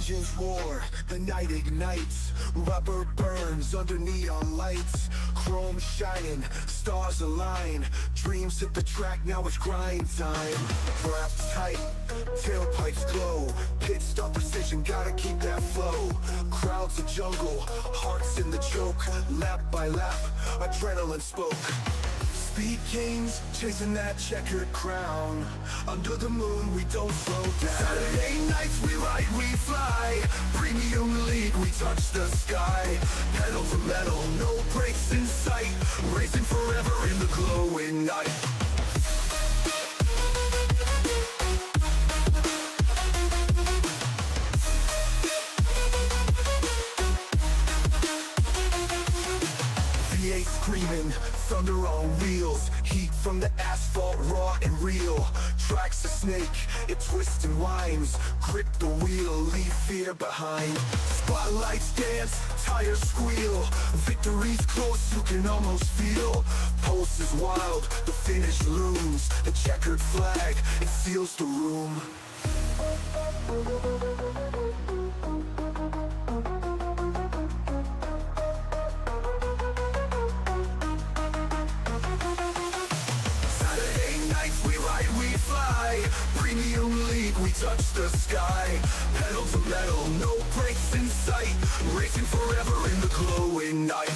Engines roar, the night ignites, rubber burns under neon lights, chrome shining, stars align, dreams hit the track, now it's grind time. Wrapped tight, tailpipes glow, pit stop precision, gotta keep that flow. Crowds a jungle, hearts in the choke, lap by lap, adrenaline spoke. Speed kings, chasing that checkered crown. Under the moon, we don't slow down. Saturday nights, we ride, we fly. Premium league, we touch the sky. Pedal to metal, no brakes in sight. Racing forever in the glowing night. V8 screaming, thunder on wheels, heat from the asphalt, raw and real. Tracks a snake, it twists and winds, grip the wheel, leave fear behind. Spotlights dance, tires squeal, victory's close, you can almost feel. Pulse is wild, the finish looms, the checkered flag, it seals the room. Premium league, we touch the sky. Pedal to metal, no brakes in sight. Racing forever in the glowing night.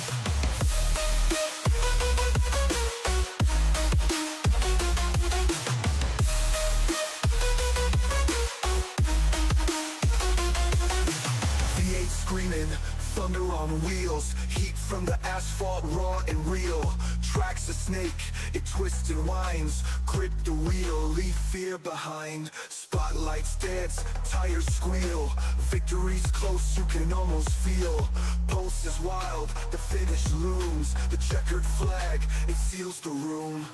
V8 screaming, thunder on wheels, heat from the asphalt, raw and real. Tracks a snake, it twists and winds, grip the wheel, leave fear behind. Spotlights dance, tires squeal, victory's close, you can almost feel. Pulse is wild, the finish looms, the checkered flag, it seals the room.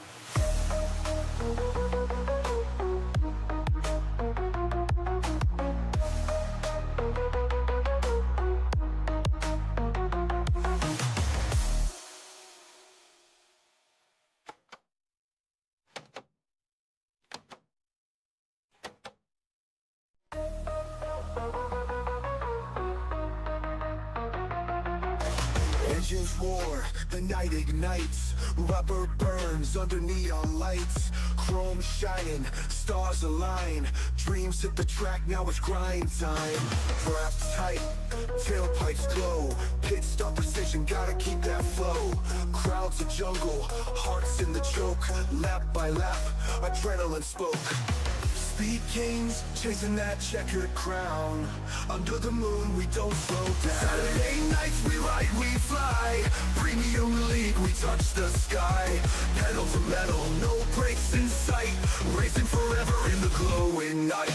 Engines roar, the night ignites, rubber burns under neon lights, chrome shining, stars align, dreams hit the track, now it's grind time. Wrapped tight, tailpipes glow, pit stop precision, gotta keep that flow. Crowds a jungle, hearts in the choke, lap by lap, adrenaline spoke. Speed kings, chasing that checkered crown. Under the moon, we don't slow down. Saturday nights, we ride, we fly. Premium league, we touch the sky. Pedal to metal, no brakes in sight. Racing forever in the glowing night.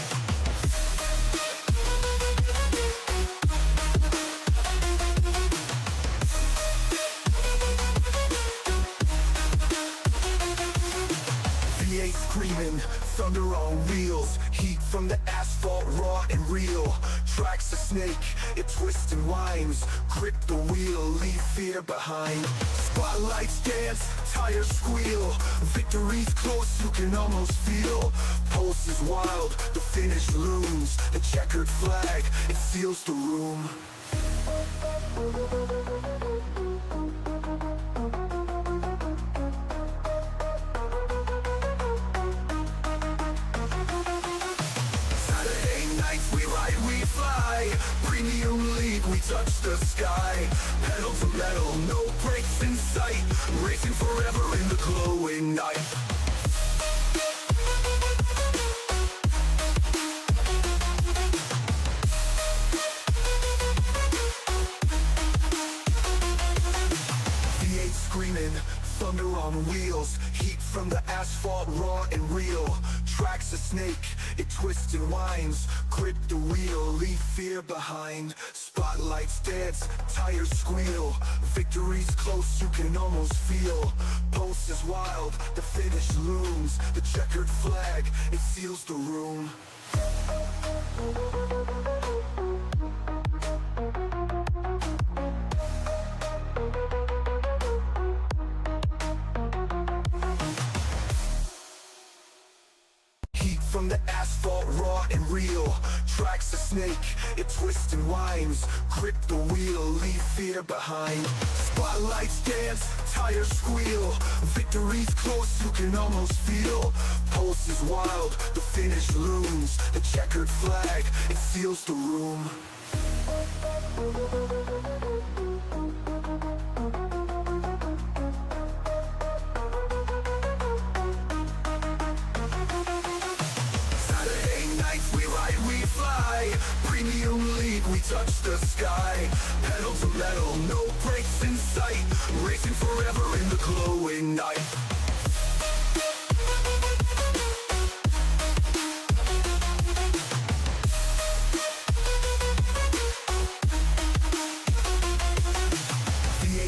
V8 screaming, thunder on wheels, heat from the asphalt, raw and real. Tracks a snake, it twists and winds, grip the wheel, leave fear behind. Spotlights dance, tires squeal, victory's close, you can almost feel. Pulse is wild, the finish looms, the checkered flag, it seals the room. Premium league, we touch the sky. Pedal to metal, no brakes in sight. Racing forever in the glowing night. V8 screaming, thunder on wheels, heat from the asphalt, raw and real. Tracks a snake, it twists and winds, grip the wheel, leave fear behind. Spotlights dance, tires squeal, victory's close, you can almost feel. Pulse is wild, the finish looms, the checkered flag, it seals the room. Heat from the asphalt, raw and real. Track's a snake, it twists and winds. Grip the wheel, leave fear behind. Spotlights dance, tires squeal. Victory's close, you can almost feel. Pulse is wild, the finish looms. The checkered flag, it seals the room. Saturday nights we ride, we fly. Premium league, we touch the sky. Pedal to metal, no brakes in sight. Racing forever in the glowing night.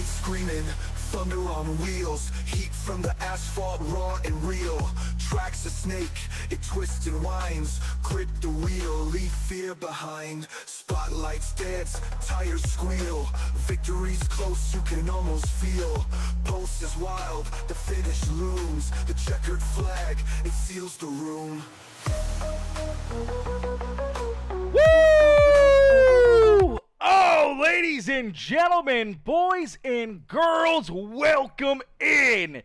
Screaming, thunder on wheels. Heat from the asphalt, raw and real. Track's a snake, it twists and winds. Grip the wheel, leave fear behind. Spotlights dance, tires squeal. Victory's close, you can almost feel. Pulse is wild, the finish looms. The checkered flag, it seals the room. Woo! Oh, ladies and gentlemen, boys and girls, welcome in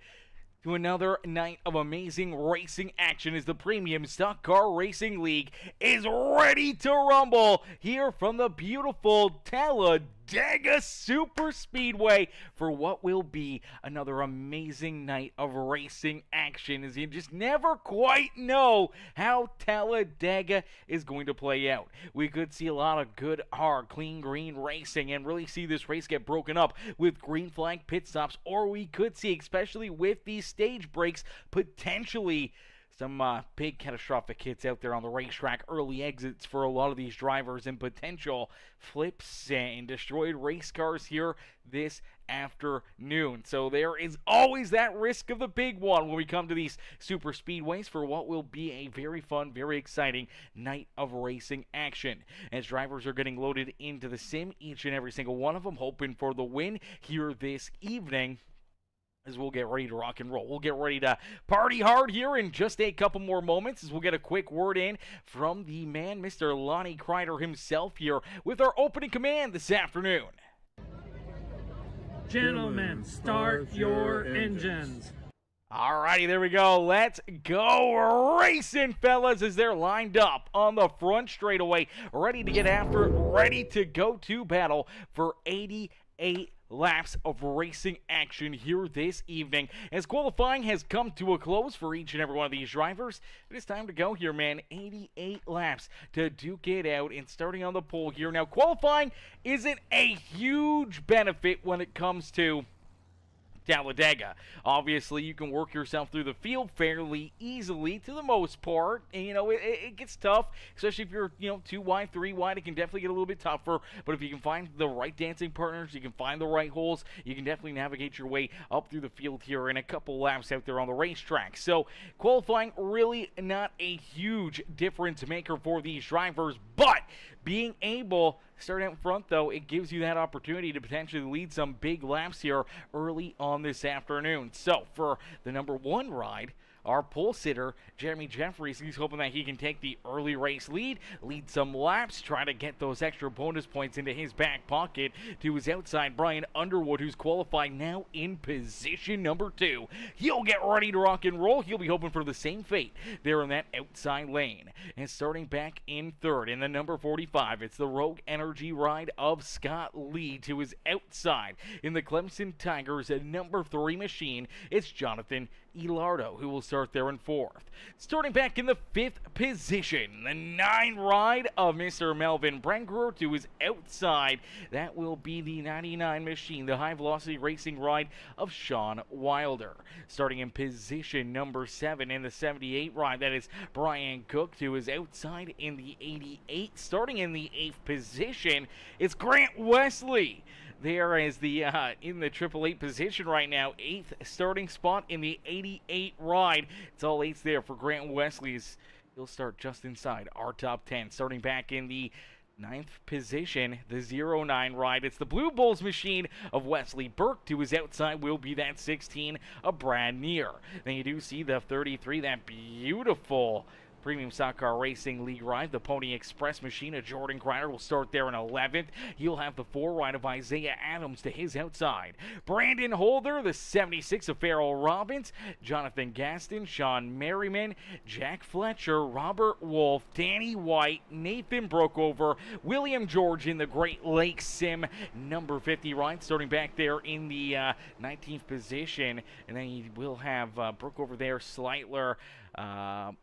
to another night of amazing racing action as the Premium Stock Car Racing League is ready to rumble here from the beautiful Talladega Super Speedway for what will be another amazing night of racing action, as you just never quite know how Talladega is going to play out. We could see a lot of good, hard, clean green racing and really see this race get broken up with green flag pit stops, or we could see, especially with these stage breaks, potentially some big catastrophic hits out there on the racetrack, early exits for a lot of these drivers, and potential flips and destroyed race cars here this afternoon. So there is always that risk of the big one when we come to these super speedways for what will be a very fun, very exciting night of racing action, as drivers are getting loaded into the sim, each and every single one of them hoping for the win here this evening, as we'll get ready to rock and roll. We'll get ready to party hard here in just a couple more moments, as we'll get a quick word in from the man, Mr. Lonnie Crider himself, here with our opening command this afternoon. Gentlemen, start your engines. Alrighty, there we go. Let's go racing, fellas, as they're lined up on the front straightaway, ready to get after it, ready to go to battle for 88 laps of racing action here this evening. As qualifying has come to a close for each and every one of these drivers, it is time to go here, man. 88 laps to duke it out, and starting on the pole here. Now, qualifying isn't a huge benefit when it comes to Talladega. Obviously, you can work yourself through the field fairly easily to the most part. And, you know, it gets tough, especially if you're, 2 wide, 3 wide. It can definitely get a little bit tougher. But if you can find the right dancing partners, you can find the right holes, you can definitely navigate your way up through the field here in a couple laps out there on the racetrack. So, qualifying really not a huge difference maker for these drivers, but being able to start out front, though, it gives you that opportunity to potentially lead some big laps here early on this afternoon. So, for the number 1 ride, our pole sitter, Jeremy Jeffries, he's hoping that he can take the early race lead some laps, try to get those extra bonus points into his back pocket. To his outside, Brian Underwood, who's qualifying now in position number 2. He'll get ready to rock and roll. He'll be hoping for the same fate there in that outside lane. And starting back in 3rd, in the number 45, it's the Rogue Energy ride of Scott Lee. To his outside, in the Clemson Tigers number 3 machine, it's Jonathan Elardo, who will start there in 4th. Starting back in the 5th position, the 9 ride of Mr. Melvin Brengger. To his outside, that will be the 99 machine, the high velocity racing ride of Sean Wilder. Starting in position number 7 in the 78 ride, that is Brian Cook. To his outside in the 88, starting in the 8th position, it's Grant Wesley. There is the in the 888 position right now, 8th starting spot in the 88 ride. It's all 8s there for Grant Wesley's. He'll start just inside our top 10. Starting back in the 9th position, the 09 ride. It's the Blue Bulls machine of Wesley Burke. To his outside will be that 16 of Brad Neer. Then you do see the 33, that beautiful Premium Stock Car Racing League ride. The Pony Express machine of Jordan Crider will start there in 11th. He'll have the 4 ride of Isaiah Adams to his outside. Brandon Holder, the 76 of Farrell Robbins, Jonathan Gaston, Sean Merriman, Jack Fletcher, Robert Wolf, Danny White, Nathan Brookover, William George in the Great Lakes Sim number 50 ride, starting back there in the 19th position. And then he will have Brookover there, Sleitler, Abram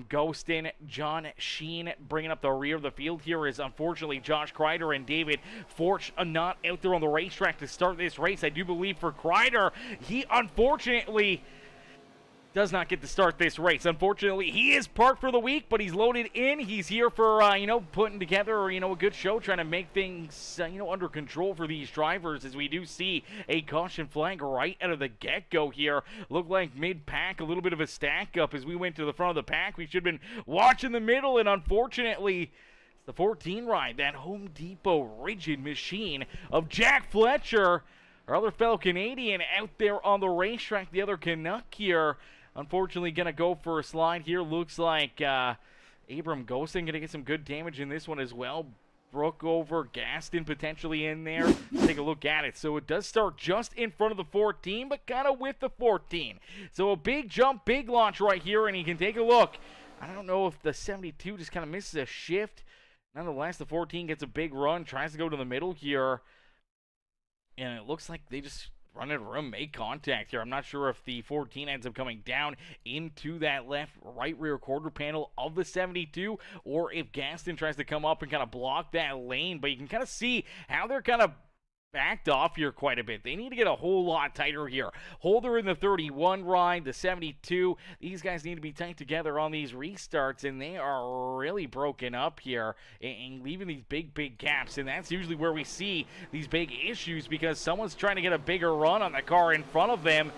Ghostin, John Sheen bringing up the rear of the field. Here is unfortunately Josh Crider and David Forch not out there on the racetrack to start this race. I do believe for Crider, he unfortunately does not get to start this race. Unfortunately, he is parked for the week, but he's loaded in. He's here for, putting together, a good show, trying to make things, under control for these drivers, as we do see a caution flag right out of the get-go here. Looked like mid-pack, a little bit of a stack-up as we went to the front of the pack. We should have been watching the middle, and unfortunately, it's the 14 ride, that Home Depot rigid machine of Jack Fletcher, our other fellow Canadian out there on the racetrack, the other Canuck here. Unfortunately, going to go for a slide here. Looks like Abram Ghostin going to get some good damage in this one as well. Brookover, Gaston potentially in there. Let's take a look at it. So it does start just in front of the 14, but kind of with the 14. So a big jump, big launch right here, and you can take a look. I don't know if the 72 just kind of misses a shift. Nonetheless, the 14 gets a big run, tries to go to the middle here. And it looks like they just run out of room, make contact here. I'm not sure if the 14 ends up coming down into that right rear quarter panel of the 72, or if Gaston tries to come up and kind of block that lane. But you can kind of see how they're kind of backed off here quite a bit. They need to get a whole lot tighter here. Holder in the 31 ride, the 72. These guys need to be tight together on these restarts, and they are really broken up here and leaving these big gaps. And that's usually where we see these big issues, because someone's trying to get a bigger run on the car in front of them.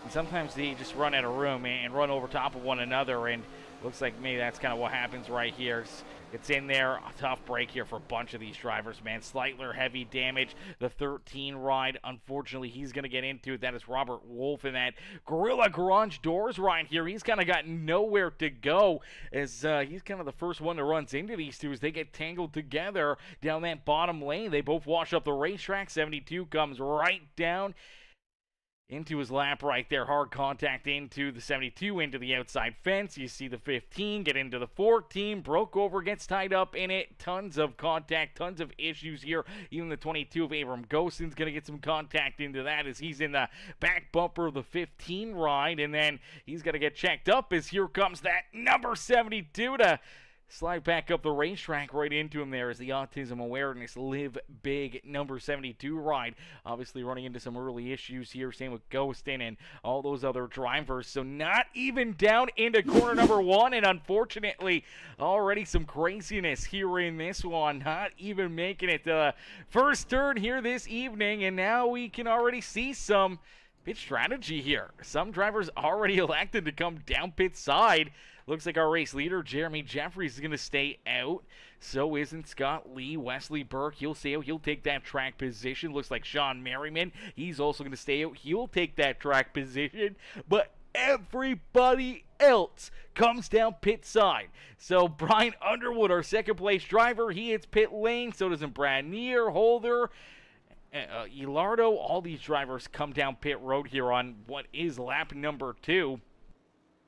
And sometimes they just run out of room and run over top of one another, and looks like maybe that's kind of what happens right here. It's in there. A tough break here for a bunch of these drivers, man. Sleitler, heavy damage. The 13 ride, unfortunately, he's going to get into it. That is Robert Wolf in that Gorilla Garage Doors ride here. He's kind of got nowhere to go, as he's kind of the first one that runs into these two as they get tangled together down that bottom lane. They both wash up the racetrack. 72 comes right down into his lap right there. Hard contact into the 72, into the outside fence. You see the 15 get into the 14. Brookover gets tied up in it. Tons of contact, tons of issues here. Even the 22 of Abram Ghostin's going to get some contact into that as he's in the back bumper of the 15 ride. And then he's got to get checked up as here comes that number 72 to slide back up the racetrack right into him there as the Autism Awareness Live Big number 72 ride. Obviously running into some early issues here. Same with Ghostin and all those other drivers. So not even down into corner number 1. And unfortunately, already some craziness here in this one. Not even making it to the first turn here this evening. And now we can already see some pit strategy here. Some drivers already elected to come down pit side. Looks like our race leader, Jeremy Jeffries, is going to stay out. So isn't Scott Lee. Wesley Burke, he'll stay out. He'll take that track position. Looks like Sean Merriman, he's also going to stay out. He'll take that track position. But everybody else comes down pit side. So Brian Underwood, our second place driver, he hits pit lane. So does Brad Neer, Holder, Elardo. All these drivers come down pit road here on what is lap number 2.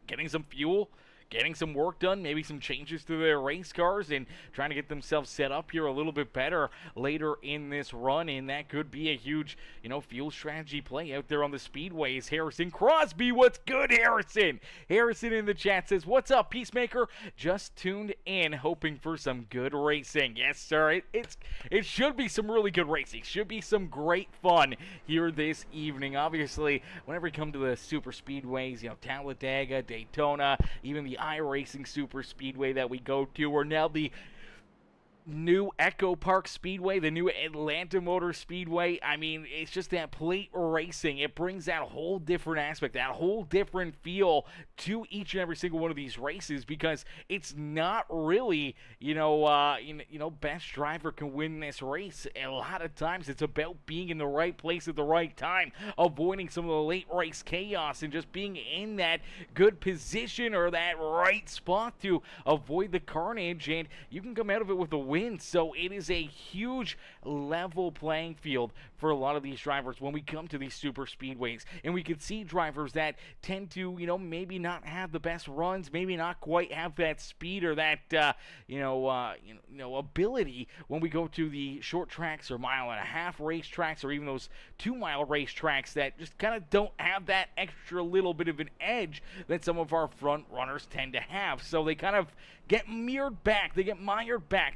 Getting some fuel, getting some work done, maybe some changes to their race cars, and trying to get themselves set up here a little bit better later in this run. And that could be a huge, fuel strategy play out there on the speedways. Harrison Crosby, what's good, Harrison? Harrison in the chat says, what's up, Peacemaker? Just tuned in, hoping for some good racing. Yes, sir. It should be some really good racing. Should be some great fun here this evening. Obviously, whenever you come to the super speedways, Talladega, Daytona, even the iRacing Super Speedway that we go to, or now the new Echo Park Speedway, the new Atlanta Motor Speedway. I mean, it's just that plate racing. It brings that whole different aspect, that whole different feel to each and every single one of these races, because it's not really, best driver can win this race. A lot of times it's about being in the right place at the right time, avoiding some of the late race chaos, and just being in that good position or that right spot to avoid the carnage, and you can come out of it with a win. So it is a huge level playing field for a lot of these drivers when we come to these super speedways. And we can see drivers that tend to, maybe not have the best runs, maybe not quite have that speed or that, ability when we go to the short tracks or 1.5-mile race tracks, or even those 2-mile race tracks that just kind of don't have that extra little bit of an edge that some of our front runners tend to have. So they kind of get mired back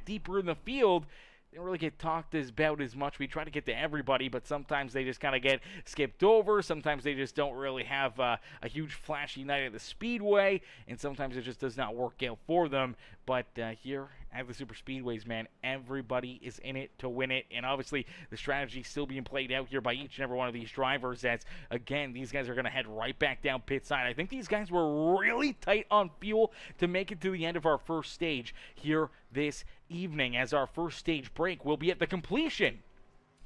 deeper in the field. They don't really get talked about as much. We try to get to everybody, but sometimes they just kind of get skipped over. Sometimes they just don't really have a huge flashy night at the speedway, and sometimes it just does not work out for them. But here at the super speedways, man, everybody is in it to win it, and obviously the strategy is still being played out here by each and every one of these drivers, as again, these guys are going to head right back down pit side. I think these guys were really tight on fuel to make it to the end of our first stage here this evening, as our first stage break will be at the completion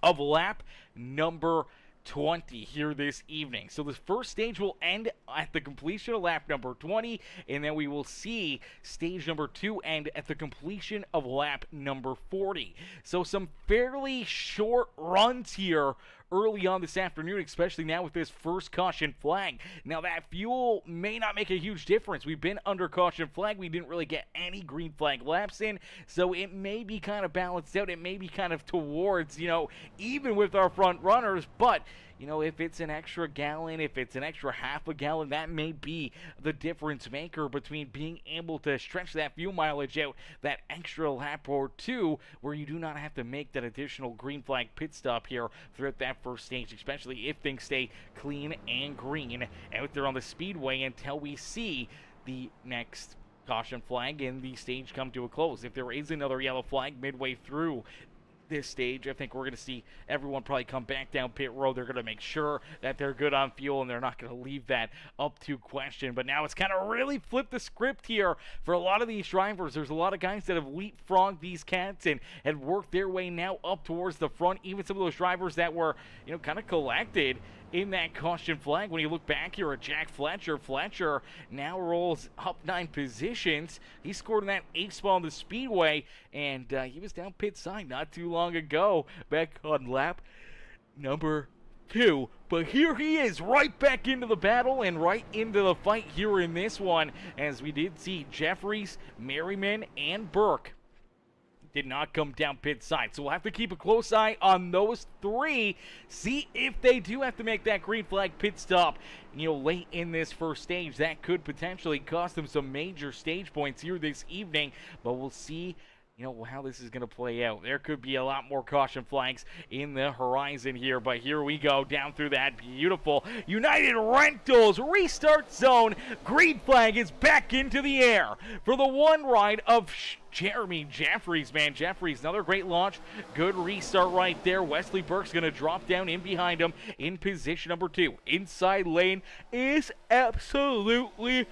of lap number 20 here this evening. So the first stage will end at the completion of lap number 20, and then we will see stage number 2 end at the completion of lap number 40. So some fairly short runs here early on this afternoon, especially now with this first caution flag. Now, that fuel may not make a huge difference. We've been under caution flag. We didn't really get any green flag laps in, so it may be kind of balanced out. It may be kind of towards, even with our front runners, but if it's an extra gallon, if it's an extra half a gallon, that may be the difference maker between being able to stretch that fuel mileage out that extra lap or two, where you do not have to make that additional green flag pit stop here throughout that first stage, especially if things stay clean and green out there on the speedway until we see the next caution flag and the stage come to a close. If there is another yellow flag midway through this stage, I think we're going to see everyone probably come back down pit road. They're going to make sure that they're good on fuel, and they're not going to leave that up to question. But now it's kind of really flipped the script here for a lot of these drivers. There's a lot of guys that have leapfrogged these cats and had worked their way now up towards the front. Even some of those drivers that were, kind of collected in that caution flag. When you look back here at Jack Fletcher, Fletcher now rolls up 9 positions. He scored in that 8th spot on the speedway, and he was down pit side not too long ago, back on lap number 2. But here he is, right back into the battle and right into the fight here in this one, as we did see Jeffries, Merriman, and Burke did not come down pit side. So we'll have to keep a close eye on those 3, see if they do have to make that green flag pit stop, late in this first stage. That could potentially cost them some major stage points here this evening, but we'll see how this is going to play out. There could be a lot more caution flags in the horizon here, but here we go down through that beautiful United Rentals restart zone. Green flag is back into the air for the one ride of Jeremy Jeffries, man. Jeffries, another great launch. Good restart right there. Wesley Burke's going to drop down in behind him in position number 2. Inside lane is absolutely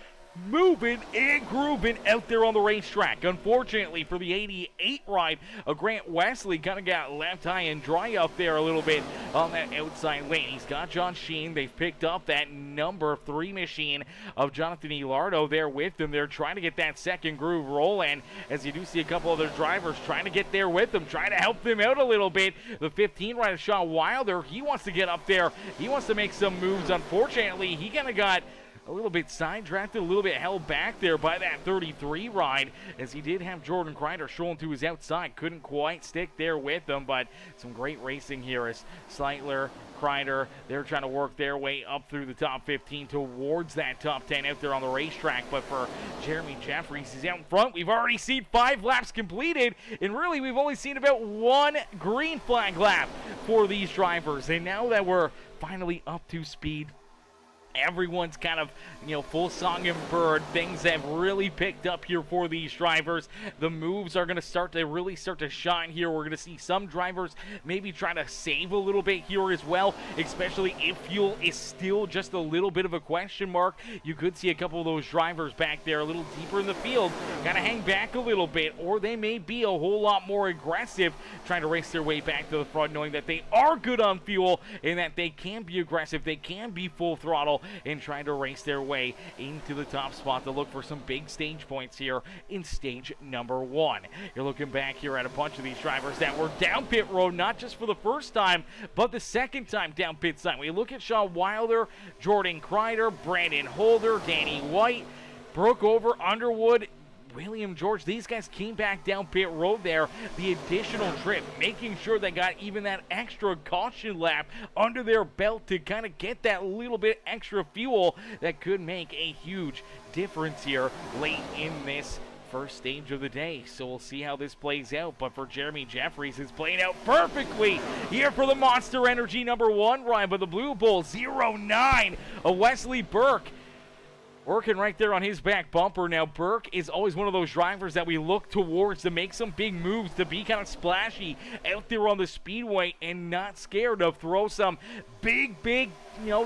moving and grooving out there on the racetrack. Unfortunately for the 88 ride, Grant Wesley kind of got left high and dry up there a little bit on that outside lane. He's got John Sheen. They've picked up that number 3 machine of Jonathan Elardo there with them. They're trying to get that second groove rolling, as you do see a couple other drivers trying to get there with them, trying to help them out a little bit. The 15 rider, Sean Wilder, he wants to get up there. He wants to make some moves. Unfortunately, he kind of got a little bit sidetracked, a little bit held back there by that 33 ride, as he did have Jordan Crider strolling to his outside. Couldn't quite stick there with them, but some great racing here as Seitler, Crider, they're trying to work their way up through the top 15 towards that top 10 out there on the racetrack. But for Jeremy Jeffries, he's out in front. We've already seen 5 laps completed, and really we've only seen about 1 green flag lap for these drivers. And now that we're finally up to speed Everyone's kind of, full song and bird. Things have really picked up here for these drivers. The moves are going to start to shine here. We're going to see some drivers maybe try to save a little bit here as well, especially if fuel is still just a little bit of a question mark. You could see a couple of those drivers back there a little deeper in the field kind of hang back a little bit, or they may be a whole lot more aggressive trying to race their way back to the front, knowing that they are good on fuel and that they can be aggressive, they can be full throttle, and trying to race their way into the top spot to look for some big stage points here in stage number 1. You're looking back here at a bunch of these drivers that were down pit road, not just for the first time, but the second time down pit side. We look at Sean Wilder, Jordan Crider, Brandon Holder, Danny White, Brooke Over, Underwood, William George. These guys came back down pit road there, the additional trip, making sure they got even that extra caution lap under their belt to kind of get that little bit extra fuel that could make a huge difference here late in this first stage of the day. So we'll see how this plays out, but for Jeremy Jeffries, it's playing out perfectly here for the Monster Energy number 1 ride by the Blue Bull 09 of Wesley Burke. Working right there on his back bumper. Now, Burke is always one of those drivers that we look towards to make some big moves, to be kind of splashy out there on the speedway and not scared to throw some big,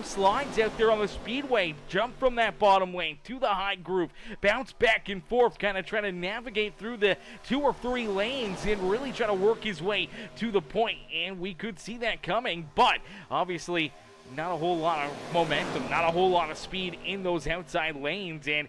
slides out there on the speedway. Jump from that bottom lane to the high groove, bounce back and forth, kind of trying to navigate through the 2 or 3 lanes and really try to work his way to the point. And we could see that coming, but obviously not a whole lot of momentum, not a whole lot of speed in those outside lanes, and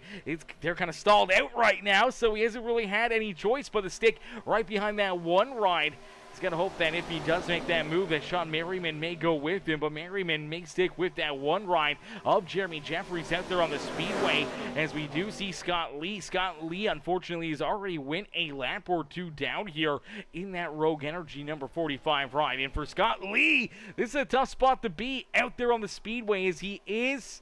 they're kind of stalled out right now, so he hasn't really had any choice but to stick right behind that one ride. He's going to hope that if he does make that move that Sean Merriman may go with him, but Merriman may stick with that one ride of Jeremy Jeffries out there on the speedway, as we do see Scott Lee. Scott Lee, unfortunately, has already went a lap or 2 down here in that Rogue Energy number 45 ride. And for Scott Lee, this is a tough spot to be out there on the speedway, as he is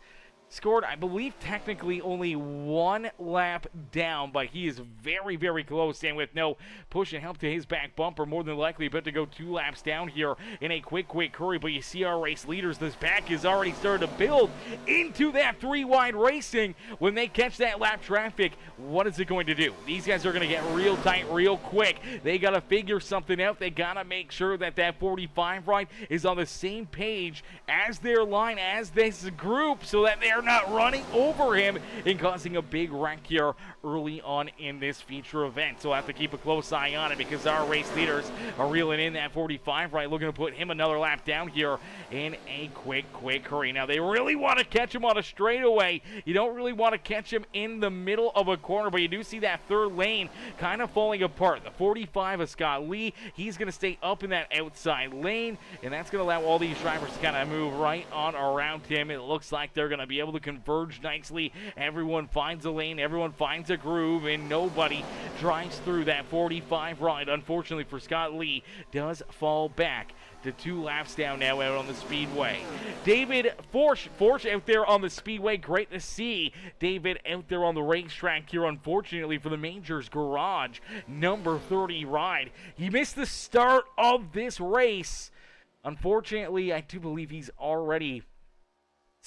scored, I believe, technically only 1 lap down, but he is very, very close, and with no push and help to his back bumper, more than likely about to go 2 laps down here in a quick hurry. But you see our race leaders, this back is already started to build into that 3-wide racing. When they catch that lap traffic, what is it going to do? These guys are going to get real tight real quick. They got to figure something out. They got to make sure that that 45 ride is on the same page as their line, as this group, so that they're not running over him and causing a big wreck here early on in this feature event. So we'll have to keep a close eye on it, because our race leaders are reeling in that 45 right, looking to put him another lap down here in a quick hurry. Now, they really want to catch him on a straightaway. You don't really want to catch him in the middle of a corner, but you do see that 3rd lane kind of falling apart. The 45 of Scott Lee, he's going to stay up in that outside lane, and that's going to allow all these drivers to kind of move right on around him. It looks like they're going to be able to converge nicely. Everyone finds a lane, everyone finds a groove, and nobody drives through that 45 ride. Unfortunately for Scott Lee, does fall back to 2 laps down now out on the speedway. David Forsch out there on the speedway. Great to see David out there on the racetrack here, unfortunately, for the Majors Garage number 30 ride. He missed the start of this race. Unfortunately, I do believe he's already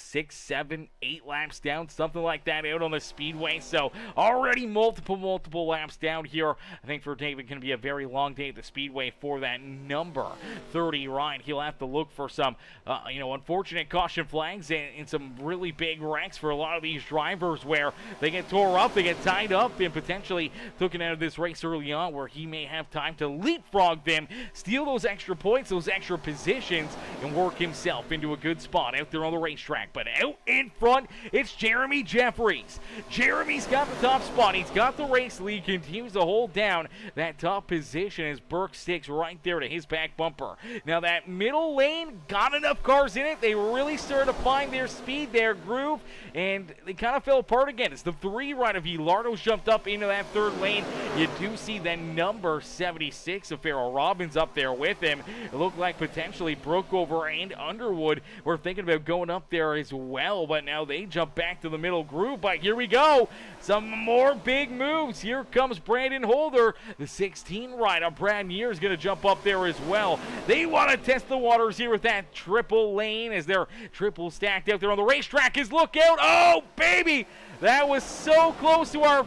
6, 7, 8 laps down, something like that, out on the speedway. So already multiple laps down here. I think for David, going to be a very long day at the speedway for that number 30 ride. He'll have to look for some, unfortunate caution flags and some really big wrecks for a lot of these drivers, where they get tore up, they get tied up, and potentially taken out of this race early on, where he may have time to leapfrog them, steal those extra points, those extra positions, and work himself into a good spot out there on the racetrack. But out in front, it's Jeremy Jeffries. Jeremy's got the top spot. He's got the race lead, continues to hold down that top position as Burke sticks right there to his back bumper. Now, that middle lane got enough cars in it. They really started to find their speed, their groove, and they kind of fell apart again. It's the 3 ride of Hilardo's jumped up into that 3rd lane. You do see the number 76 of Farrell Robbins up there with him. It looked like potentially Brooke Over and Underwood were thinking about going up there as well, but now they jump back to the middle group. But here we go, some more big moves. Here comes Brandon Holder, the 16 rider. Brad Neer is going to jump up there as well. They want to test the waters here with that triple lane as they're triple stacked out there on the racetrack. Look out. Oh, baby, that was so close to our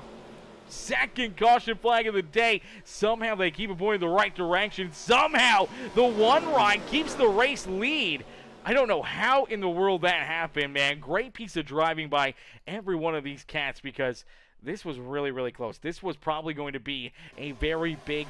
second caution flag of the day. Somehow they keep it pointing the right direction. Somehow the one ride keeps the race lead. I don't know how in the world that happened, man. Great piece of driving by every one of these cats, because this was really, really close. This was probably going to be a very big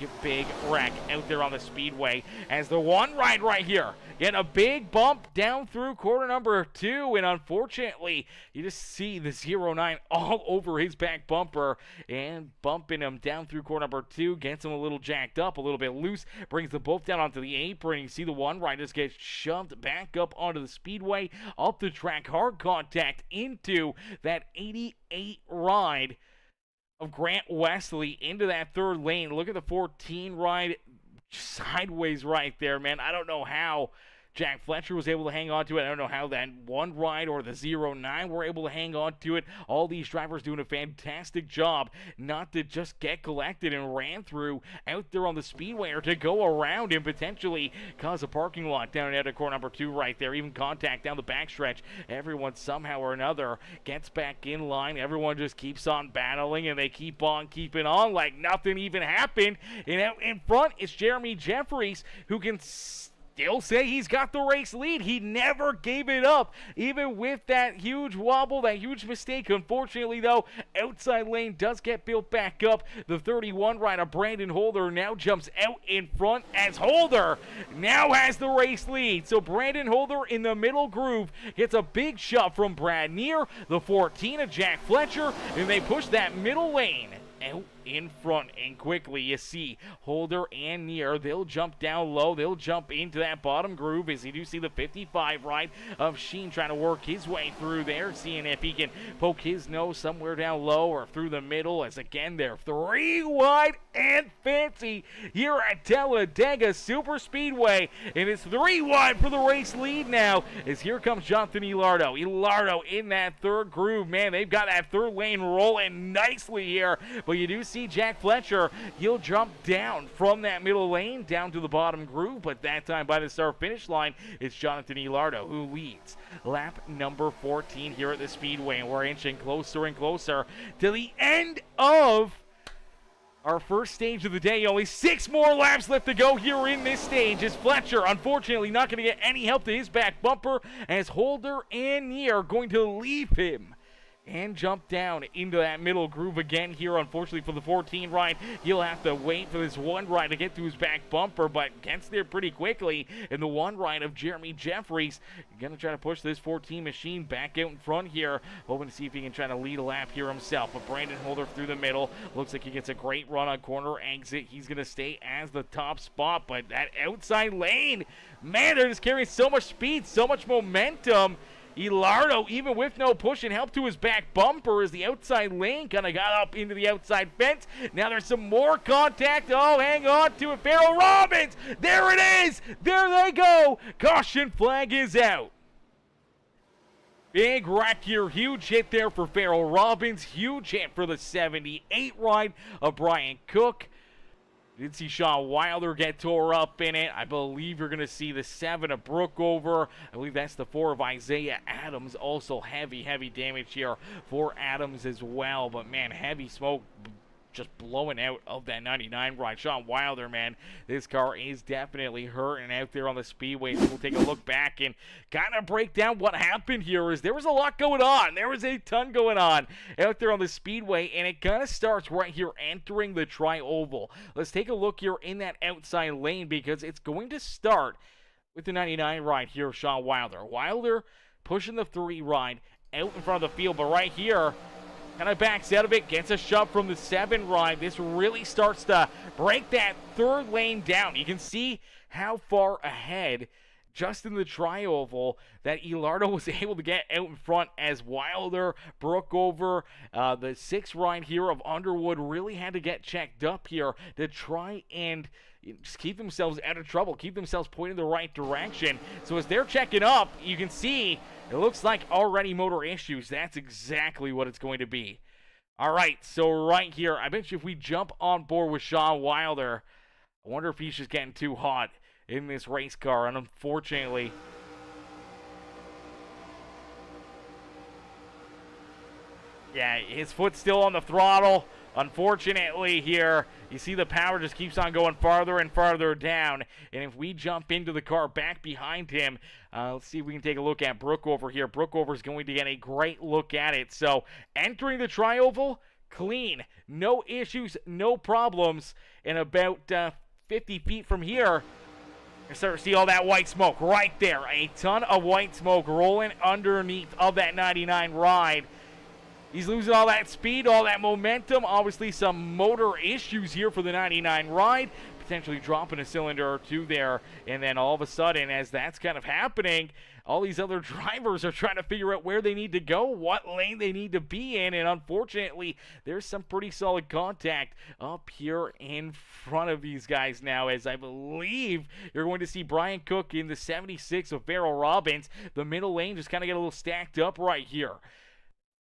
wreck out there on the speedway, as the one ride right here get a big bump down through corner number 2, and unfortunately, you just see the 09 all over his back bumper and bumping him down through corner number 2, gets him a little jacked up, a little bit loose, brings them both down onto the apron. You see the one ride just get shoved back up onto the speedway, up the track, hard contact into that 88 ride of Grant Wesley into that third lane. Look at the 14 ride sideways right there, man. I don't know how Jack Fletcher was able to hang on to it. I don't know how that one ride or the 09 were able to hang on to it. All these drivers doing a fantastic job not to just get collected and ran through out there on the speedway, or to go around and potentially cause a parking lot down at corner number 2 right there. Even contact down the backstretch. Everyone somehow or another gets back in line. Everyone just keeps on battling, and they keep on keeping on like nothing even happened. And out in front is Jeremy Jeffries, who can still say he's got the race lead. He never gave it up, even with that huge wobble, that huge mistake. Unfortunately, though, outside lane does get built back up. The 31 rider, Brandon Holder, now jumps out in front, as Holder now has the race lead. So Brandon Holder in the middle groove gets a big shove from Brad Neer, the 14 of Jack Fletcher, and they push that middle lane out in front. And quickly you see Holder and Neer, they'll jump down low, they'll jump into that bottom groove, as you do see the 55 ride of Sheen trying to work his way through there, seeing if he can poke his nose somewhere down low or through the middle, as again they're 3 wide and fancy here at Talladega Super Speedway, and it's 3 wide for the race lead now, as here comes Jonathan Ilardo in that third groove. Man, they've got that third lane rolling nicely here, but you do see Jack Fletcher, he'll jump down from that middle lane down to the bottom groove, but that time by the start finish line, it's Jonathan Ilardo who leads lap number 14 here at the Speedway, and we're inching closer and closer to the end of our first stage of the day. Only 6 more laps left to go here in this stage, as Fletcher unfortunately not going to get any help to his back bumper, as Holder and Neer are going to leave him and jump down into that middle groove again here. Unfortunately for the 14 ride, he'll have to wait for this one ride to get to his back bumper, but gets there pretty quickly. And the one ride of Jeremy Jeffries gonna try to push this 14 machine back out in front here, hoping to see if he can try to lead a lap here himself. But Brandon Holder through the middle, looks like he gets a great run on corner exit. He's gonna stay as the top spot, but that outside lane, man, they're just carrying so much speed, so much momentum. Ilardo, even with no push and help to his back bumper, as the outside lane kind of got up into the outside fence. Now there's some more contact. Oh, hang on to it. Farrell Robbins, there it is. There they go. Caution flag is out. Big wreck here. Huge hit there for Farrell Robbins. Huge hit for the 78 ride of Brian Cook. Did see Sean Wilder get tore up in it. I believe you're going to see the 7 of Brookover. I believe that's the 4 of Isaiah Adams. Also heavy damage here for Adams as well. But, man, heavy smoke just blowing out of that 99 ride. Sean Wilder, man, this car is definitely hurting out there on the speedway. So we'll take a look back and kind of break down what happened here. Is there was a lot going on. There was a ton going on out there on the speedway, and it kind of starts right here entering the tri-oval. Let's take a look here in that outside lane, because it's going to start with the 99 ride here of Sean Wilder. Wilder pushing the 3 ride out in front of the field, but right here, kind of backs out of it, gets a shove from the 7 ride. This really starts to break that third lane down. You can see how far ahead just in the tri-oval that Ilardo was able to get out in front as Wilder, Brookover, the 6th ride here of Underwood really had to get checked up here to try and just keep themselves out of trouble, keep themselves pointing the right direction. So as they're checking up, you can see it looks like already motor issues. That's exactly what it's going to be. All right, so right here, I bet you if we jump on board with Sean Wilder, I wonder if he's just getting too hot in this race car, and unfortunately, yeah, his foot's still on the throttle. Unfortunately here, you see the power just keeps on going farther and farther down, and if we jump into the car back behind him, let's see if we can take a look at Brookover here. Brookover's going to get a great look at it. So entering the tri-oval, clean, no issues, no problems, and about 50 feet from here, you start to see all that white smoke right there. A ton of white smoke rolling underneath of that 99 ride. He's losing all that speed, all that momentum. Obviously some motor issues here for the 99 ride. Potentially dropping a cylinder or two there. And then all of a sudden, as that's kind of happening, all these other drivers are trying to figure out where they need to go, what lane they need to be in, and unfortunately, there's some pretty solid contact up here in front of these guys now, as I believe you're going to see Brian Cook in the 76 of Farrell Robbins. The middle lane just kind of get a little stacked up right here,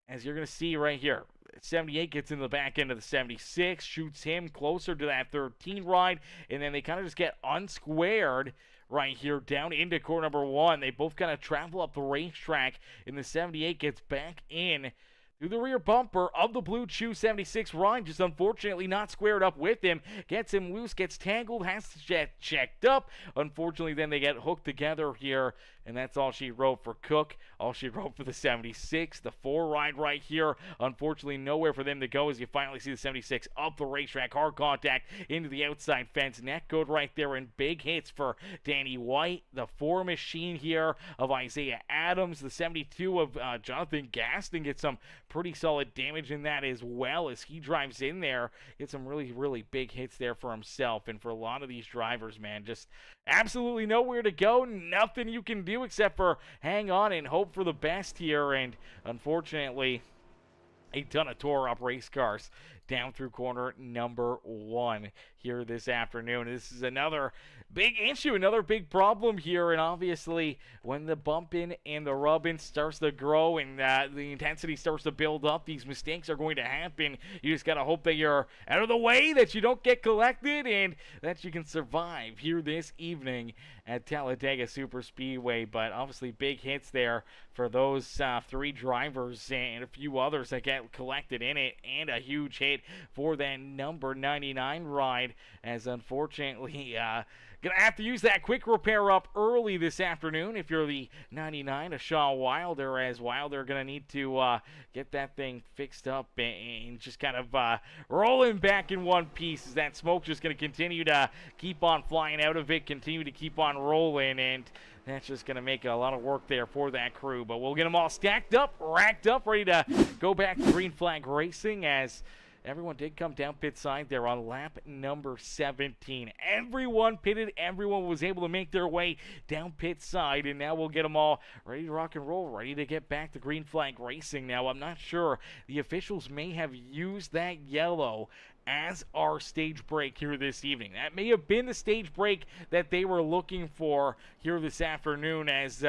as you're going to see right here. 78 gets in the back end of the 76, shoots him closer to that 13 ride, and then they kind of just get unsquared right here down into corner number 1. They both kind of travel up the racetrack, and the 78 gets back in through the rear bumper of the Blue Chew 76 ride, just unfortunately not squared up with him. Gets him loose, gets tangled, has to get checked up. Unfortunately, then they get hooked together here, and that's all she wrote for Cook. All she wrote for the 76. The 4 ride right here, unfortunately nowhere for them to go as you finally see the 76 up the racetrack. Hard contact into the outside fence. Net code right there, and big hits for Danny White. The 4 machine here of Isaiah Adams. The 72 of Jonathan Gaston gets some pretty solid damage in that as well as he drives in there. Gets some really, really big hits there for himself. And for a lot of these drivers, man, just absolutely nowhere to go. Nothing you can do except for hang on and hope for the best here. And unfortunately, a ton of tore up race cars down through corner number 1 here this afternoon. This is another big issue, another big problem here, and obviously when the bumping and the rubbing starts to grow and the intensity starts to build up, these mistakes are going to happen. You just got to hope that you're out of the way, that you don't get collected, and that you can survive here this evening at Talladega Super Speedway. But obviously big hits there for those 3 drivers and a few others that get collected in it, and a huge hit for that number 99 ride, as unfortunately gonna have to use that quick repair up early this afternoon if you're the 99 of Shaw Wilder, as Wilder gonna need to get that thing fixed up and just kind of rolling back in one piece, as that smoke just gonna continue to keep on flying out of it, continue to keep on rolling, and that's just going to make a lot of work there for that crew. But we'll get them all stacked up, racked up, ready to go back to green flag racing, as everyone did come down pit side there on lap number 17. Everyone pitted, everyone was able to make their way down pit side, and now we'll get them all ready to rock and roll, ready to get back to green flag racing. Now, I'm not sure. The officials may have used that yellow as our stage break here this evening. That may have been the stage break that they were looking for here this afternoon, as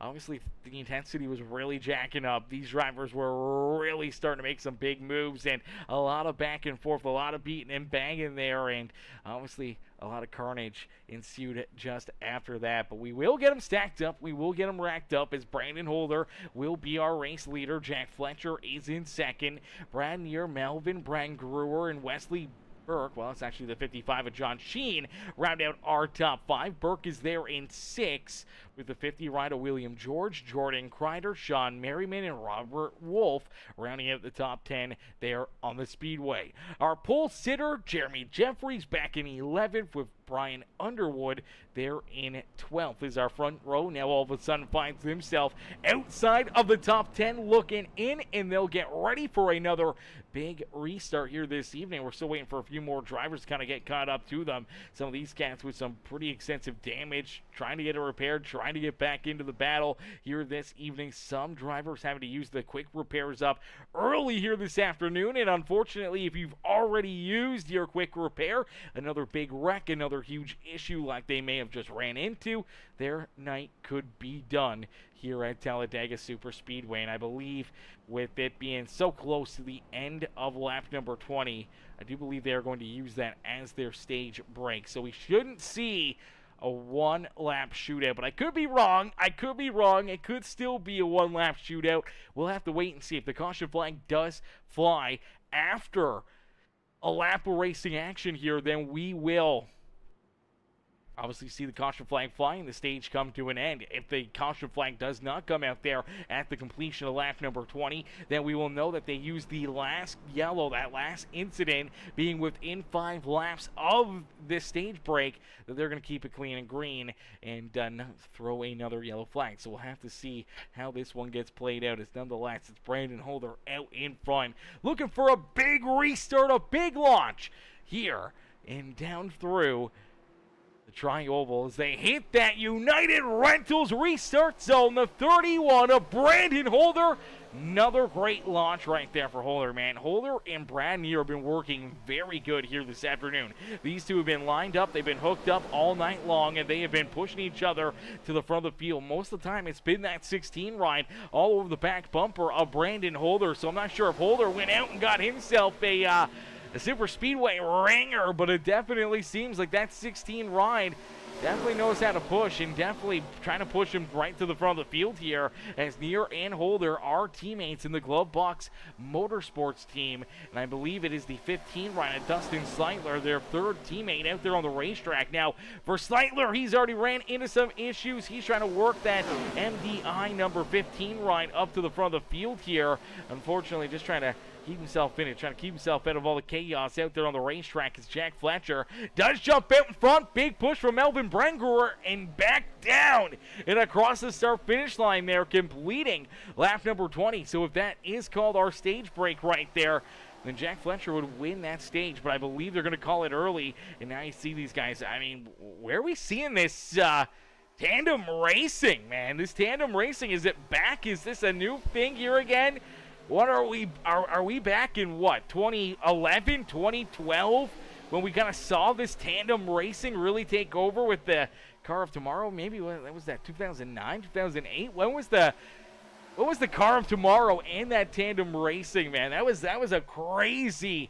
obviously the intensity was really jacking up. These drivers were really starting to make some big moves, and a lot of back and forth, a lot of beating and banging there, and obviously a lot of carnage ensued just after that. But we will get them stacked up, we will get them racked up, as Brandon Holder will be our race leader. Jack Fletcher is in second. Brad Neer, Melvin, Brian Brewer, and Wesley Burke, well, it's actually the 55 of John Sheen, round out our top 5. Burke is there in 6. with the 50 ride of William George, Jordan Crider, Sean Merriman, and Robert Wolf rounding out the top 10 there on the Speedway. Our pole sitter, Jeremy Jeffries, back in 11th with Brian Underwood there in 12th is our front row. Now all of a sudden finds himself outside of the top 10 looking in, and they'll get ready for another big restart here this evening. We're still waiting for a few more drivers to kind of get caught up to them. Some of these cats with some pretty extensive damage, trying to get it repaired, trying to get back into the battle here this evening. Some drivers having to use the quick repairs up early here this afternoon, and unfortunately, if you've already used your quick repair, another big wreck, another huge issue like they may have just ran into, their night could be done here at Talladega Super Speedway. And I believe with it being so close to the end of lap number 20, I do believe they are going to use that as their stage break. So we shouldn't see a one-lap shootout, but I could be wrong. It could still be a one-lap shootout. We'll have to wait and see if the caution flag does fly after a lap of racing action here. Then we will obviously see the caution flag fly and the stage come to an end. If the caution flag does not come out there at the completion of lap number 20, then we will know that they used the last yellow, that last incident being within 5 laps of this stage break, that they're going to keep it clean and green and throw another yellow flag. So we'll have to see how this one gets played out. As nonetheless, it's Brandon Holder out in front, looking for a big restart, a big launch here and down through the tri-oval as they hit that United Rentals restart zone. The 31 of Brandon Holder. Another great launch right there for Holder, man. Holder and Brad Neer have been working very good here this afternoon. These two have been lined up. They've been hooked up all night long, and they have been pushing each other to the front of the field. Most of the time, it's been that 16 ride all over the back bumper of Brandon Holder. So I'm not sure if Holder went out and got himself a Super Speedway ringer, but it definitely seems like that 16 ride definitely knows how to push, and definitely trying to push him right to the front of the field here, as Neer and Holder are teammates in the Glove Box Motorsports team. And I believe it is the 15 ride of Dustin Seitler, their third teammate out there on the racetrack. Now, for Seitler, he's already ran into some issues. He's trying to work that MDI number 15 ride up to the front of the field here. Unfortunately, just trying to keep himself in it, trying to keep himself out of all the chaos out there on the racetrack, as Jack Fletcher does jump out in front. Big push from Melvin Brangruer and back down and across the start-finish line there, completing lap number 20. So if that is called our stage break right there, then Jack Fletcher would win that stage, but I believe they're going to call it early. And now you see these guys. I mean, where are we seeing this tandem racing, man? This tandem racing, is it back? Is this a new thing here again? What are we back in what, 2011, 2012, when we kind of saw this tandem racing really take over with the car of tomorrow? Maybe what was that, 2009, 2008? What was the car of tomorrow and that tandem racing, man? That was a crazy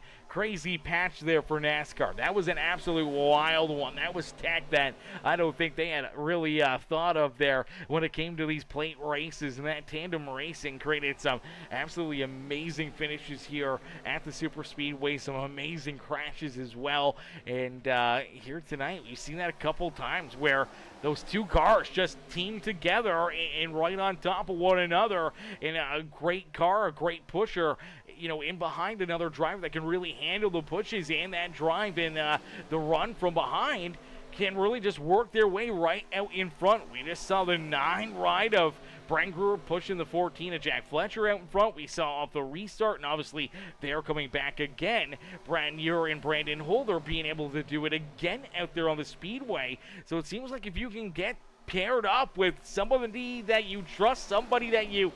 patch there for NASCAR. That was an absolute wild one. That was tech that I don't think they had really thought of there when it came to these plate races, and that tandem racing created some absolutely amazing finishes here at the Super Speedway, some amazing crashes as well. And here tonight, we've seen that a couple times where those two cars just team together and right on top of one another in a great car, a great pusher, you know, in behind another driver that can really handle the pushes and that drive, and the run from behind can really just work their way right out in front. We just saw the 9 ride of Brangruer pushing the 14 of Jack Fletcher out in front. We saw off the restart, and obviously they're coming back again. Brad Neer and Brandon Holder being able to do it again out there on the speedway. So it seems like if you can get paired up with somebody that you trust, somebody that you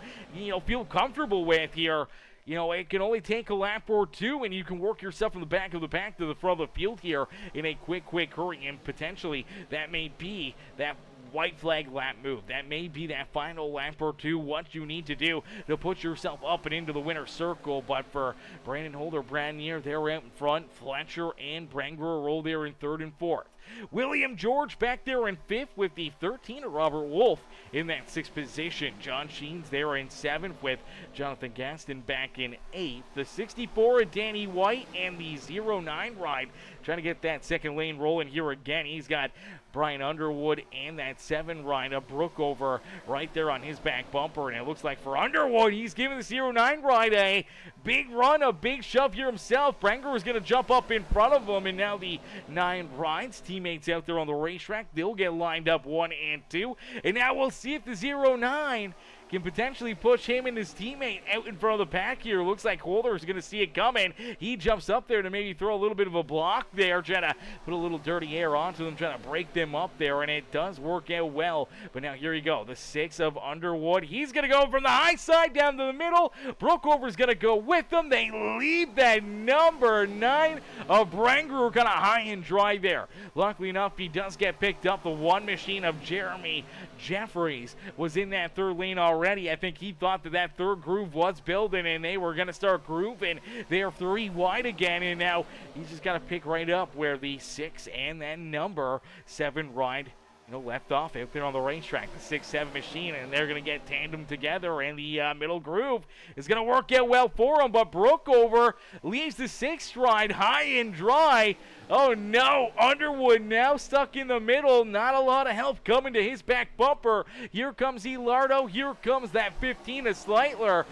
feel comfortable with here, you know, it can only take a lap or two, and you can work yourself from the back of the pack to the front of the field here in a quick hurry, and potentially that may be that white flag lap move. That may be that final lap or two, what you need to do to put yourself up and into the winner's circle. But for Brandon Holder, Brad Neer, they're out in front. Fletcher and Brangruer roll there in 3rd and 4th. William George back there in 5th with the 13 of Robert Wolf in that 6th position. John Sheen's there in 7th with Jonathan Gaston back in 8th. The 64 of Danny White and the 09 ride trying to get that second lane rolling here again. He's got Brian Underwood and that 7 ride of Brookover right there on his back bumper. And it looks like for Underwood, he's giving the 09 ride a big run, a big shove here himself. Branger is going to jump up in front of him, and now the 9 rides teammates out there on the racetrack, they'll get lined up 1 and 2. And now we'll see if the 09 can potentially push him and his teammate out in front of the pack here. Looks like Holder is going to see it coming. He jumps up there to maybe throw a little bit of a block there, trying to put a little dirty air onto them, trying to break them up there, and it does work out well. But now here you go, the 6 of Underwood. He's going to go from the high side down to the middle. Brookover's going to go with them. They leave that number 9 of Branger kind of high and dry there. Luckily enough, he does get picked up. The 1 machine of Jeremy Jeffries was in that 3rd lane already. I think he thought that 3rd groove was building and they were going to start grooving. They are 3 wide again, and now he's just got to pick right up where the 6 and that number 7 ride left off out there on the racetrack. The 6-7 machine, and they're going to get tandem together, and the middle groove is going to work out well for them, but Brookover leaves the 6th ride high and dry. Oh no, Underwood now stuck in the middle. Not a lot of help coming to his back bumper. Here comes Elardo. Here comes that 15 of Sleitler.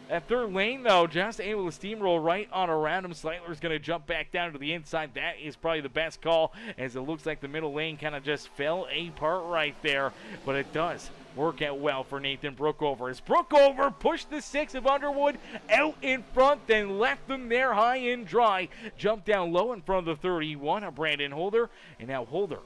That 3rd lane, though, just able to steamroll right on around him. Sleitler's going to jump back down to the inside. That is probably the best call, as it looks like the middle lane kind of just fell apart right there. But it does work out well for Nathan Brookover. As Brookover pushed the 6 of Underwood out in front, then left them there high and dry. Jumped down low in front of the 31 of Brandon Holder, and now Holder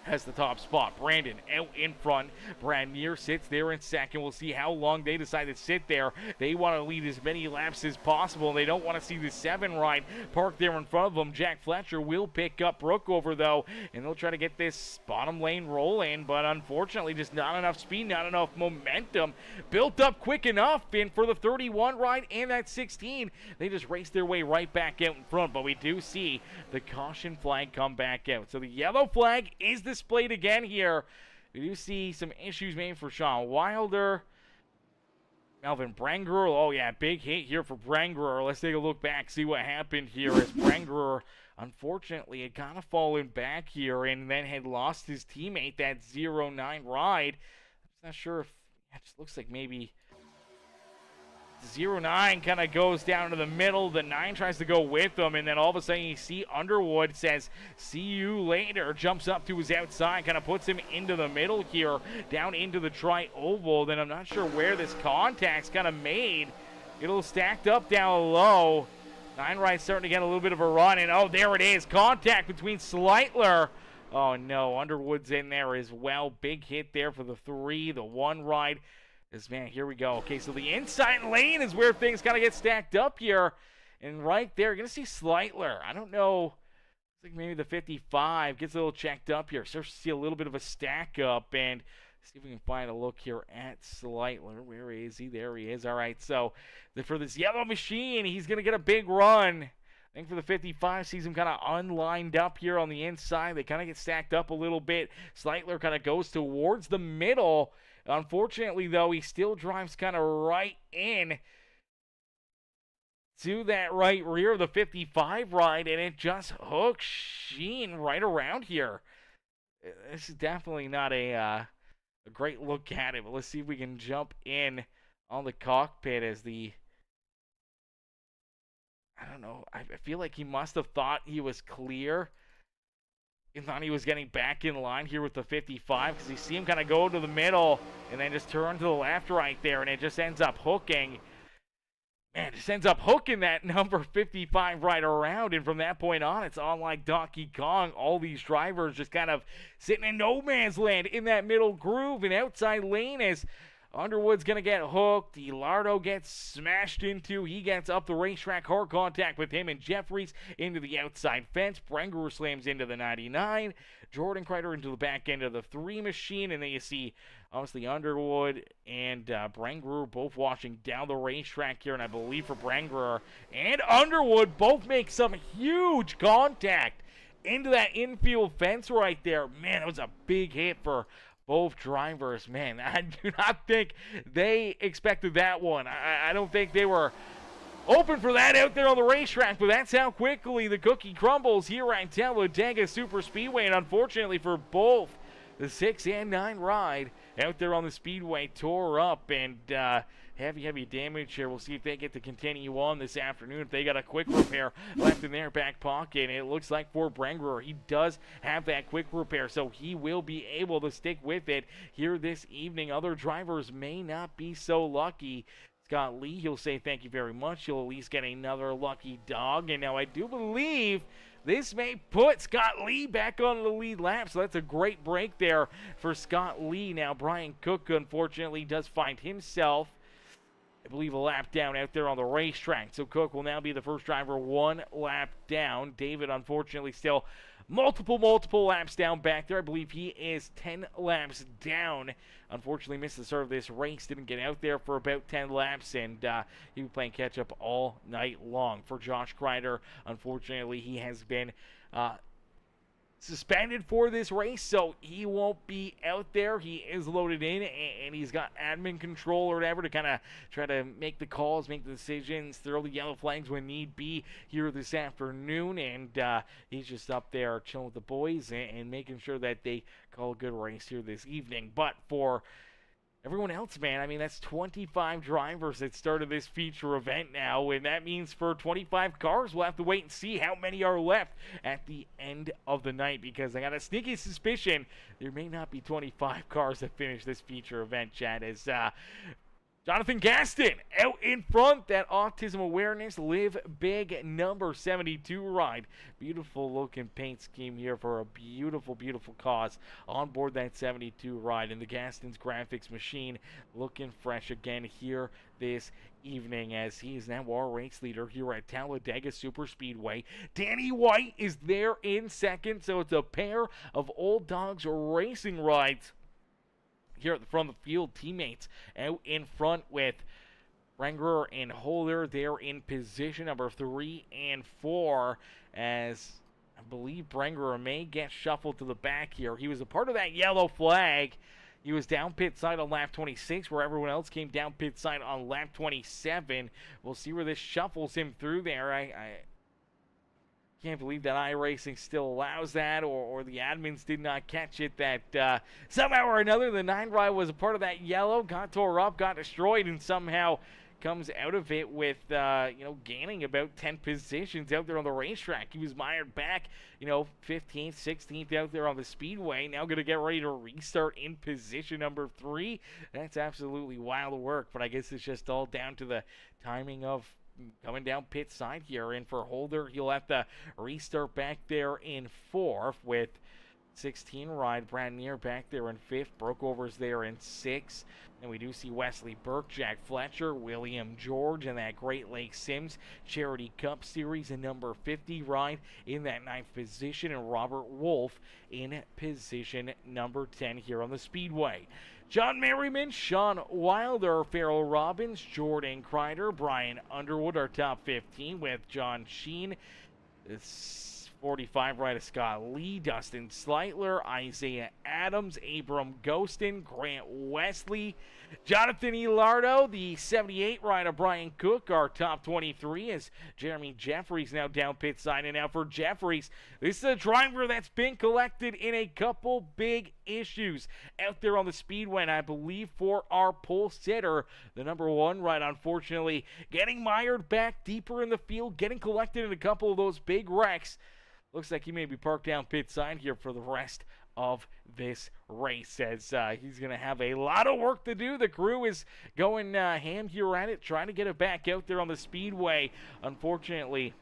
has the top spot. Brandon out in front. Brad Neer sits there in 2nd. We'll see how long they decide to sit there. They want to lead as many laps as possible. They don't want to see the 7 ride parked there in front of them. Jack Fletcher will pick up Brookover, though, and they'll try to get this bottom lane rolling, but unfortunately just not enough speed, not enough momentum built up quick enough. And for the 31 ride and that 16, they just race their way right back out in front. But we do see the caution flag come back out. So the yellow flag is displayed again here. We do see some issues made for Sean Wilder. Melvin Branger. Oh yeah, big hit here for Branger. Let's take a look back, see what happened here, as Branger unfortunately had kind of fallen back here and then had lost his teammate, that 09 ride. I'm not sure if it just looks like maybe 09 kind of goes down to the middle. The 9 tries to go with them, and then all of a sudden you see Underwood says, see you later, jumps up to his outside, kind of puts him into the middle here, down into the tri-oval. Then I'm not sure where this contact's kind of made. It'll stacked up down low. 9 right starting to get a little bit of a run, and oh, there it is. Contact between Sleitler. Oh no, Underwood's in there as well. Big hit there for the 3, the 1 ride. Man, here we go. Okay, so the inside lane is where things kind of get stacked up here. And right there, you're going to see Sleitler. I don't know. I think maybe the 55 gets a little checked up here. Starts to see a little bit of a stack up. And see if we can find a look here at Sleitler. Where is he? There he is. All right, so for this yellow machine, he's going to get a big run. I think for the 55, sees him kind of unlined up here on the inside. They kind of get stacked up a little bit. Sleitler kind of goes towards the middle. Unfortunately, though, he still drives kind of right in to that right rear of the 55 ride, and it just hooks Sheen right around here. This is definitely not a great look at it, but let's see if we can jump in on the cockpit as the... I don't know. I feel like he must have thought he was clear. He thought he was getting back in line here with the 55, because you see him kind of go to the middle and then just turn to the left right there, and it just ends up hooking. Man, just ends up hooking that number 55 right around, and from that point on, it's on like Donkey Kong. All these drivers just kind of sitting in no man's land in that middle groove and outside lane as Underwood's going to get hooked. Elardo gets smashed into. He gets up the racetrack. Hard contact with him and Jeffries into the outside fence. Branger slams into the 99. Jordan Crider into the back end of the 3 machine. And then you see, obviously, Underwood and Branger both washing down the racetrack here. And I believe for Branger and Underwood both make some huge contact into that infield fence right there. Man, that was a big hit for both drivers. Man, I do not think they expected that one. I don't think they were open for that out there on the racetrack, but that's how quickly the cookie crumbles here at Talladega Super Speedway, and unfortunately for both the 6 and 9 ride out there on the speedway tore up, and heavy damage here. We'll see if they get to continue on this afternoon, if they got a quick repair left in their back pocket. And it looks like for Brengerer, he does have that quick repair, so he will be able to stick with it here this evening. Other drivers may not be so lucky. Scott Lee, he'll say thank you very much. He'll at least get another lucky dog. And now I do believe this may put Scott Lee back on the lead lap, so that's a great break there for Scott Lee. Now Brian Cook, unfortunately, does find himself, I believe, a lap down out there on the racetrack. So Cook will now be the first driver 1 lap down. David, unfortunately, still multiple laps down back there. I believe he is 10 laps down. Unfortunately, missed the start of this race. Didn't get out there for about 10 laps, and he was playing catch-up all night long. For Josh Crider, unfortunately, he has been suspended for this race, so he won't be out there. He is loaded in, and he's got admin control or whatever to kind of try to make the calls, make the decisions, throw the yellow flags when need be here this afternoon. And he's just up there chilling with the boys and making sure that they call a good race here this evening. But for everyone else, man, I mean, that's 25 drivers that started this feature event now, and that means for 25 cars, we'll have to wait and see how many are left at the end of the night, because I got a sneaky suspicion there may not be 25 cars that finish this feature event, Chad, as Jonathan Gaston out in front. That Autism Awareness Live Big number 72 ride. Beautiful looking paint scheme here for a beautiful cause on board that 72 ride. And the Gastons Graphics machine looking fresh again here this evening, as he is now our race leader here at Talladega Super Speedway. Danny White is there in second, so it's a pair of old dogs racing rides here at the front of the field. Teammates out in front with Brengerer and Holder. They're in position number 3 and 4, as I believe Brengerer may get shuffled to the back here. He was a part of that yellow flag. He was down pit side on lap 26, where everyone else came down pit side on lap 27. We'll see where this shuffles him through there. I can't believe that iRacing still allows that, or the admins did not catch it, that somehow or another the 9 ride was a part of that yellow, got tore up, got destroyed, and somehow comes out of it with, gaining about 10 positions out there on the racetrack. He was mired back, 15th, 16th out there on the speedway. Now going to get ready to restart in position number 3. That's absolutely wild work, but I guess it's just all down to the timing of coming down pit side here. And for Holder, he'll have to restart back there in 4th with 16 ride. Brad Neer back there in 5th. Brookover's there in 6th. And we do see Wesley Burke, Jack Fletcher, William George, and that Great Lakes Sims Charity Cup Series in number 50 ride in that 9th position. And Robert Wolf in position number 10 here on the speedway. John Merriman, Sean Wilder, Farrell Robbins, Jordan Crider, Brian Underwood, our top 15, with John Sheen, 45 ride of Scott Lee, Dustin Sleitler, Isaiah Adams, Abram Ghostin, Grant Wesley, Jonathan Elardo, the 78 ride of Brian Cook, our top 23, as Jeremy Jeffries now down pit side. And now for Jeffries, this is a driver that's been collected in a couple big issues out there on the speedway, and I believe for our pole sitter, the number 1 ride, unfortunately getting mired back deeper in the field, getting collected in a couple of those big wrecks. Looks like he may be parked down pit side here for the rest of this race, as he's going to have a lot of work to do. The crew is going ham here at it, trying to get it back out there on the speedway. Unfortunately,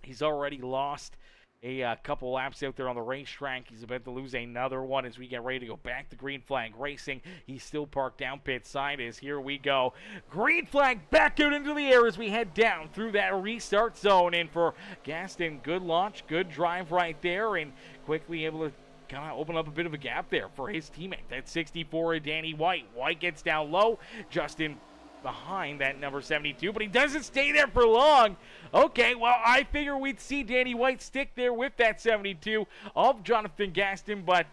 he's already lost a couple laps out there on the racetrack. He's about to lose another one as we get ready to go back to green flag racing. He's still parked down pit side, as here we go. Green flag back out into the air as we head down through that restart zone. And for Gaston, good launch, good drive right there, and quickly able to kind of open up a bit of a gap there for his teammate. That's 64 Danny White. White gets down low. Justin behind that number 72, but he doesn't stay there for long. Okay, well, I figure we'd see Danny White stick there with that 72 of Jonathan Gaston, but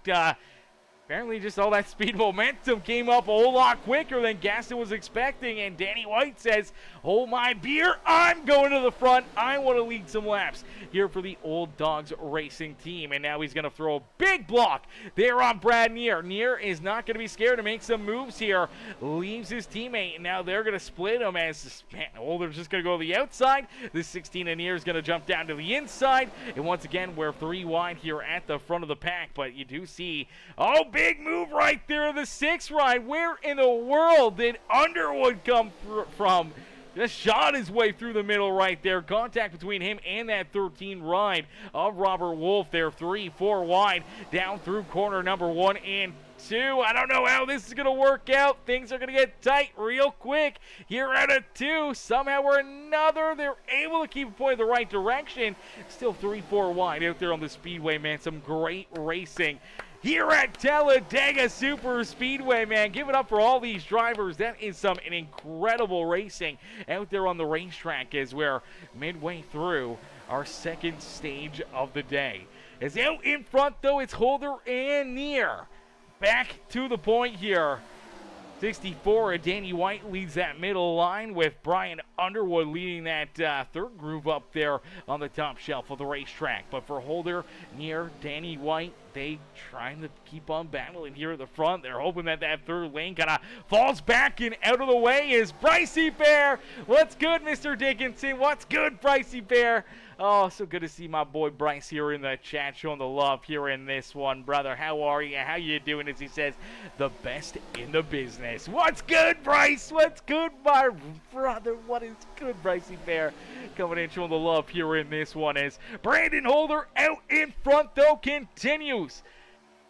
apparently just all that speed momentum came up a whole lot quicker than Gaston was expecting, and Danny White says, hold my beer, I'm going to the front. I want to lead some laps here for the Old Dogs Racing team, and now he's going to throw a big block there on Brad Neer. Neer is not going to be scared to make some moves here, leaves his teammate, and now they're going to split him as Holder's just going to go to the outside. The 16 of Neer is going to jump down to the inside, and once again, we're 3 wide here at the front of the pack, but you do see, oh, big move right there, the 6 ride. Where in the world did Underwood come from? Just shot his way through the middle right there. Contact between him and that 13 ride of Robert Wolf there. 3, 4 wide down through corner number 1 and 2. I don't know how this is going to work out. Things are going to get tight real quick here out of 2. Somehow or another, they're able to keep it pointed the right direction. Still 3, 4 wide out there on the speedway, man. Some great racing here at Talladega Super Speedway, man. Give it up for all these drivers. That is an incredible racing out there on the racetrack as we're midway through our second stage of the day. As out in front, though, it's Holder and Neer. Back to the point here. 64, Danny White leads that middle line with Brian Underwood leading that third groove up there on the top shelf of the racetrack. But for Holder, Neer, Danny White, they trying to keep on battling here at the front. They're hoping that that third lane kind of falls back and out of the way is Brycey Bear. What's good, Mr. Dickinson? What's good, Brycey Bear? Oh, so good to see my boy Bryce here in the chat, showing the love here in this one, brother. How are you? How you doing? As he says, the best in the business. What's good, Bryce? What's good, my brother? What is good, Brycey Bear? Coming in, showing the love here in this one as Brandon Holder out in front, though, continues.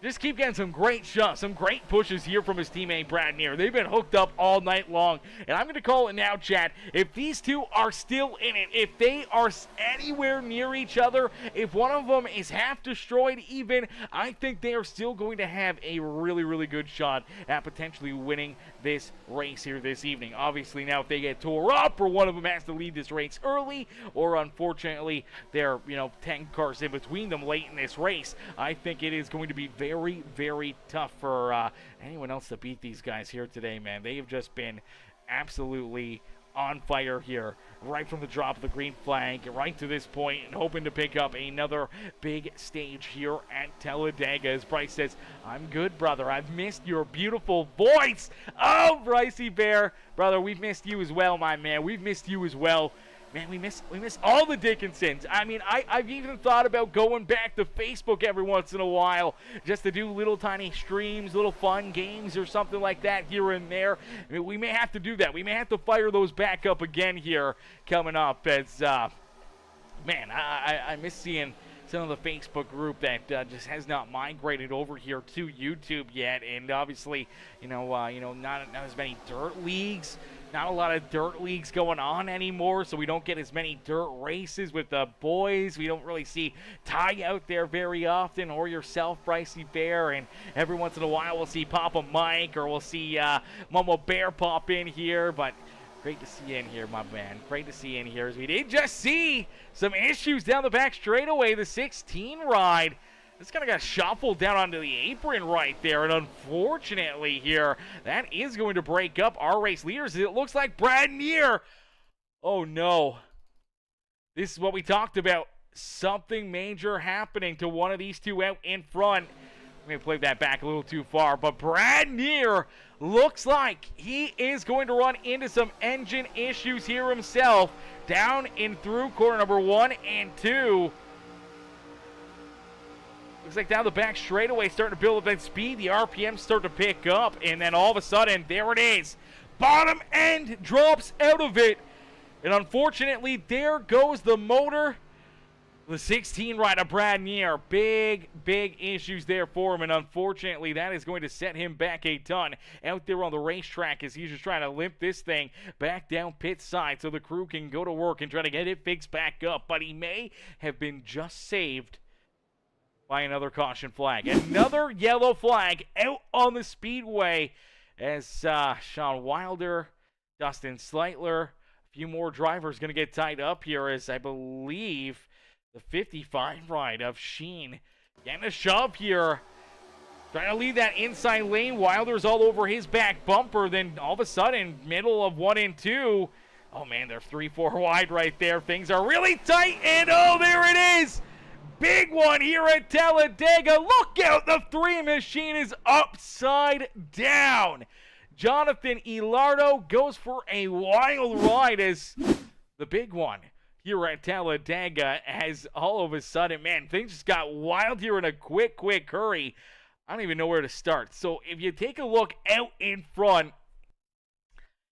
Just keep getting some great shots, some great pushes here from his teammate Brad Neer. They've been hooked up all night long. And I'm going to call it now, chat. If these two are still in it, if they are anywhere near each other, if one of them is half destroyed even, I think they are still going to have a really, really good shot at potentially winning this race here this evening. Obviously, now if they get tore up or one of them has to lead this race early, or unfortunately, they're, 10 cars in between them late in this race, I think it is going to be very, very tough for anyone else to beat these guys here today, man. They have just been absolutely on fire here, right from the drop of the green flag, right to this point, and hoping to pick up another big stage here at Talladega. As Bryce says, I'm good, brother. I've missed your beautiful voice. Oh, Brycey Bear. Brother, we've missed you as well, my man. We've missed you as well. Man, we miss all the Dickinsons. I mean, I've even thought about going back to Facebook every once in a while just to do little tiny streams, little fun games or something like that here and there. I mean, we may have to do that. We may have to fire those back up again here coming up as, man, I miss seeing some of the Facebook group that just has not migrated over here to YouTube yet. And obviously, not as many dirt leagues. Not a lot of dirt leagues going on anymore, so we don't get as many dirt races with the boys. We don't really see Ty out there very often, or yourself, Brycey Bear, and every once in a while we'll see Papa Mike, or we'll see Momo Bear pop in here, but great to see you in here, my man. Great to see you in here, as we did just see some issues down the back straightaway. The 16 ride, this kind of got shuffled down onto the apron right there, and unfortunately here, that is going to break up our race leaders. It looks like Brad Neer. Oh no. This is what we talked about. Something major happening to one of these two out in front. We may play that back a little too far, but Brad Neer looks like he is going to run into some engine issues here himself. Down in through corner number 1 and 2. Looks like down the back straightaway starting to build up that speed. The RPMs start to pick up, and then all of a sudden, there it is. Bottom end drops out of it. And unfortunately, there goes the motor. The 16 rider, Brad Neer. Big issues there for him, and unfortunately, that is going to set him back a ton out there on the racetrack as he's just trying to limp this thing back down pit side so the crew can go to work and try to get it fixed back up. But he may have been just saved by another caution flag. Another yellow flag out on the speedway as Sean Wilder Dustin Sleitler. A few more drivers going to get tied up here as I believe the 55 ride of Sheen getting a shove here. Trying to leave that inside lane. Wilder's all over his back bumper. Then all of a sudden, middle of 1 and 2. Oh, man, they're 3-4 wide right there. Things are really tight. And, oh, there it is. Big one here at Talladega. Look out. The 3 machine is upside down. Jonathan Ilardo goes for a wild ride as the big one here at Talladega has all of a sudden, man, things just got wild here in a quick hurry. I don't even know where to start. So if you take a look out in front,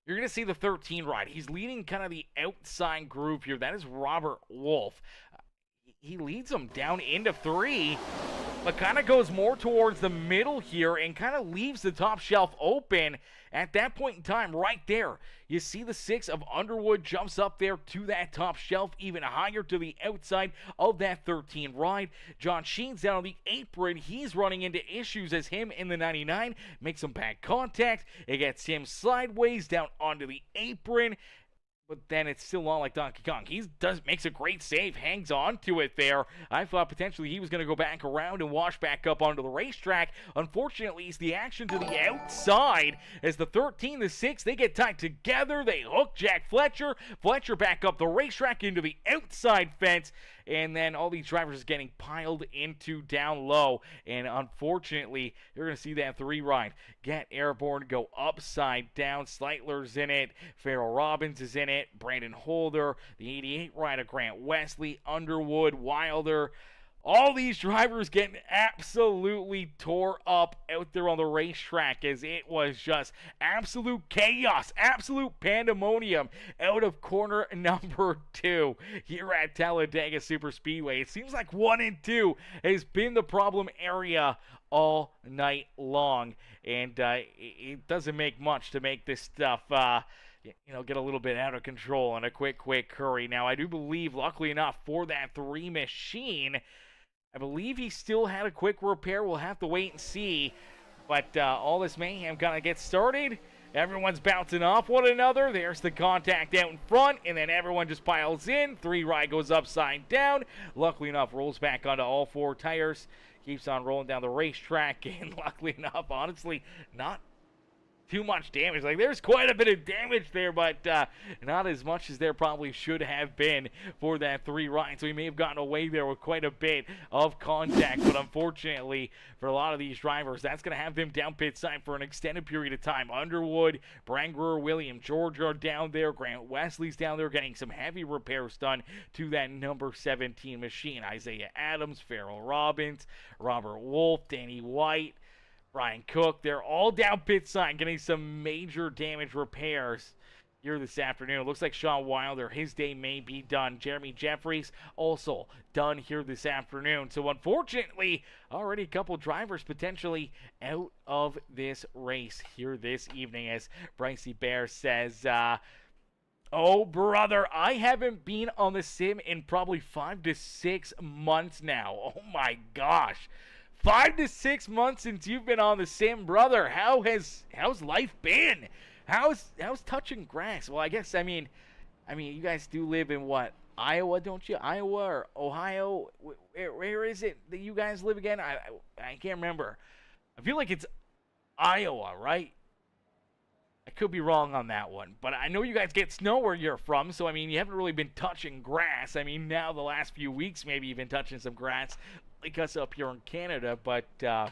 you're going to see the 13 ride. He's leading kind of the outside group here. That is Robert Wolf. He leads them down into 3, but kind of goes more towards the middle here and kind of leaves the top shelf open. At that point in time, right there, you see the 6 of Underwood jumps up there to that top shelf, even higher to the outside of that 13 ride. John Sheen's down on the apron. He's running into issues as him in the 99 makes some bad contact. It gets him sideways down onto the apron. But then it's still not like Donkey Kong. He makes a great save, hangs on to it there. I thought potentially he was going to go back around and wash back up onto the racetrack. Unfortunately, it's the action to the outside as the 13, the 6, they get tied together. They hook Jack Fletcher. Fletcher back up the racetrack into the outside fence. And then all these drivers getting piled into down low. And unfortunately, you're going to see that 3 ride get airborne, go upside down. Sleitler's in it. Farrell Robbins is in it. Brandon Holder. The 88 ride of Grant Wesley. Underwood. Wilder. All these drivers getting absolutely tore up out there on the racetrack as it was just absolute chaos, absolute pandemonium out of corner number 2 here at Talladega Super Speedway. It seems like 1 and 2 has been the problem area all night long, and it doesn't make much to make this stuff get a little bit out of control in a quick hurry. Now, I do believe, luckily enough, for that 3 machine, I believe he still had a quick repair. We'll have to wait and see. But all this mayhem kind of gets started. Everyone's bouncing off one another. There's the contact out in front, and then everyone just piles in. 3 ride goes upside down. Luckily enough, rolls back onto all 4 tires. Keeps on rolling down the racetrack, and luckily enough, honestly, not too much damage. Like, there's quite a bit of damage there, but not as much as there probably should have been for that 3 ride. So he may have gotten away there with quite a bit of contact, but unfortunately for a lot of these drivers, that's going to have them down pit side for an extended period of time. Underwood, Brangler, William George are down there. Grant Wesley's down there getting some heavy repairs done to that number 17 machine. Isaiah Adams, Farrell Robbins, Robert Wolf, Danny White, Brian Cook, they're all down pit side getting some major damage repairs here this afternoon. It looks like Sean Wilder, his day may be done. Jeremy Jeffries also done here this afternoon. So unfortunately, already a couple drivers potentially out of this race here this evening, as Brycey Bear says, oh, brother, I haven't been on the sim in probably 5 to 6 months now. Oh, my gosh. 5 to 6 months since you've been on the sim, brother. How's life been? How's touching grass? Well, I mean, you guys do live in what, Iowa, don't you? Iowa or Ohio? Where is it that you guys live again? I can't remember. I feel like it's Iowa, right? I could be wrong on that one, but I know you guys get snow where you're from, so I mean, you haven't really been touching grass. I mean, now the last few weeks, maybe you've been touching some grass, like us up here in Canada, but yeah,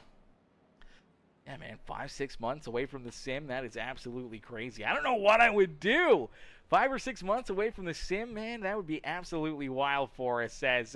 man, 5-6 months away from the sim, that is absolutely crazy. I don't know what I would do. 5 or 6 months away from the sim, man, that would be absolutely wild for us. Says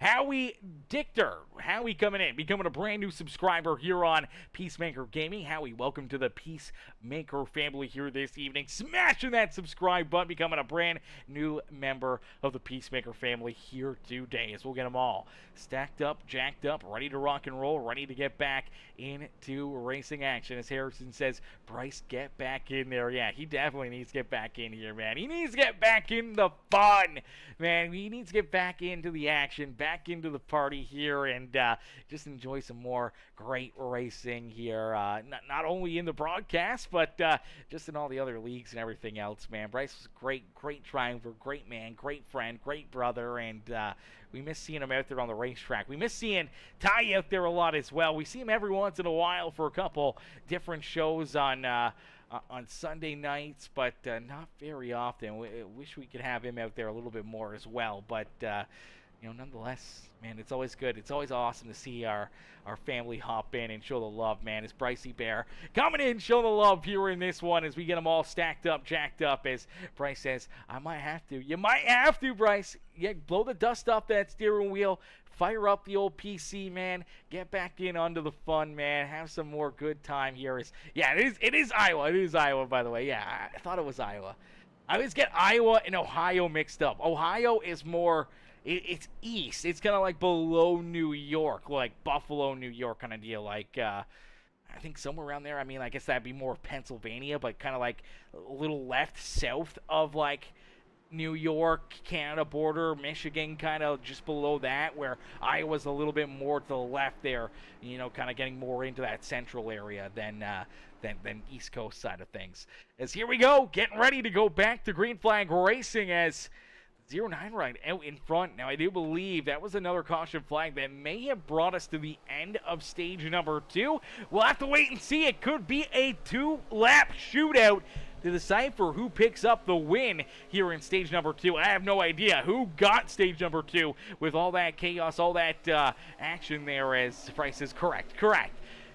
Howie Dichter. Howie coming in, becoming a brand new subscriber here on Peacemaker Gaming. Howie, welcome to the Peacemaker family here this evening. Smashing that subscribe button, becoming a brand new member of the Peacemaker family here today. As we'll get them all stacked up, jacked up, ready to rock and roll, ready to get back into racing action. As Harrison says, Bryce, get back in there. Yeah, he definitely needs to get back in here, man. man. He needs to get back in the fun, man. He needs to get back into the action, back into the party here, and just enjoy some more great racing here. Not only in the broadcast, but just in all the other leagues and everything else, man. Bryce was great driver, great man, great friend, great brother, and we miss seeing him out there on the racetrack. We miss seeing Ty out there a lot as well. We see him every once in a while for a couple different shows on Sunday nights, but not very often. We wish we could have him out there a little bit more as well, but nonetheless, man, it's always good. It's always awesome to see our family hop in and show the love, man. It's Brycey Bear coming in, show the love here in this one as we get them all stacked up, jacked up, as Bryce says, I might have to. You might have to, Bryce. Yeah, blow the dust off that steering wheel. Fire up the old PC, man. Get back in onto the fun, man. Have some more good time here. It is Iowa. It is Iowa, by the way. Yeah, I thought it was Iowa. I always get Iowa and Ohio mixed up. Ohio is more... It's east. It's kind of like below New York, like Buffalo, New York kind of deal. Like, I think somewhere around there. I mean, I guess that'd be more Pennsylvania, but kind of like a little left south of like New York, Canada border, Michigan, kind of just below that, where Iowa's a little bit more to the left there. Kind of getting more into that central area than East Coast side of things. As here we go, getting ready to go back to Green Flag Racing as 09 right out in front. Now, I do believe that was another caution flag that may have brought us to the end of stage number 2. We'll have to wait and see. It could be a 2-lap shootout to decide for who picks up the win here in stage number 2. I have no idea who got stage number 2 with all that chaos, all that action there, as Bryce is correct.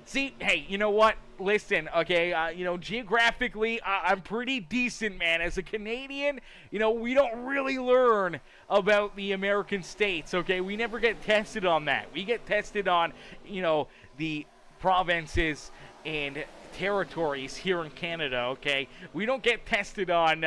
See, hey, you know what? Listen, okay, geographically, I'm pretty decent, man. As a Canadian, we don't really learn about the American states, okay? We never get tested on that. We get tested on, the provinces and territories here in Canada, okay? We don't get tested on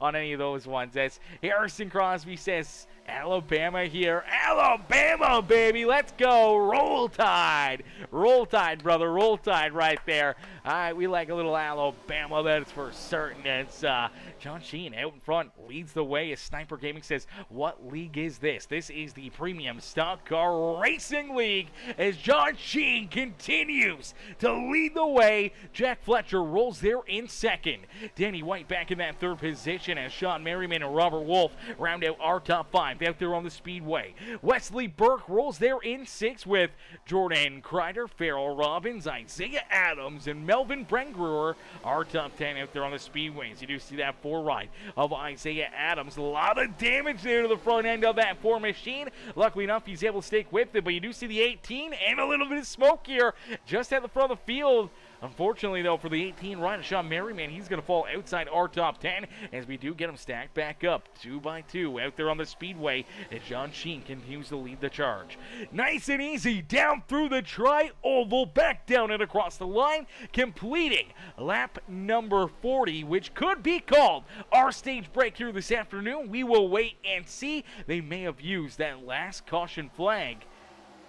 any of those ones. As Harrison Crosby says, Alabama here. Alabama, baby. Let's go. Roll Tide. Roll Tide, brother. Roll Tide right there. All right, we like a little Alabama, that's for certain. It's John Sheen out in front, leads the way as Sniper Gaming says, what league is this? This is the Premium Stock Car Racing League as John Sheen continues to lead the way. Jack Fletcher rolls there in second. Danny White back in that third position as Sean Merriman and Robert Wolf round out our top 5 out there on the speedway. Wesley Burke rolls there in 6th with Jordan Crider, Farrell Robbins, Isaiah Adams, and Melvin Brengruer, our top 10 out there on the speedways. You do see that 4 ride of Isaiah Adams. A lot of damage there to the front end of that 4 machine. Luckily enough, he's able to stay with it, but you do see the 18 and a little bit of smoke here just at the front of the field. Unfortunately, though, for the 18 rider, Sean Merriman, he's going to fall outside our top 10 as we do get him stacked back up 2 by 2 out there on the speedway as John Sheen continues to lead the charge. Nice and easy down through the tri-oval, back down and across the line, completing lap number 40, which could be called our stage break here this afternoon. We will wait and see. They may have used that last caution flag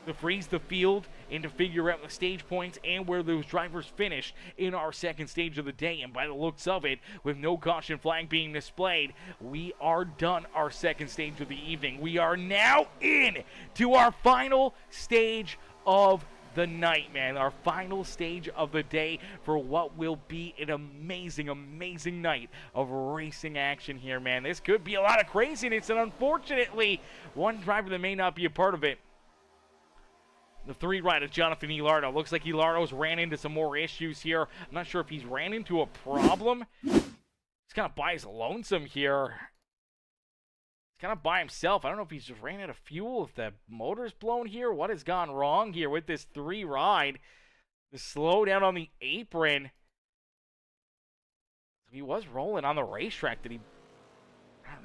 to freeze the field and to figure out the stage points and where those drivers finished in our second stage of the day. And by the looks of it, with no caution flag being displayed, we are done our second stage of the evening. We are now in to our final stage of the night, man. Our final stage of the day for what will be an amazing, amazing night of racing action here, man. This could be a lot of craziness, and unfortunately, one driver that may not be a part of it, the 3 rider, Jonathan Elardo. Looks like Elardo's ran into some more issues here. I'm not sure if he's ran into a problem. He's kind of by his lonesome here. He's kind of by himself. I don't know if he's just ran out of fuel, if the motor's blown here. What has gone wrong here with this 3 ride? The slowdown on the apron. He was rolling on the racetrack. Did he...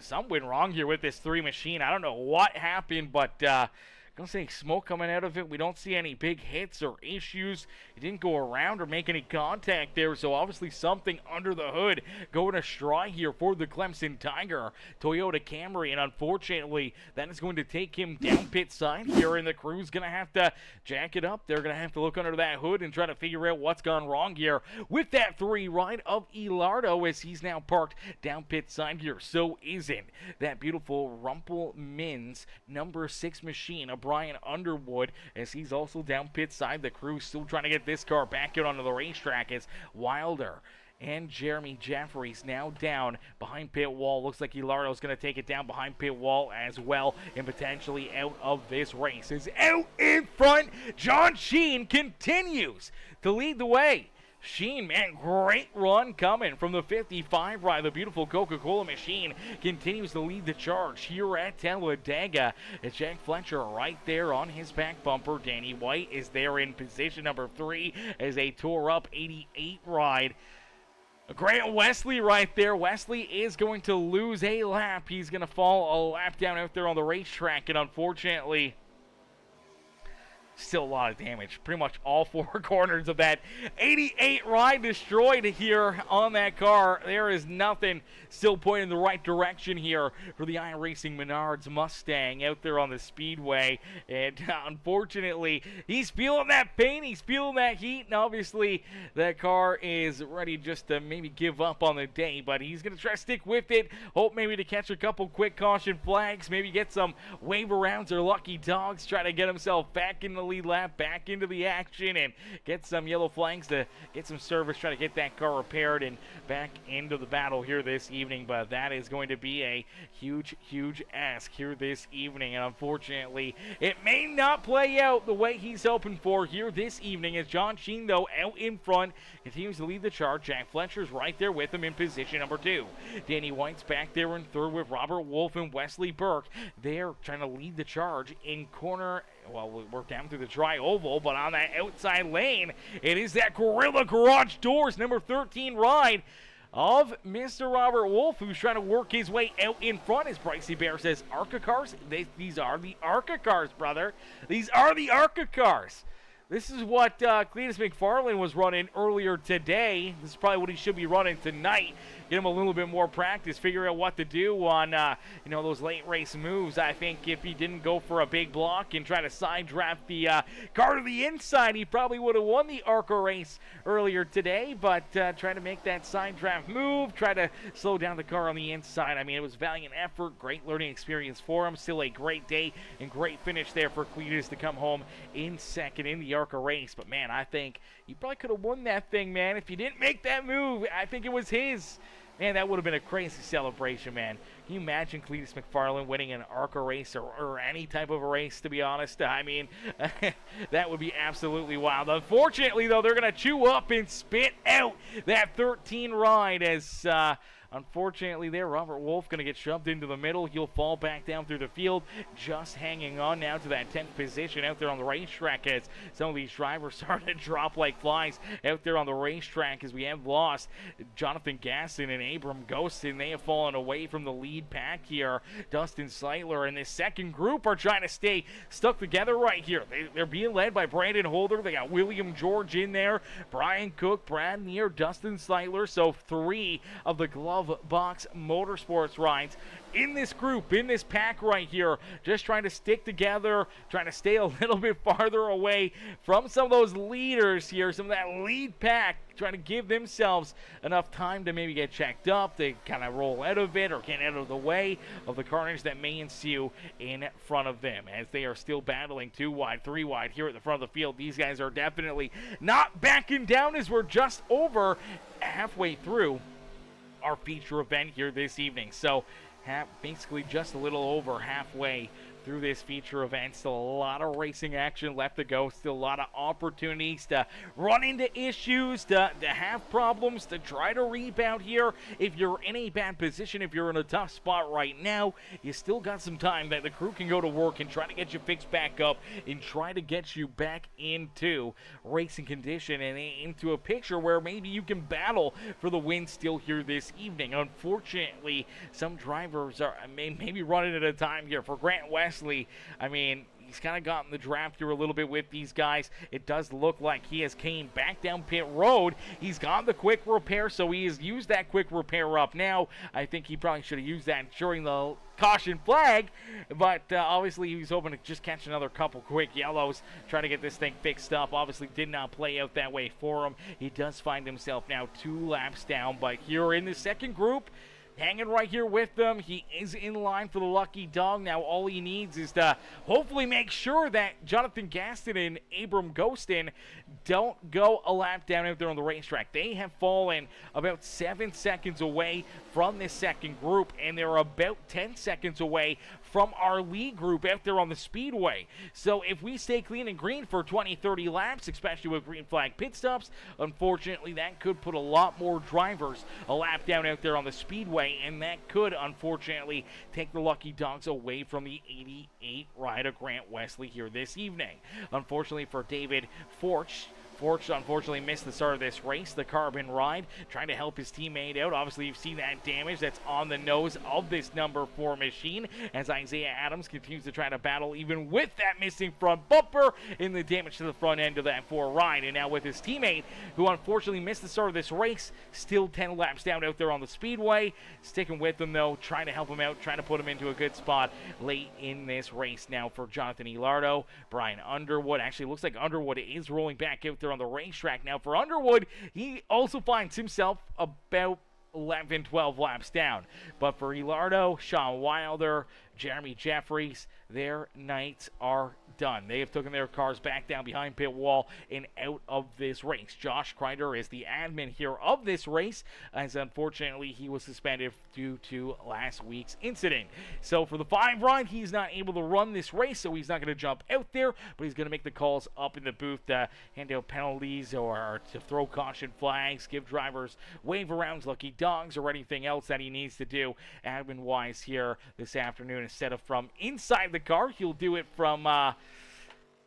Something went wrong here with this 3 machine. I don't know what happened, but... gonna say smoke coming out of it. We don't see any big hits or issues. It didn't go around or make any contact there, so obviously something under the hood going astray here for the Clemson Tiger Toyota Camry, and unfortunately that is going to take him down pit side here, and the crew's gonna have to jack it up. They're gonna have to look under that hood and try to figure out what's gone wrong here with that 3 ride of Ilardo, as he's now parked down pit side here. So isn't that beautiful Rumple Mins number 6 machine of Brian Underwood, as he's also down pit side. The crew's still trying to get this car back out onto the racetrack as Wilder and Jeremy Jeffries now down behind pit wall. Looks like Ilardo's going to take it down behind pit wall as well, and potentially out of this race. Is out in front. John Sheen continues to lead the way. Sheen, man, great run coming from the 55 ride. The beautiful Coca-Cola machine continues to lead the charge here at Talladega. It's Jack Fletcher right there on his back bumper. Danny White is there in position number 3 as they tore up 88 ride. Grant Wesley right there. Wesley is going to lose a lap. He's going to fall a lap down out there on the racetrack, and unfortunately, still a lot of damage. Pretty much all 4 corners of that 88 ride destroyed here on that car. There is nothing still pointing in the right direction here for the iRacing Menards Mustang out there on the speedway. And unfortunately, he's feeling that pain. He's feeling that heat. And obviously, that car is ready just to maybe give up on the day. But he's going to try to stick with it. Hope maybe to catch a couple quick caution flags. Maybe get some wave arounds or lucky dogs. Try to get himself back in the lead lap, back into the action, and get some yellow flags to get some service, try to get that car repaired and back into the battle here this evening. But that is going to be a huge ask here this evening, and unfortunately it may not play out the way he's hoping for here this evening, as John Sheen, though, out in front continues to lead the charge. Jack Fletcher's right there with him in position number 2. Danny White's back there in third with Robert Wolf and Wesley Burke. They're trying to lead the charge in corner. Well, we're down through the dry oval, but on that outside lane, it is that Gorilla Garage Doors number 13 ride of Mr. Robert Wolf, who's trying to work his way out in front. As Brycey Bear says, ARCA cars? These are the ARCA cars, brother. These are the ARCA cars. This is what Cletus McFarland was running earlier today. This is probably what he should be running tonight. Get him a little bit more practice, figure out what to do on, those late race moves. I think if he didn't go for a big block and try to side draft the car to the inside, he probably would have won the ARCA race earlier today. But trying to make that side draft move, try to slow down the car on the inside. I mean, it was valiant effort, great learning experience for him. Still a great day and great finish there for Cletus to come home in second in the ARCA race. But man, I think he probably could have won that thing, man. If he didn't make that move, I think it was his. Man, that would have been a crazy celebration, man. Can you imagine Cletus McFarland winning an ARCA race or any type of a race, to be honest? I mean, that would be absolutely wild. Unfortunately, though, they're going to chew up and spit out that 13 ride as... unfortunately there, Robert Wolf going to get shoved into the middle. He'll fall back down through the field, just hanging on now to that 10th position out there on the racetrack, as some of these drivers start to drop like flies out there on the racetrack, as we have lost Jonathan Gaston and Abram Ghostin. They have fallen away from the lead pack here. Dustin Seitler and this second group are trying to stay stuck together right here. They're being led by Brandon Holder. They got William George in there, Brian Cook, Brad Neer, Dustin Seitler. So 3 of the glove box motorsports rides in this group, in this pack right here, just trying to stick together, trying to stay a little bit farther away from some of those leaders here, some of that lead pack, trying to give themselves enough time to maybe get checked up, to kind of roll out of it or get out of the way of the carnage that may ensue in front of them, as they are still battling 2 wide, 3 wide here at the front of the field. These guys are definitely not backing down, as we're just over halfway through our feature event here this evening. So basically just a little over halfway through this feature event. Still a lot of racing action left to go. Still a lot of opportunities to run into issues, to have problems, to try to rebound here. If you're in a bad position, if you're in a tough spot right now, you still got some time that the crew can go to work and try to get you fixed back up and try to get you back into racing condition and into a picture where maybe you can battle for the win still here this evening. Unfortunately, some drivers are maybe running at a time here. For Grant West, Wesley, I mean, he's kind of gotten the draft here a little bit with these guys. It does look like he has came back down pit road. He's got the quick repair, so he has used that quick repair up now. I think he probably should have used that during the caution flag, but obviously he was hoping to just catch another couple quick yellows, try to get this thing fixed up. Obviously did not play out that way for him. He does find himself now 2 laps down, but here in the second group, hanging right here with them. He is in line for the lucky dog. Now all he needs is to hopefully make sure that Jonathan Gaston and Abram Ghostin don't go a lap down out there on the racetrack. They have fallen about 7 seconds away from this second group, and they're about 10 seconds away from our lead group out there on the speedway. So if we stay clean and green for 20-30 laps, especially with green flag pit stops, unfortunately that could put a lot more drivers a lap down out there on the speedway, and that could unfortunately take the lucky dogs away from the 88 ride of Grant Wesley here this evening. Unfortunately for David Forch unfortunately missed the start of this race. The carbon ride, trying to help his teammate out. Obviously, you've seen that damage that's on the nose of this number 4 machine as Isaiah Adams continues to try to battle even with that missing front bumper and the damage to the front end of that 4 ride. And now with his teammate, who unfortunately missed the start of this race, still 10 laps down out there on the speedway. Sticking with him, though, trying to help him out, trying to put him into a good spot late in this race. Now for Jonathan Elardo, Brian Underwood. Actually, looks like Underwood is rolling back out there on the racetrack. Now for Underwood, he also finds himself about 11, 12 laps down. But for Elardo, Sean Wilder, Jeremy Jeffries, their nights are done. They have taken their cars back down behind pit wall and out of this race. Josh Crider is the admin here of this race, as unfortunately he was suspended due to last week's incident. So for the 5 ride, he's not able to run this race, so he's not going to jump out there, but he's going to make the calls up in the booth to hand out penalties or to throw caution flags, give drivers wave arounds, lucky dogs, or anything else that he needs to do admin-wise here this afternoon. Instead of from inside the car, he'll do it from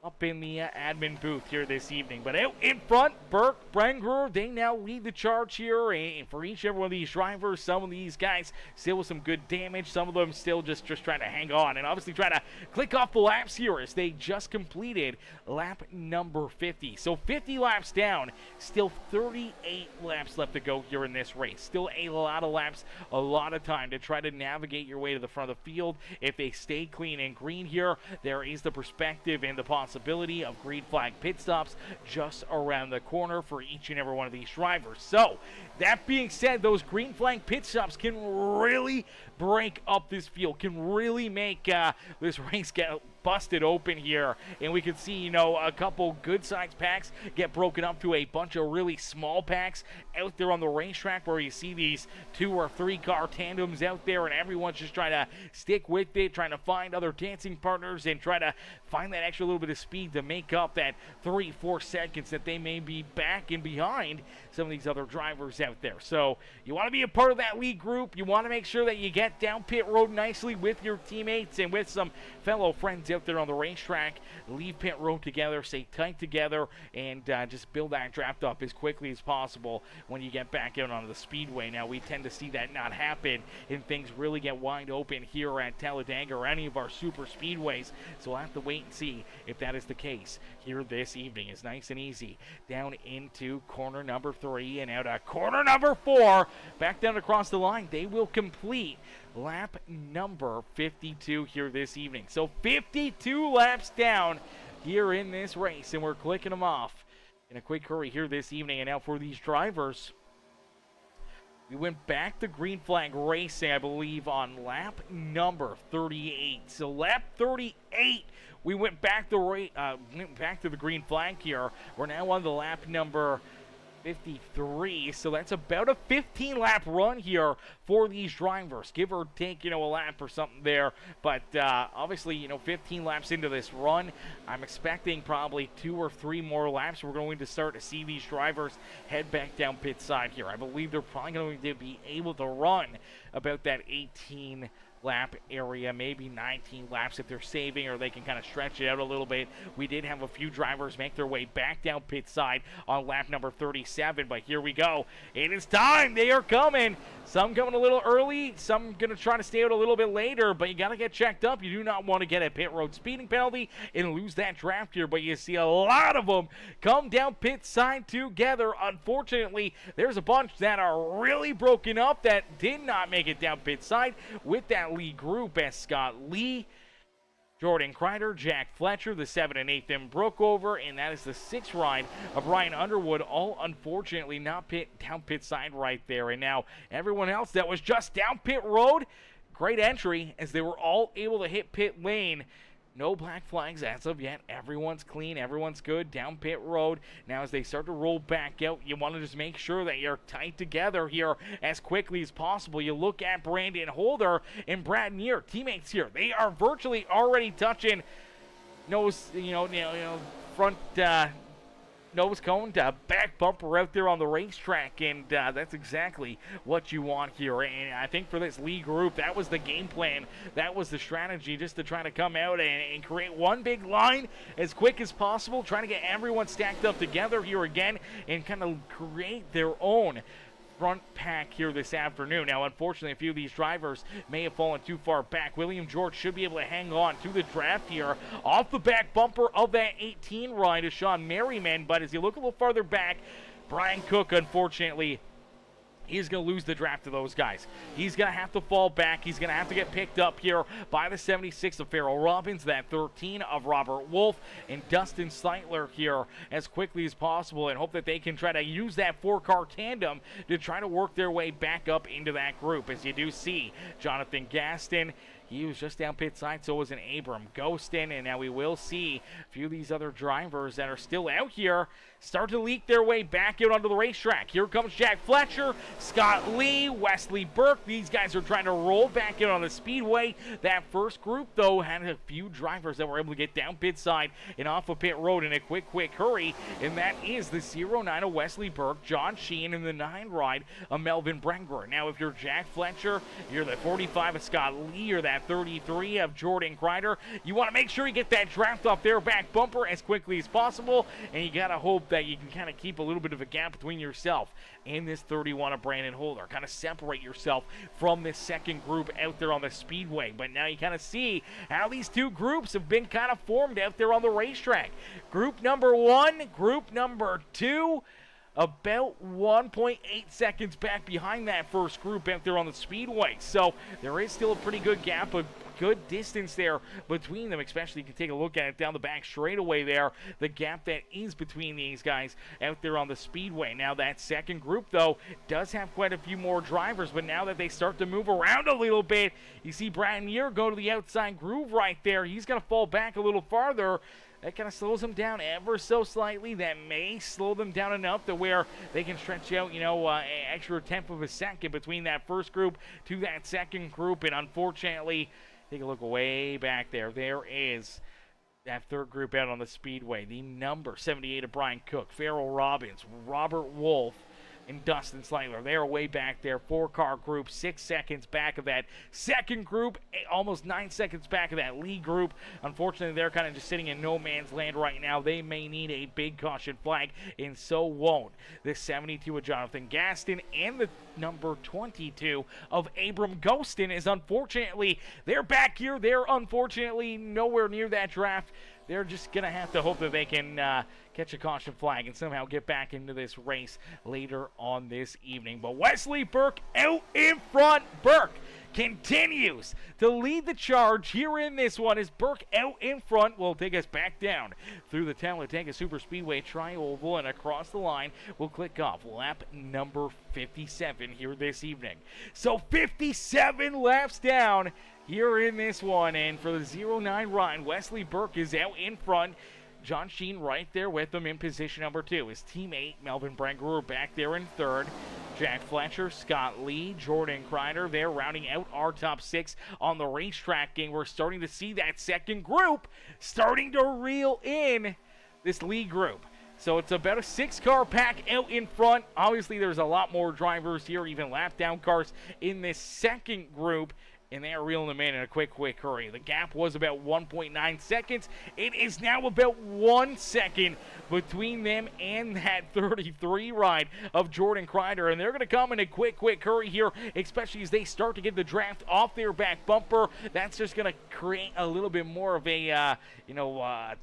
up in the admin booth here this evening. But out in front, Burke, Brenger, they now lead the charge here. And for each and every one of these drivers, some of these guys still with some good damage. Some of them still just trying to hang on. And obviously trying to click off the laps here as they just completed lap number 50. So 50 laps down, still 38 laps left to go here in this race. Still a lot of laps, a lot of time to try to navigate your way to the front of the field. If they stay clean and green here, there is the perspective and the possibility of green flag pit stops just around the corner for each and every one of these drivers. So that being said, those green flag pit stops can really break up this field, can really make this race get busted open here, and we can see, you know, a couple good sized packs get broken up to a bunch of really small packs out there on the racetrack, where you see these 2 or 3 car tandems out there, and everyone's just trying to stick with it, trying to find other dancing partners and try to find that extra little bit of speed to make up that 3-4 seconds that they may be back and behind some of these other drivers out there. So you want to be a part of that lead group. You want to make sure that you get down pit road nicely with your teammates and with some fellow friends out there on the racetrack. Leave pit road together, stay tight together, and just build that draft up as quickly as possible when you get back out onto the speedway. Now, we tend to see that not happen, and things really get wide open here at Talladega or any of our super speedways, so we'll have to wait and see if that is the case here this evening. It's nice and easy down into corner number 3 and out of corner number 4, back down across the line. They will complete lap number 52 here this evening. So 52 laps down here in this race, and we're clicking them off in a quick hurry here this evening. And now for these drivers, we went back to green flag racing, I believe, on lap number 38. So lap 38, we went back to the green flag here. We're now on the lap number 53, so that's about a 15-lap run here for these drivers, give or take, you know, a lap or something there. But obviously, you know, 15 laps into this run, I'm expecting probably 2 or 3 more laps. We're going to start to see these drivers head back down pit side here. I believe they're probably going to be able to run about that 18 lap area, maybe 19 laps if they're saving, or they can kind of stretch it out a little bit. We did have a few drivers make their way back down pit side on lap number 37, but here we go. It is time. They are coming. Some coming a little early, some going to try to stay out a little bit later, but you got to get checked up. You do not want to get a pit road speeding penalty and lose that draft here, but you see a lot of them come down pit side together. Unfortunately, there's a bunch that are really broken up that did not make it down pit side with that lead group as Scott Lee, Jordan Crider, Jack Fletcher, the 7 and 8 then broke over, and that is the 6th ride of Ryan Underwood, all unfortunately not down pit side right there. And now everyone else that was just down pit road, great entry as they were all able to hit pit lane. No black flags as of yet. Everyone's clean. Everyone's good down pit road. Now as they start to roll back out, you want to just make sure that you're tight together here as quickly as possible. You look at Brandon Holder and Brad Neer, teammates here. They are virtually already touching nose, front nose cone to back bumper out there on the racetrack, and that's exactly what you want here. And I think for this lead group, that was the game plan, that was the strategy, just to try to come out and create one big line as quick as possible, trying to get everyone stacked up together here again and kind of create their own front pack here this afternoon. Now, unfortunately, a few of these drivers may have fallen too far back. William George should be able to hang on to the draft here off the back bumper of that 18 ride of Sean Merriman, but as you look a little farther back, Brian Cook, unfortunately, he's going to lose the draft to those guys. He's going to have to fall back. He's going to have to get picked up here by the 76 of Farrell Robbins, that 13 of Robert Wolf, and Dustin Seitler here as quickly as possible, and hope that they can try to use that 4-car tandem to try to work their way back up into that group. As you do see, Jonathan Gaston, he was just down pit side, so was an Abram Ghostin, and now we will see a few of these other drivers that are still out here start to leak their way back out onto the racetrack. Here comes Jack Fletcher, Scott Lee, Wesley Burke. These guys are trying to roll back out on the speedway. That first group, though, had a few drivers that were able to get down pit side and off of pit road in a quick hurry, and that is the 09 of Wesley Burke, John Sheehan, and the 9 ride of Melvin Brenger. Now, if you're Jack Fletcher, you're the 45 of Scott Lee, or that 33 of Jordan Crider, you want to make sure you get that draft off their back bumper as quickly as possible, and you got to hope that you can kind of keep a little bit of a gap between yourself and this 31 of Brandon Holder. Kind of separate yourself from this second group out there on the speedway. But now you kind of see how these two groups have been kind of formed out there on the racetrack. Group number 1, group number 2, about 1.8 seconds back behind that first group out there on the speedway. So there is still a pretty good gap, a good distance there between them, especially you can take a look at it down the back straightaway there, the gap that is between these guys out there on the speedway. Now that second group, though, does have quite a few more drivers, but now that they start to move around a little bit, you see Brad Neer go to the outside groove right there. He's going to fall back a little farther. That kind of slows them down ever so slightly. That may slow them down enough to where they can stretch out, an extra 1/10 of a second between that first group to that second group. And unfortunately, take a look way back there. There is that third group out on the speedway. The number 78 of Brian Cook, Farrell Robbins, Robert Wolf, and Dustin Seitler. They are way back there. 4-car group, 6 seconds back of that second group, almost 9 seconds back of that lead group. Unfortunately, they're kind of just sitting in no man's land right now. They may need a big caution flag, and so won't the 72 of Jonathan Gaston and the number 22 of Abram Ghostin, is unfortunately, they're back here. They're unfortunately nowhere near that draft. They're just going to have to hope that they can catch a caution flag and somehow get back into this race later on this evening. But Wesley Burke out in front. Burke continues to lead the charge here in this one as Burke out in front will take us back down through the Talladega Super Speedway tri-oval and across the line. We'll click off lap number 57 here this evening. So 57 laps down here in this one, and for the 09 ride, Wesley Burke is out in front. John Sheen right there with him in position number 2. His teammate Melvin Brenger back there in third. Jack Fletcher, Scott Lee, Jordan Crider, they're rounding out our top 6 on the racetrack, and we're starting to see that second group starting to reel in this lead group. So it's about a 6-car pack out in front. Obviously, there's a lot more drivers here, even lap down cars in this second group. and they are reeling them in a quick hurry. The gap was about 1.9 seconds. It is now about 1 second between them and that 33 ride of Lonnie Crider, and they're going to come in a quick hurry here, especially as they start to get the draft off their back bumper. That's just going to create a little bit more of a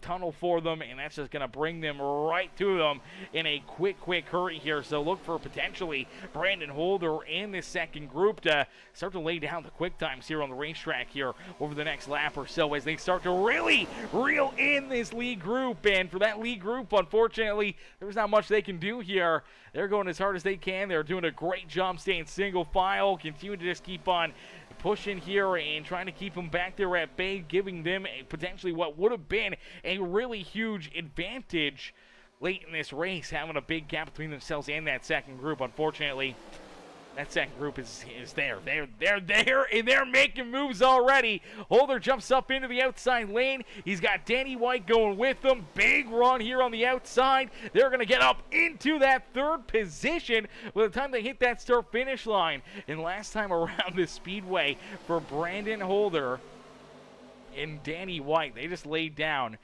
tunnel for them, and that's just going to bring them right to them in a quick hurry here. So look for potentially Brandon Holder in this second group to start to lay down the quick times here on the racetrack here over the next lap or so as they start to really reel in this lead group. And for that lead group, unfortunately, there's not much they can do here. They're going as hard as they can. They're doing a great job staying single file, continue to just keep on pushing here and trying to keep them back there at bay, giving them potentially what would have been a really huge advantage late in this race, having a big gap between themselves and that second group. Unfortunately, that second group is there. They're there, and they're making moves already. Holder jumps up into the outside lane. He's got Danny White going with them. Big run here on the outside. They're going to get up into that third position by the time they hit that start-finish line. And last time around this speedway for Brandon Holder and Danny White, they just laid down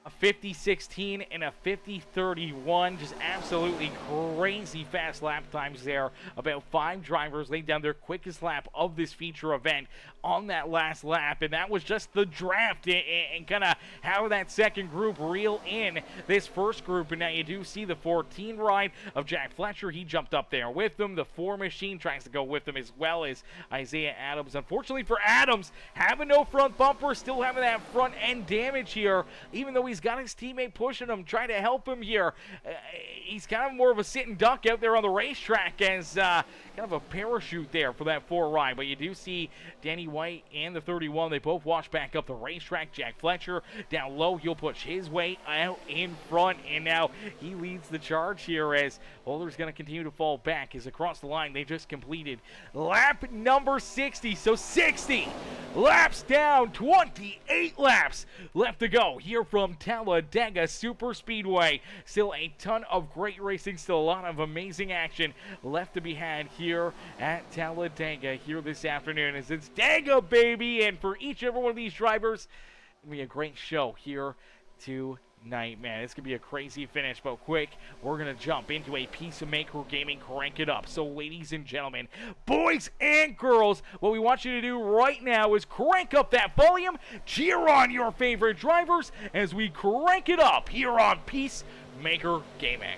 a 50-16 and a 50-31. Just absolutely crazy fast lap times there. About 5 drivers laid down their quickest lap of this feature event on that last lap, and that was just the draft and kind of how that second group reel in this first group. And now you do see the 14 ride of Jack Fletcher. He jumped up there with them. The 4 machine tries to go with them, as well as Isaiah Adams. Unfortunately for Adams, having no front bumper, still having that front end damage here, even though he's got his teammate pushing him, trying to help him here. He's kind of more of a sitting duck out there on the racetrack as kind of a parachute there for that 4 ride. But you do see Danny White and the 31, they both wash back up the racetrack. Jack Fletcher down low, he'll push his way out in front, and now he leads the charge here as Holder's going to continue to fall back. As across the line, they just completed lap number 60. So 60 laps down, 28 laps left to go here from Talladega Super Speedway. Still a ton of great racing, still a lot of amazing action left to be had here at Talladega here this afternoon, as it's Dega, baby. And for each and every one of these drivers, it's going to be a great show here tonight, man. It's going to be a crazy finish, but quick, we're going to jump into a piece of Maker Gaming Crank It Up. So ladies and gentlemen, boys and girls, what we want you to do right now is crank up that volume, cheer on your favorite drivers as we crank it up here on Peacemaker Gaming.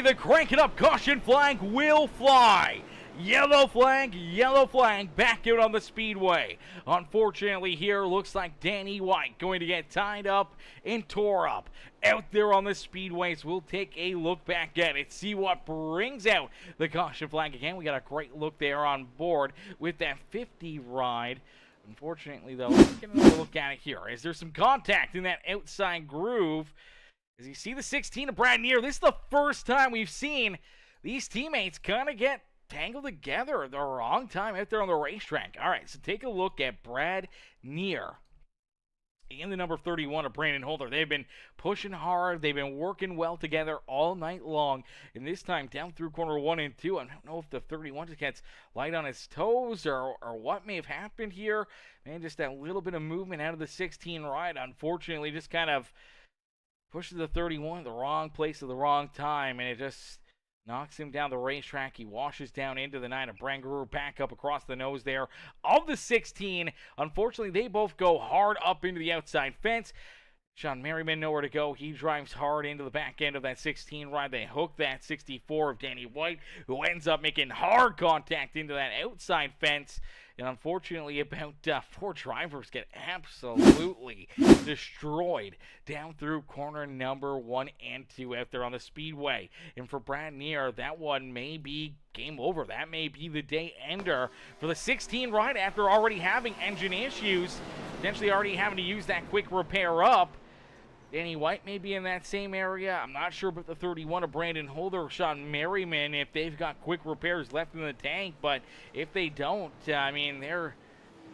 The Crank It Up caution flag will fly yellow flag, back out on the speedway. Unfortunately here, looks like Danny White going to get tied up and tore up out there on the speedways. We'll take a look back at it, see what brings out the caution flag again. We got a great look there on board with that 50 ride. Unfortunately, though, let's get another look at it here. Is there some contact in that outside groove? As you see the 16 of Brad Neer, this is the first time we've seen these teammates kind of get tangled together at the wrong time out there on the racetrack. All right, so take a look at Brad Neer and the number 31 of Brandon Holder. They've been pushing hard. They've been working well together all night long. And this time down through corner 1 and 2, I don't know if the 31 just gets light on his toes or what may have happened here. Man, just that little bit of movement out of the 16 ride, unfortunately, just kind of pushes the 31 at the wrong place at the wrong time, and it just knocks him down the racetrack. He washes down into the 9 of Branguer, back up across the nose there of the 16. Unfortunately, they both go hard up into the outside fence. Sean Merriman nowhere to go. He drives hard into the back end of that 16 ride. They hook that 64 of Danny White, who ends up making hard contact into that outside fence. And unfortunately, about 4 drivers get absolutely destroyed down through corner number 1 and 2 out there on the speedway. And for Brad Neer, that one may be game over. That may be the day ender for the 16 ride after already having engine issues, potentially already having to use that quick repair up. Danny White may be in that same area. I'm not sure about the 31 of Brandon Holder or Sean Merriman if they've got quick repairs left in the tank. But if they don't, I mean, their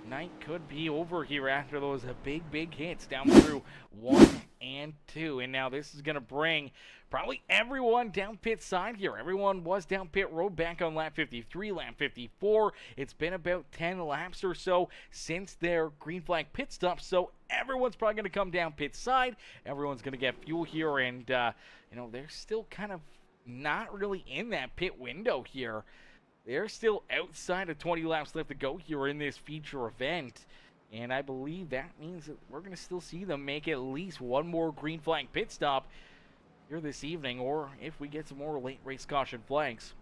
night could be over here after those big hits down through 1 and 2. And now this is going to bring probably everyone down pit side here. Everyone was down pit road back on lap 53, lap 54. It's been about 10 laps or so since their green flag pit stop, so everyone's probably going to come down pit side. Everyone's going to get fuel here, and you know, they're still kind of not really in that pit window here. They're still outside of 20 laps left to go here in this feature event. And I believe that means that we're going to still see them make at least one more green flag pit stop here this evening, or if we get some more late race caution flags,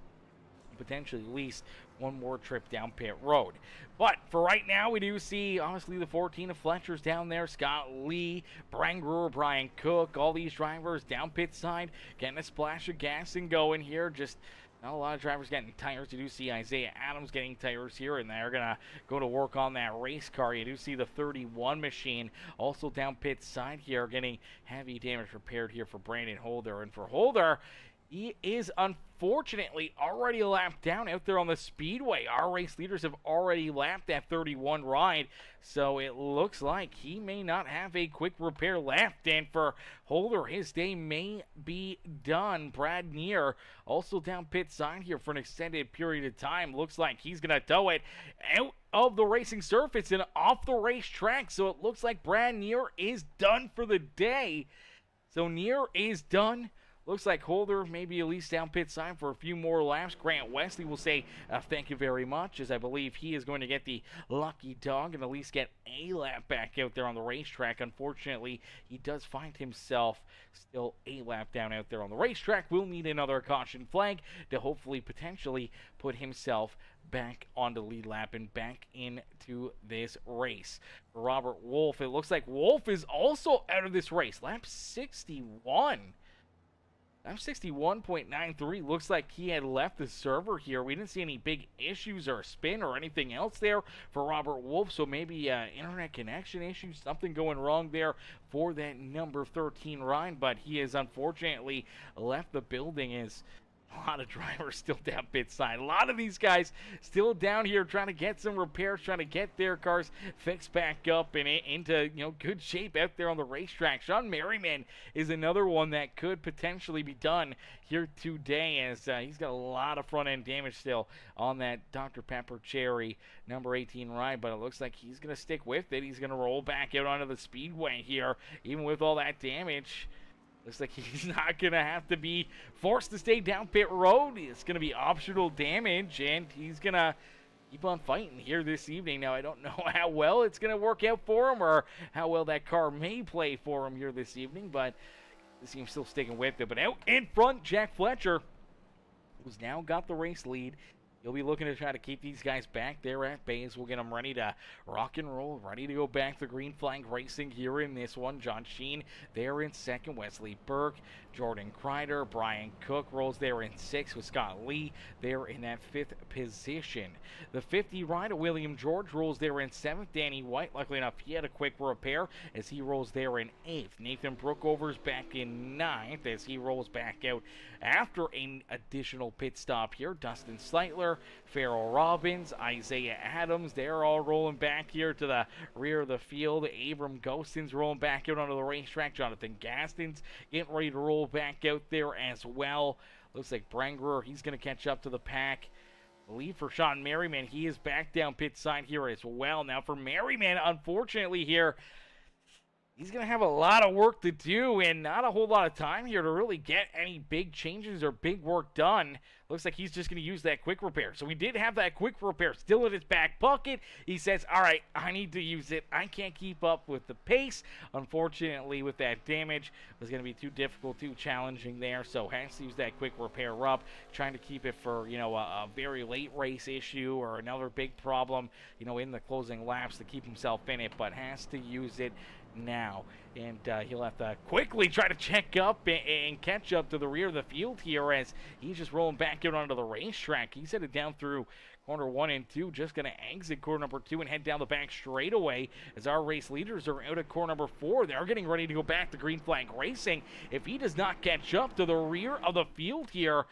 potentially at least one more trip down pit road. But for right now, we do see obviously the 14 of Fletcher's down there, Scott Lee, Brian Brewer, Brian Cook, all these drivers down pit side, getting a splash of gas and going here. Just not a lot of drivers getting tires. You do see Isaiah Adams getting tires here, and they're going to go to work on that race car. You do see the 31 machine also down pit side here, getting heavy damage repaired here for Brandon Holder. And for Holder, he is unfortunately already lapped down out there on the speedway. Our race leaders have already lapped that 31 ride, so it looks like he may not have a quick repair left. And for Holder, his day may be done. Brad Neer also down pit side here for an extended period of time. Looks like he's going to tow it out of the racing surface and off the racetrack. So it looks like Brad Neer is done for the day. So Neer is done. Looks like Holder maybe at least down pit side for a few more laps. Grant Wesley will say thank you very much, as I believe he is going to get the lucky dog and at least get a lap back out there on the racetrack. Unfortunately, he does find himself still a lap down out there on the racetrack. We'll need another caution flag to hopefully potentially put himself back on the lead lap and back into this race. For Robert Wolf, it looks like Wolf is also out of this race. Lap 61. Lap 61.93 looks like he had left the server here. We didn't see any big issues or spin or anything else there for Robert Wolf, so maybe internet connection issues, something going wrong there for that number 13 ride, but he has unfortunately left the building as a lot of drivers still down pit side. A lot of these guys still down here trying to get some repairs, trying to get their cars fixed back up and into, you know, good shape out there on the racetrack. Sean Merriman is another one that could potentially be done here today, as he's got a lot of front end damage still on that Dr. Pepper Cherry number 18 ride, but it looks like he's going to stick with it. He's going to roll back out onto the speedway here, even with all that damage. Looks like he's not going to have to be forced to stay down pit road. It's going to be optional damage, and he's going to keep on fighting here this evening. Now, I don't know how well it's going to work out for him or how well that car may play for him here this evening, but this team's still sticking with it. But out in front, Jack Fletcher, who's now got the race lead. He He'll be looking to try to keep these guys back there at base. We'll get them ready to rock and roll, ready to go back to green flag racing here in this one. John Sheen there in second. Wesley Burke, Jordan Crider, Brian Cook rolls there in sixth with Scott Lee there in that fifth position. The 50 rider, William George, rolls there in seventh. Danny White, luckily enough, he had a quick repair as he rolls there in eighth. Nathan Brookover's back in ninth as he rolls back out after an additional pit stop here. Dustin Sleitler, Farrell Robbins, Isaiah Adams, they're all rolling back here to the rear of the field. Abram Gostins rolling back out onto the racetrack. Jonathan Gastons getting ready to roll back out there as well. Looks like Brangerer, he's going to catch up to the pack. Lead for Sean Merriman, he is back down pit side here as well. Now for Merriman, unfortunately here, he's going to have a lot of work to do and not a whole lot of time here to really get any big changes or big work done. Looks like he's just going to use that quick repair. So he did have that quick repair still in his back pocket. He says, all right, I need to use it. I can't keep up with the pace. Unfortunately, with that damage, it was going to be too difficult, too challenging there. So has to use that quick repair up, trying to keep it for, a very late race issue or another big problem, in the closing laps to keep himself in it, but has to use it now. And he'll have to quickly try to check up and catch up to the rear of the field here as he's just rolling back out onto the racetrack. He's headed down through corner 1 and 2, just going to exit corner number 2 and head down the back straightaway as our race leaders are out at corner number 4. They're getting ready to go back to green flag racing. If he does not catch up to the rear of the field here,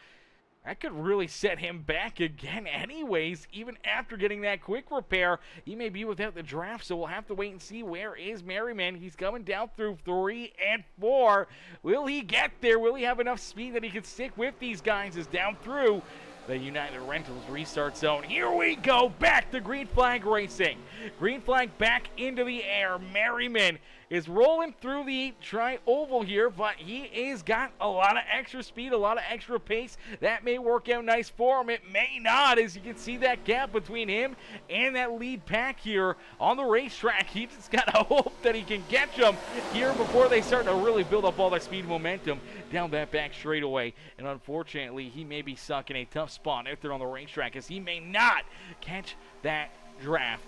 that could really set him back again anyways. Even after getting that quick repair, he may be without the draft, so we'll have to wait and see. Where is Merriman? He's coming down through 3 and 4. Will he get there? Will he have enough speed that he can stick with these guys as down through the United Rentals restart zone? Here we go, back to green flag racing. Green flag back into the air. Merriman is rolling through the tri-oval here, but he is got a lot of extra speed, a lot of extra pace. That may work out nice for him. It may not, as you can see that gap between him and that lead pack here on the racetrack. He just got to hope that he can catch them here before they start to really build up all that speed and momentum down that back straightaway. And unfortunately, he may be stuck in a tough spot out there on the racetrack as he may not catch that draft.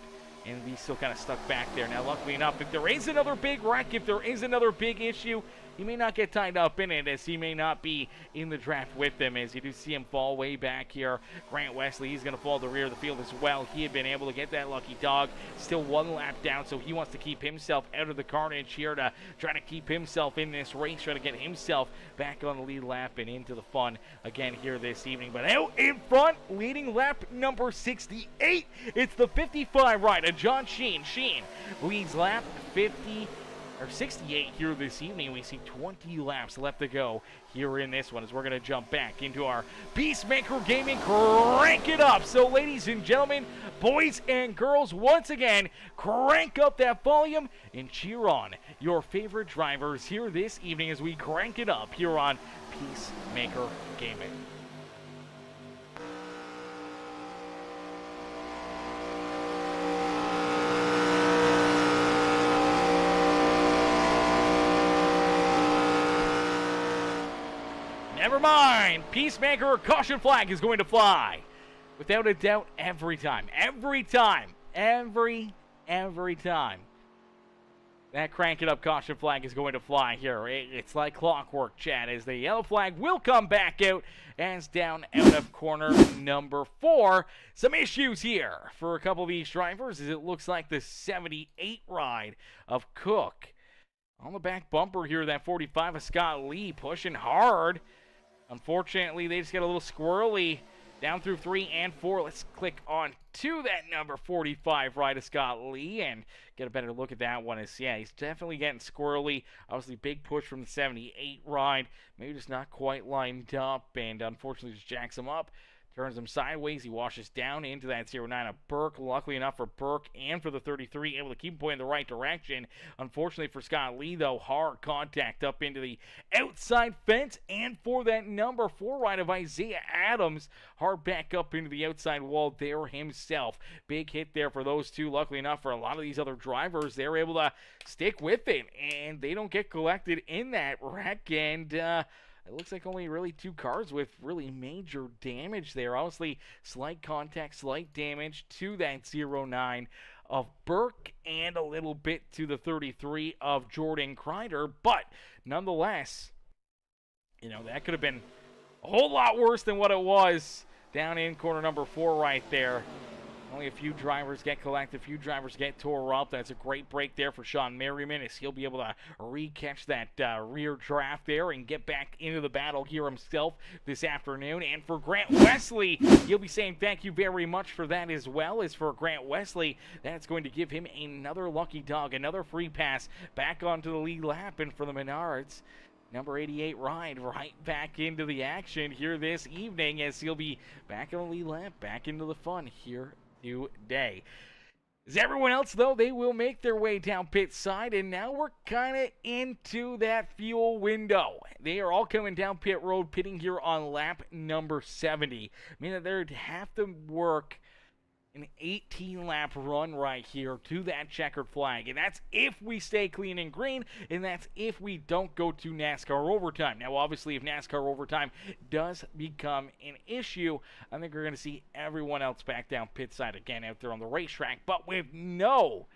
And he's still kind of stuck back there. Now, luckily enough, if there is another big wreck, if there is another big issue, he may not get tied up in it as he may not be in the draft with them, as you do see him fall way back here. Grant Wesley, he's going to fall to the rear of the field as well. He had been able to get that lucky dog. Still 1 lap down, so he wants to keep himself out of the carnage here to try to keep himself in this race, try to get himself back on the lead lap and into the fun again here this evening. But out in front, leading lap number 68, it's the 55 rider, John Sheen. Sheen leads lap 68 here this evening. We see 20 laps left to go here in this one as we're going to jump back into our Peacemaker Gaming Crank It Up. So ladies and gentlemen, boys and girls, once again, crank up that volume and cheer on your favorite drivers here this evening as we crank it up here on Peacemaker Gaming. Never mind. Peacemaker caution flag is going to fly. Without a doubt, every time. Every time. Every time. That crank it up caution flag is going to fly here. It's like clockwork, Chad, as the yellow flag will come back out as down out of corner number 4. Some issues here for a couple of these drivers as it looks like the 78 ride of Cook. On the back bumper here, that 45 of Scott Lee pushing hard. Unfortunately, they just get a little squirrely down through 3 and 4. Let's click on to that number 45 right of Scott Lee and get a better look at that one. Yeah, he's definitely getting squirrely. Obviously, big push from the 78 ride. Maybe just not quite lined up and unfortunately just jacks him up. Turns him sideways. He washes down into that 09 of Burke. Luckily enough for Burke and for the 33, able to keep him pointing in the right direction. Unfortunately for Scott Lee, though, hard contact up into the outside fence. And for that number 4 ride of Isaiah Adams, hard back up into the outside wall there himself. Big hit there for those two. Luckily enough for a lot of these other drivers, they're able to stick with it. And they don't get collected in that wreck. And it looks like only really 2 cars with really major damage there. Honestly, slight contact, slight damage to that 09 of Burke and a little bit to the 33 of Jordan Crider. But nonetheless, you know, that could have been a whole lot worse than what it was down in corner number 4 right there. Only a few drivers get collected, a few drivers get tore up. That's a great break there for Sean Merriman, as he'll be able to re-catch that rear draft there and get back into the battle here himself this afternoon. And for Grant Wesley, he'll be saying thank you very much for that as well. As for Grant Wesley, that's going to give him another lucky dog, another free pass back onto the lead lap. And for the Menards, number 88 Ride right back into the action here this evening, as he'll be back on the lead lap, back into the fun here today. As everyone else, though, they will make their way down pit side, and now we're kind of into that fuel window. They are all coming down pit road, pitting here on lap number 70, meaning they'd have to work an 18-lap run right here to that checkered flag. And that's if we stay clean and green, and that's if we don't go to NASCAR overtime. Now, obviously, if NASCAR overtime does become an issue, I think we're going to see everyone else back down pit side again out there on the racetrack, but with no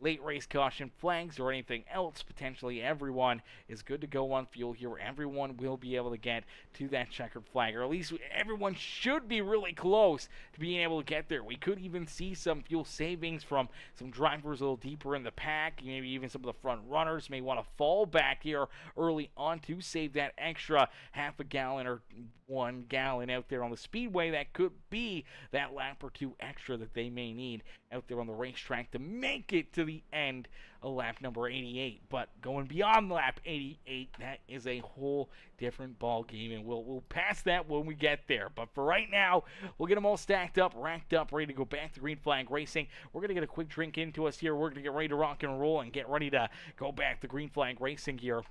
late race caution flags or anything else. Potentially everyone is good to go on fuel here. Everyone will be able to get to that checkered flag, or at least everyone should be really close to being able to get there. We could even see some fuel savings from some drivers a little deeper in the pack. Maybe even some of the front runners may want to fall back here early on to save that extra half a gallon or 1 gallon out there on the speedway. That could be that lap or 2 extra that they may need out there on the racetrack to make it to the end of lap number 88. But going beyond lap 88, that is a whole different ball game, and we'll pass that when we get there. But for right now, we'll get them all stacked up, racked up, ready to go back to Green Flag Racing. We're going to get a quick drink into us here. We're going to get ready to rock and roll and get ready to go back to Green Flag Racing here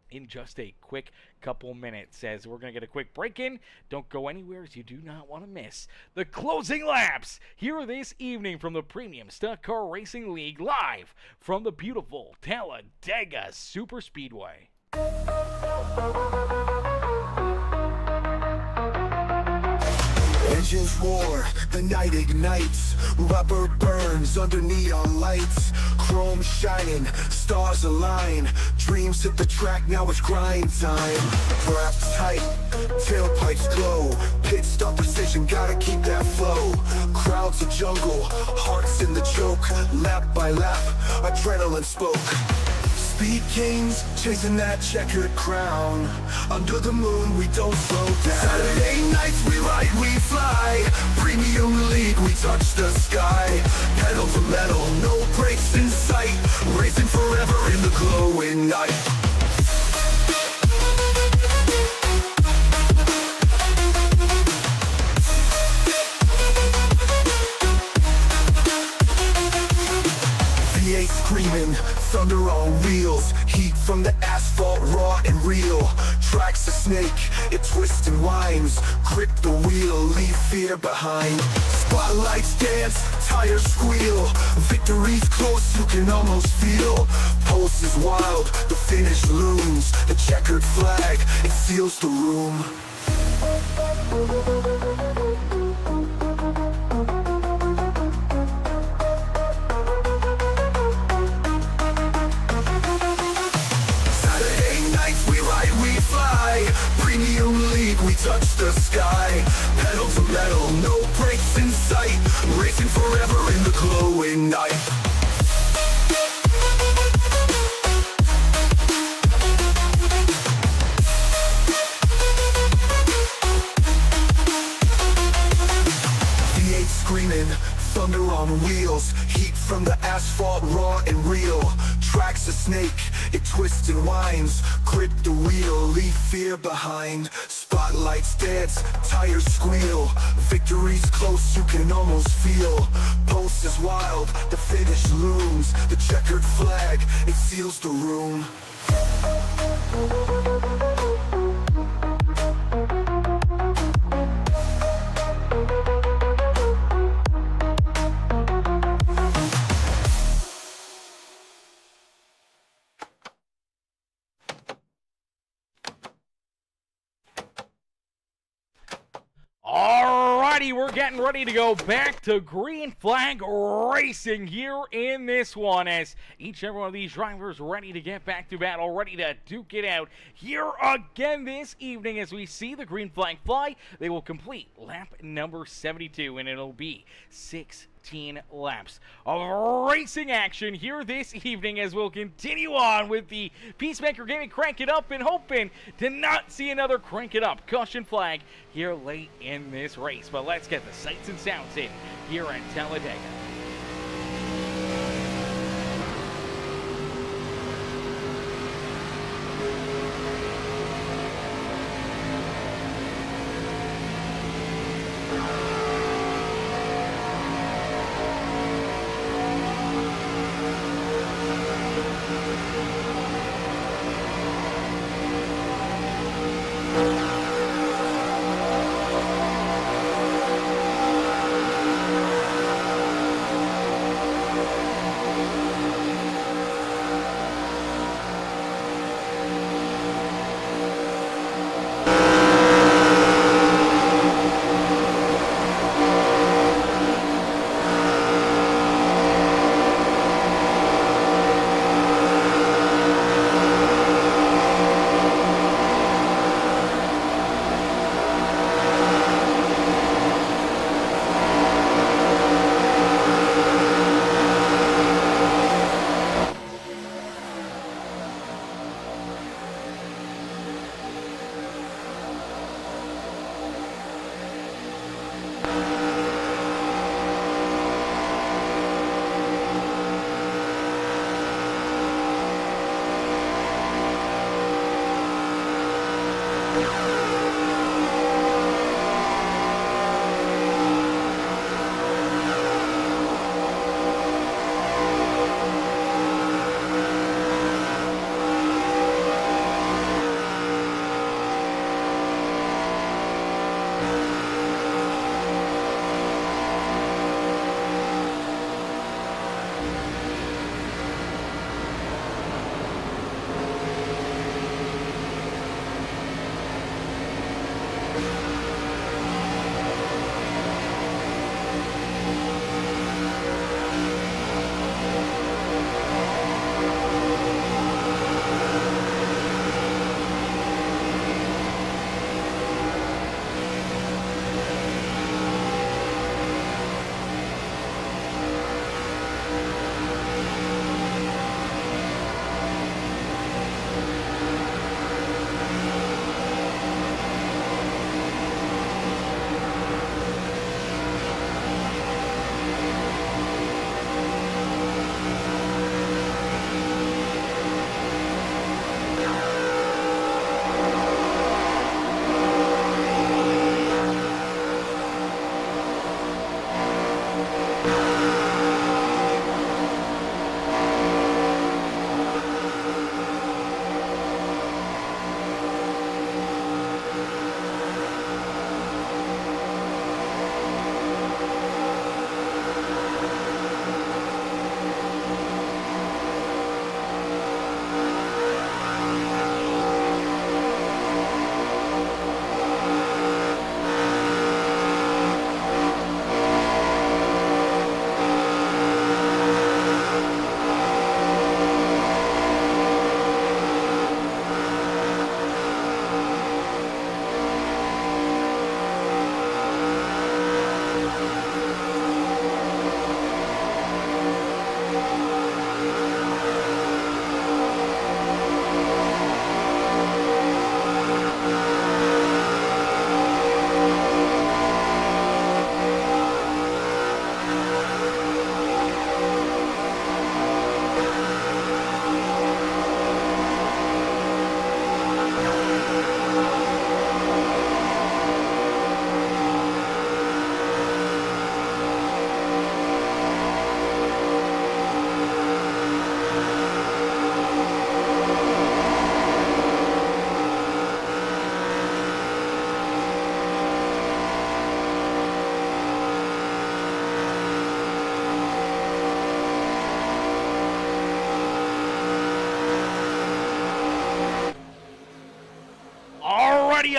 in just a quick couple minutes, as we're going to get a quick break in. Don't go anywhere, as you do not want to miss the closing laps here this evening from the Premium Stock Car Racing League, live from the beautiful Talladega Super Speedway. Engines roar, the night ignites, rubber burns under neon lights, chrome shining, stars align, dreams hit the track, now it's grind time. Wrapped tight, tailpipes glow, pit stop precision, gotta keep that flow. Crowds a jungle, hearts in the choke, lap by lap, adrenaline spoke. Speed kings, chasing that checkered crown. Under the moon, we don't slow down. Saturday nights, we ride, we fly. Premium league, we touch the sky. Pedal to metal, no brakes in sight. Racing forever in the glowing night. V8 screaming, thunder on wheels, heat from the asphalt raw and real. Track's a snake, it twists and winds, grip the wheel, leave fear behind. Spotlights dance, tires squeal, victory's close, you can almost feel. Pulse is wild, the finish looms, the checkered flag, it seals the room. Premium league, we touch the sky. Pedal to metal, no brakes in sight. Racing forever in the glowing night. V8 screaming, thunder on wheels, heat from the asphalt raw and real. Track's a snake, it twists and winds, grip the wheel, leave fear behind. Spotlights dance, tires squeal, victory's close, you can almost feel. Pulse is wild, the finish looms, the checkered flag, it seals the room. Alrighty, we're getting ready to go back to green flag racing here in this one as each and every one of these drivers ready to get back to battle, ready to duke it out here again this evening as we see the green flag fly. They will complete lap number 72 and it'll be 16 laps of racing action here this evening as we'll continue on with the Peacemaker Gaming Crank It Up and hoping to not see another Crank It Up caution flag here late in this race. But let's get the sights and sounds in here at Talladega.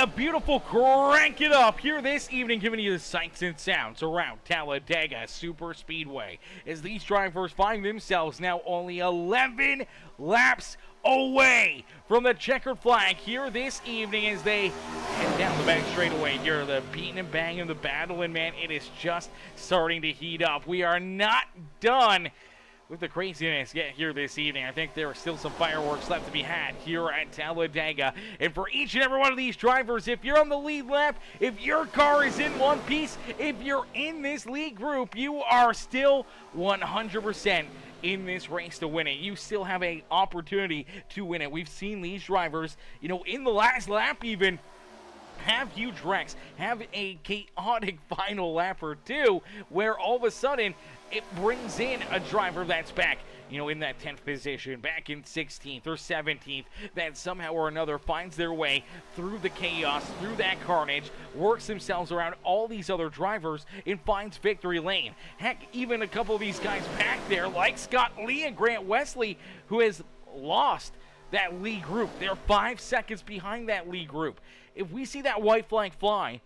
a beautiful crank it up here this evening, giving you the sights and sounds around Talladega Super Speedway as these drivers find themselves now only 11 laps away from the checkered flag here this evening as they head down the back straightaway here. The beating and banging, the battling, man, it is just starting to heat up. We are not done with the craziness here this evening. I think there are still some fireworks left to be had here at Talladega. And for each and every one of these drivers, if you're on the lead lap, if your car is in one piece, if you're in this lead group, you are still 100% in this race to win it. You still have an opportunity to win it. We've seen these drivers, you know, in the last lap even, have huge wrecks, have a chaotic final lap or two, where all of a sudden it brings in a driver that's back, you know, in that 10th position, back in 16th or 17th, that somehow or another finds their way through the chaos, through that carnage, works themselves around all these other drivers, and finds victory lane. Heck, even a couple of these guys back there, like Scott Lee and Grant Wesley, who has lost that lead group. They're 5 seconds behind that lead group. If we see that white flag fly,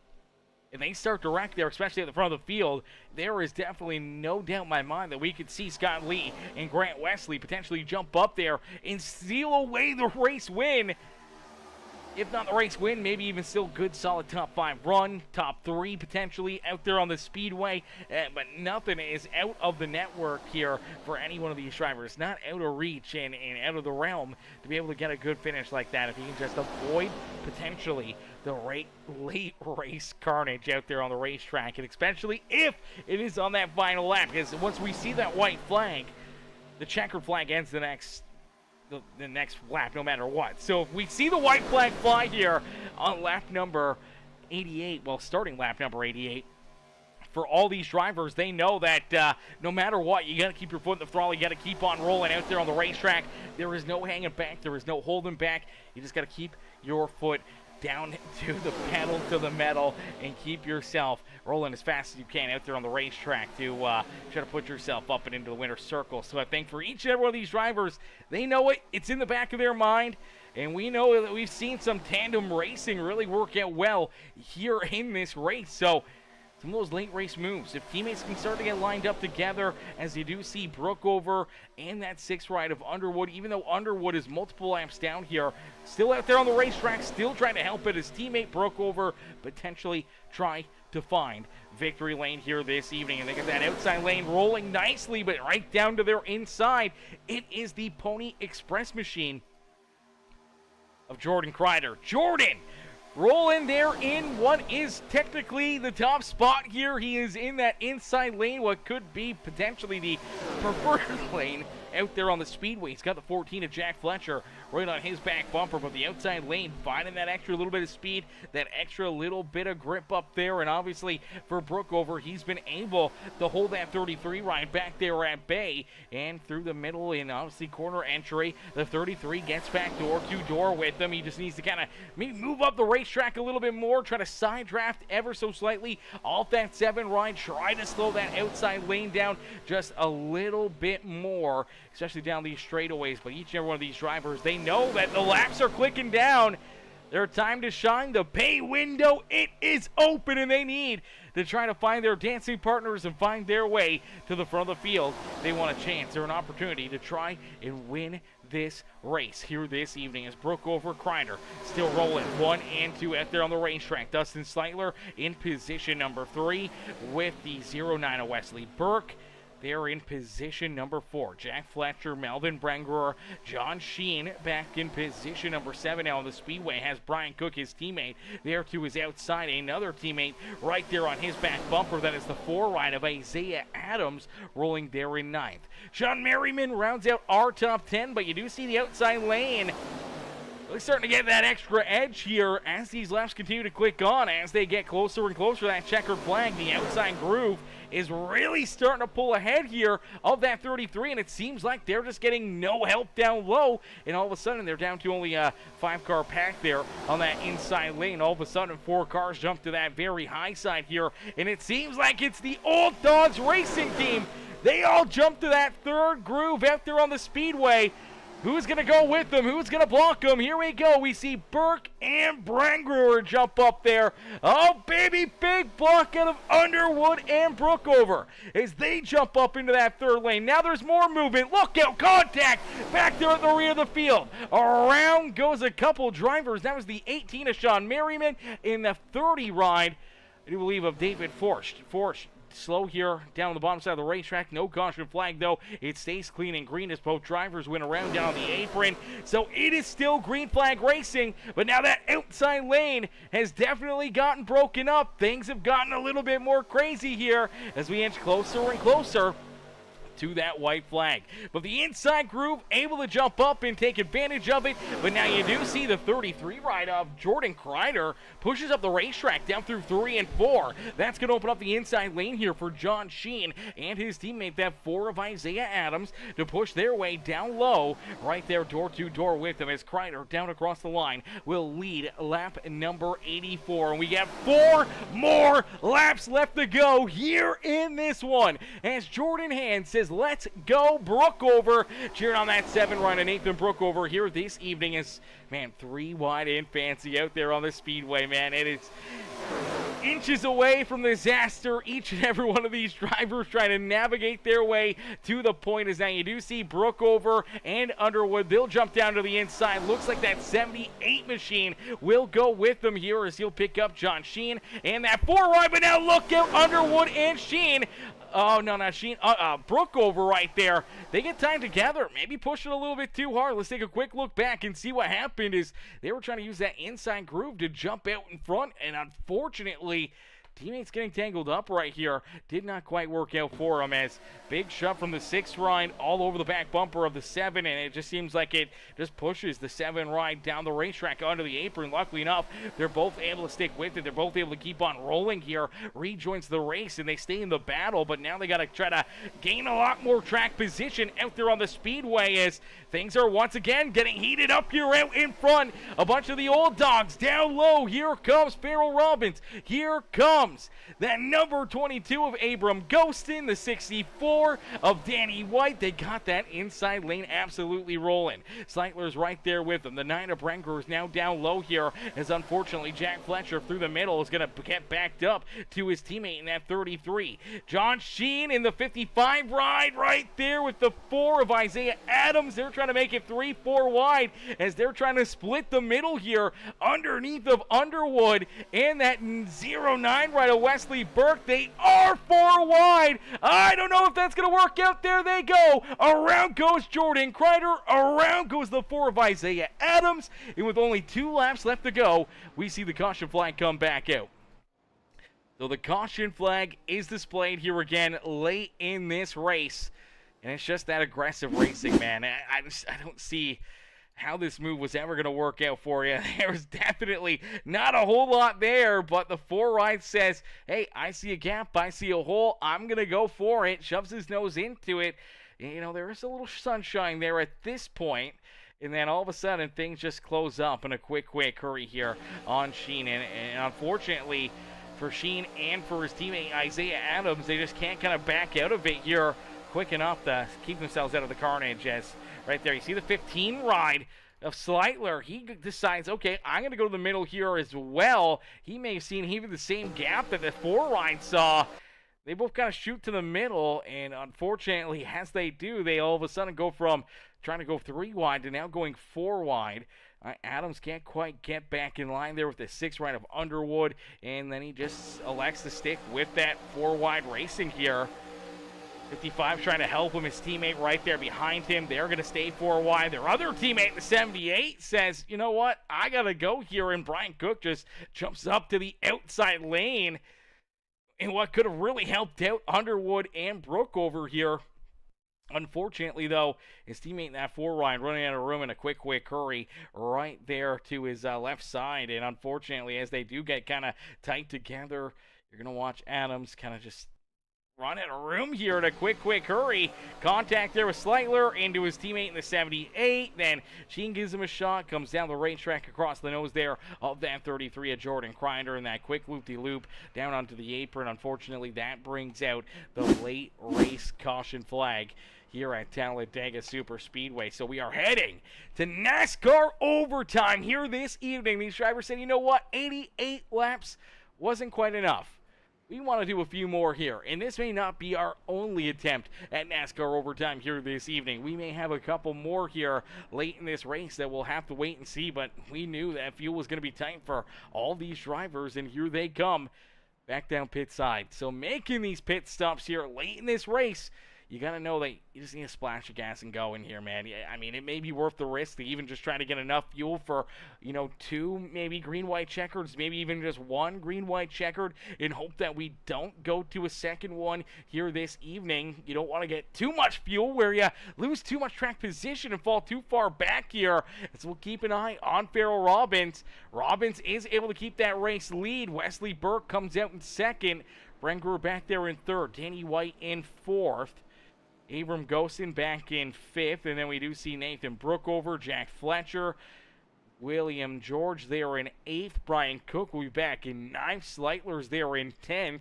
and they start to wreck there, especially at the front of the field, there is definitely no doubt in my mind that we could see Scott Lee and Grant Wesley potentially jump up there and steal away the race win. If not the race win, maybe even still good solid top 5 run, top 3 potentially out there on the speedway, but nothing is out of the network here for any one of these drivers. Not out of reach and out of the realm to be able to get a good finish like that if you can just avoid potentially the late race carnage out there on the racetrack, and especially if it is on that final lap, because once we see that white flag, the checkered flag ends the next lap no matter what. So if we see the white flag fly here on lap number 88, well, starting lap number 88, for all these drivers, they know that no matter what, you got to keep your foot in the throttle. You got to keep on rolling out there on the racetrack. There is no hanging back. There is no holding back. You just got to keep your foot down to the pedal, to the metal, and keep yourself rolling as fast as you can out there on the racetrack to try to put yourself up and into the winner's circle. So I think for each and every one of these drivers, they know it. It's in the back of their mind. And we know that we've seen some tandem racing really work out well here in this race. So some of those late race moves, if teammates can start to get lined up together, as you do see Brookover and that 6th ride of Underwood, even though Underwood is multiple laps down here, still out there on the racetrack, still trying to help it. His teammate Brookover potentially try to find victory lane here this evening. And they get that outside lane rolling nicely, but right down to their inside. It is the Pony Express machine of Jordan Crider. Jordan! Rolling there in what is technically the top spot here. He is in that inside lane, what could be potentially the preferred lane out there on the speedway. He's got the 14 of Jack Fletcher right on his back bumper, but the outside lane finding that extra little bit of speed, that extra little bit of grip up there. And obviously for Brookover, he's been able to hold that 33 ride back there at bay and through the middle and obviously corner entry. The 33 gets back door to door with him. He just needs to kind of maybe move up the racetrack a little bit more, try to side draft ever so slightly off that 7 ride, try to slow that outside lane down just a little bit more, especially down these straightaways. But each and every one of these drivers, they know that the laps are clicking down. Their time to shine, the pay window, it is open, and they need to try to find their dancing partners and find their way to the front of the field. They want a chance or an opportunity to try and win this race here this evening as Brookover Crider still rolling 1 and 2 out there on the racetrack. Dustin Sleitler in position number 3 with the 09 of Wesley Burke. They're in position number 4. Jack Fletcher, Melvin Brengerer, John Sheen back in position number 7 now on the speedway. Has Brian Cook, his teammate, there to his outside. Another teammate right there on his back bumper. That is the 4 ride of Isaiah Adams rolling there in 9th. Sean Merriman rounds out our top 10, but you do see the outside lane really starting to get that extra edge here as these laps continue to click on, as they get closer and closer to that checkered flag. The outside groove is really starting to pull ahead here of that 33, and it seems like they're just getting no help down low, and all of a sudden they're down to only a 5-car pack there on that inside lane. All of a sudden 4 cars jump to that very high side here, and it seems like it's the Old Dodge Racing team. They all jump to that 3rd groove out there on the speedway. Who's going to go with them? Who's going to block them? Here we go. We see Burke and Brangruer jump up there. Oh, baby, big block out of Underwood and Brookover as they jump up into that third lane. Now there's more movement. Look out, contact back there at the rear of the field. Around goes a couple drivers. That was the 18 of Sean Merriman in the 30 ride, I do believe, of David Forst. Slow here down the bottom side of the racetrack. No caution flag, though. It stays clean and green as both drivers went around down on the apron. So it is still green flag racing, but now that outside lane has definitely gotten broken up. Things have gotten a little bit more crazy here as we inch closer and closer to that white flag. But the inside groove able to jump up and take advantage of it. But now you do see the 33 ride of Jordan Crider pushes up the racetrack down through 3 and 4. That's going to open up the inside lane here for John Sheen and his teammate, that 4 of Isaiah Adams, to push their way down low right there door to door with them as Crider down across the line will lead lap number 84. And we got 4 more laps left to go here in this one as Jordan Hand says, let's go Brookover. Cheering on that 7 run of Nathan Brookover here this evening is, man, 3 wide and fancy out there on the speedway, man. It is inches away from disaster. Each and every one of these drivers trying to navigate their way to the point. As now you do see Brookover and Underwood. They'll jump down to the inside. Looks like that 78 machine will go with them here as he'll pick up John Sheen and that 4 ride. But now look out, Underwood and Sheen. Oh, no, not Sheen. Brookover right there. They get time together. Maybe push it a little bit too hard. Let's take a quick look back and see what happened. Is they were trying to use that inside groove to jump out in front, and unfortunately, teammates getting tangled up right here. Did not quite work out for them as big shove from the 6 ride all over the back bumper of the 7, and it just seems like it just pushes the 7 ride down the racetrack onto the apron. Luckily enough, they're both able to stick with it. They're both able to keep on rolling here. Rejoins the race, and they stay in the battle, but now they got to try to gain a lot more track position out there on the speedway as things are once again getting heated up here out in front. A bunch of the old dogs down low. Here comes Farrell Robbins. Here comes that number 22 of Abram Ghostin, the 64 of Danny White. They got that inside lane absolutely rolling. Seitler's right there with them. The 9 of Brenker is now down low here as unfortunately Jack Fletcher through the middle is going to get backed up to his teammate in that 33. John Sheen in the 55 ride right there with the 4 of Isaiah Adams. They're trying to make it 3-4 wide as they're trying to split the middle here underneath of Underwood and that 09 ride of Wesley Burke. They are 4 wide. I don't know if that's going to work out. There they go. Around goes Jordan Crider. Around goes the 4 of Isaiah Adams. And with only 2 laps left to go, we see the caution flag come back out. So the caution flag is displayed here again late in this race. And it's just that aggressive racing, man. I don't see how this move was ever going to work out for you. There was definitely not a whole lot there, but the 4 ride says, hey, I see a gap, I see a hole, I'm going to go for it. Shoves his nose into it. You know, there is a little sunshine there at this point. And then all of a sudden, things just close up in a quick hurry here on Sheen. And unfortunately for Sheen and for his teammate Isaiah Adams, they just can't kind of back out of it here quick enough to keep themselves out of the carnage. As right there, you see the 15 ride of Sleitler. He decides, okay, I'm going to go to the middle here as well. He may have seen even the same gap that the 4 ride saw. They both kind of shoot to the middle, and unfortunately, as they do, they all of a sudden go from trying to go 3 wide to now going 4 wide. Adams can't quite get back in line there with the 6 ride of Underwood, and then he just elects to stick with that 4 wide racing here. 55 trying to help him, his teammate right there behind him. They're going to stay 4 wide. Their other teammate, the 78, says, you know what, I got to go here, and Brian Cook just jumps up to the outside lane. And what could have really helped out Underwood and Brookover here. Unfortunately, though, his teammate in that 4 ride running out of room in a quick hurry right there to his left side. And unfortunately, as they do get kind of tight together, you're going to watch Adams kind of just run out of room here in a quick hurry. Contact there with Sleitler into his teammate in the 78. Then Sheen gives him a shot, comes down the racetrack across the nose there of that 33 of Jordan Crider, and that quick loop-de-loop down onto the apron. Unfortunately, that brings out the late race caution flag here at Talladega Super Speedway. So we are heading to NASCAR overtime here this evening. These drivers said, you know what, 88 laps wasn't quite enough. We want to do a few more here, and this may not be our only attempt at NASCAR overtime here this evening. We may have a couple more here late in this race that we'll have to wait and see, but we knew that fuel was going to be tight for all these drivers, and here they come back down pit side. So making these pit stops here late in this race, you got to know that you just need a splash of gas and go in here, man. I mean, it may be worth the risk to even just try to get enough fuel for, 2 maybe green-white checkers, maybe even just 1 green-white checkered, and hope that we don't go to a second one here this evening. You don't want to get too much fuel where you lose too much track position and fall too far back here. So we'll keep an eye on Farrell Robbins. Robbins is able to keep that race lead. Wesley Burke comes out in second. Brengerer back there in third. Danny White in fourth. Abram Gostin back in fifth, and then we do see Nathan Brookover, Jack Fletcher, William George there in eighth. Brian Cook will be back in ninth. Sleitler's there in 10th.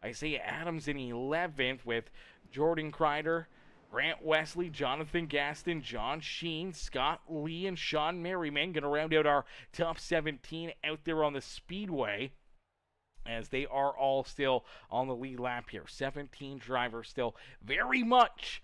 Isaiah Adams in 11th with Jordan Crider, Grant Wesley, Jonathan Gaston, John Sheen, Scott Lee, and Sean Merriman going to round out our top 17 out there on the speedway, as they are all still on the lead lap here. 17 drivers still very much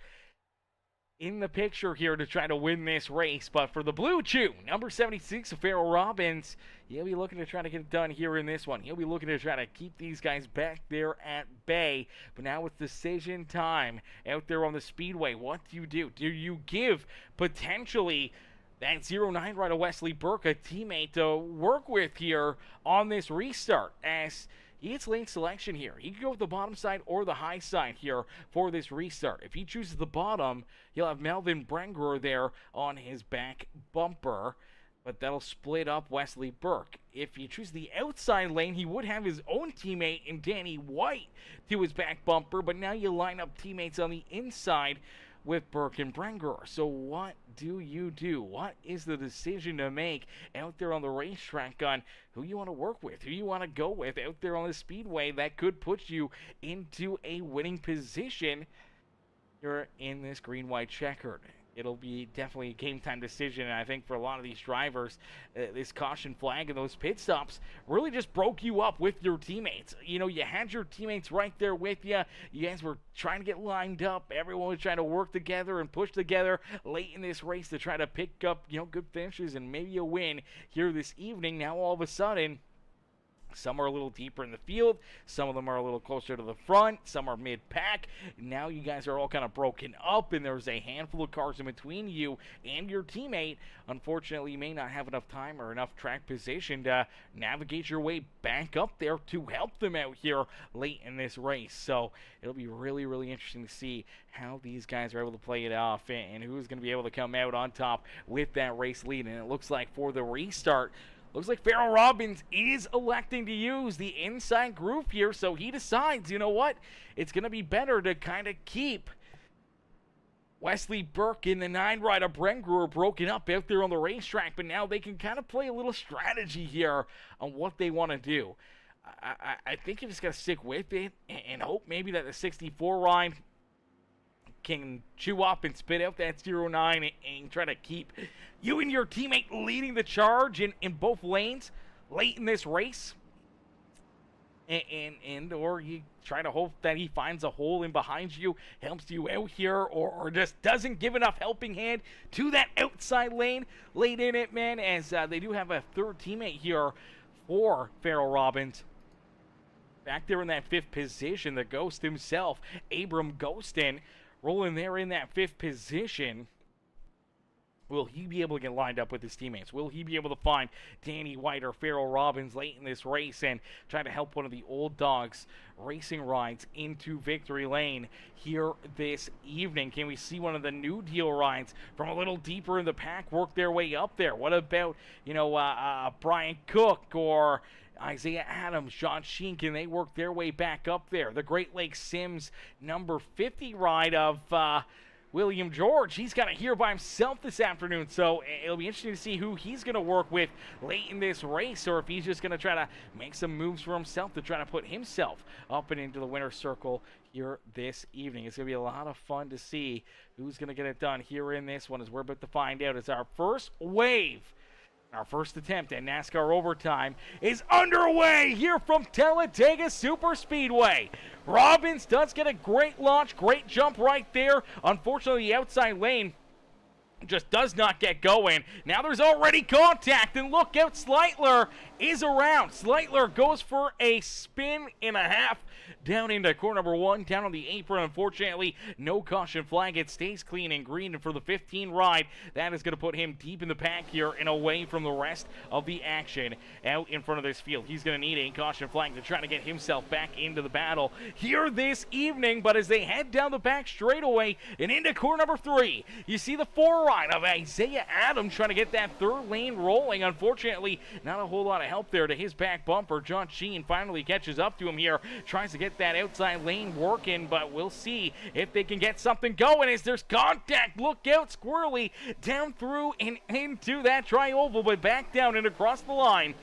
in the picture here to try to win this race. But for the Blue Chew, number 76 of Farrell Robbins, he'll be looking to try to get it done here in this one. He'll be looking to try to keep these guys back there at bay. But now it's decision time out there on the speedway. What do? Do you give potentially that 09 rider Wesley Burke a teammate to work with here on this restart, as he gets lane selection here? He can go with the bottom side or the high side here for this restart. If he chooses the bottom, he'll have Melvin Brengerer there on his back bumper, but that'll split up Wesley Burke. If he chooses the outside lane, he would have his own teammate in Danny White to his back bumper, but now you line up teammates on the inside with Burke and Brengerer. So what do you do? What is the decision to make out there on the racetrack on who you want to work with, who you want to go with out there on the speedway that could put you into a winning position here in this green-white checkered? It'll be definitely a game-time decision, and I think for a lot of these drivers, this caution flag and those pit stops really just broke you up with your teammates. You had your teammates right there with you. You guys were trying to get lined up. Everyone was trying to work together and push together late in this race to try to pick up, good finishes and maybe a win here this evening. Now all of a sudden, some are a little deeper in the field. Some of them are a little closer to the front. Some are mid-pack. Now you guys are all kind of broken up, and there's a handful of cars in between you and your teammate. Unfortunately, you may not have enough time or enough track position to navigate your way back up there to help them out here late in this race. So it'll be really, really interesting to see how these guys are able to play it off and who's going to be able to come out on top with that race lead. And it looks like for the restart, looks like Farrell Robbins is electing to use the inside groove here, so he decides, you know what, it's going to be better to kind of keep Wesley Burke and the 9 rider Brengerer broken up out there on the racetrack, but now they can kind of play a little strategy here on what they want to do. I think you just got to stick with it and hope maybe that the 64 ride can chew up and spit out that 09 and try to keep you and your teammate leading the charge in both lanes late in this race. And or you try to hope that he finds a hole in behind you, helps you out here, or just doesn't give enough helping hand to that outside lane late in it, man, as they do have a third teammate here for Farrell Robbins. Back there in that 5th position, the Ghost himself, Abram Gostin, rolling there in that 5th position. Will he be able to get lined up with his teammates? Will he be able to find Danny White or Farrell Robbins late in this race and try to help one of the old dogs racing rides into victory lane here this evening? Can we see one of the New Deal rides from a little deeper in the pack work their way up there? What about, Brian Cook or Isaiah Adams, John Sheen? Can they work their way back up there? The Great Lakes Sims number 50 ride of William George. He's got it here by himself this afternoon, so it'll be interesting to see who he's going to work with late in this race, or if he's just going to try to make some moves for himself to try to put himself up and into the winner's circle here this evening. It's going to be a lot of fun to see who's going to get it done here in this one, as we're about to find out. It's our first wave. Our first attempt at NASCAR overtime is underway here from Talladega Super Speedway. Robbins does get a great launch, great jump right there. Unfortunately, the outside lane just does not get going. Now there's already contact, and look out, Sleitler is around. Sleitler goes for a spin and a half down into corner number 1, down on the apron. Unfortunately, no caution flag. It stays clean and green, and for the 15 ride, that is going to put him deep in the pack here and away from the rest of the action out in front of this field. He's going to need a caution flag to try to get himself back into the battle here this evening, but as they head down the back straightaway and into corner number 3, you see the 4 ride of Isaiah Adams trying to get that third lane rolling. Unfortunately, not a whole lot of help there to his back bumper. John Sheen finally catches up to him here, tries to get that outside lane working, but we'll see if they can get something going as there's contact. Look out, squirrely down through and into that tri-oval, but back down and across the line.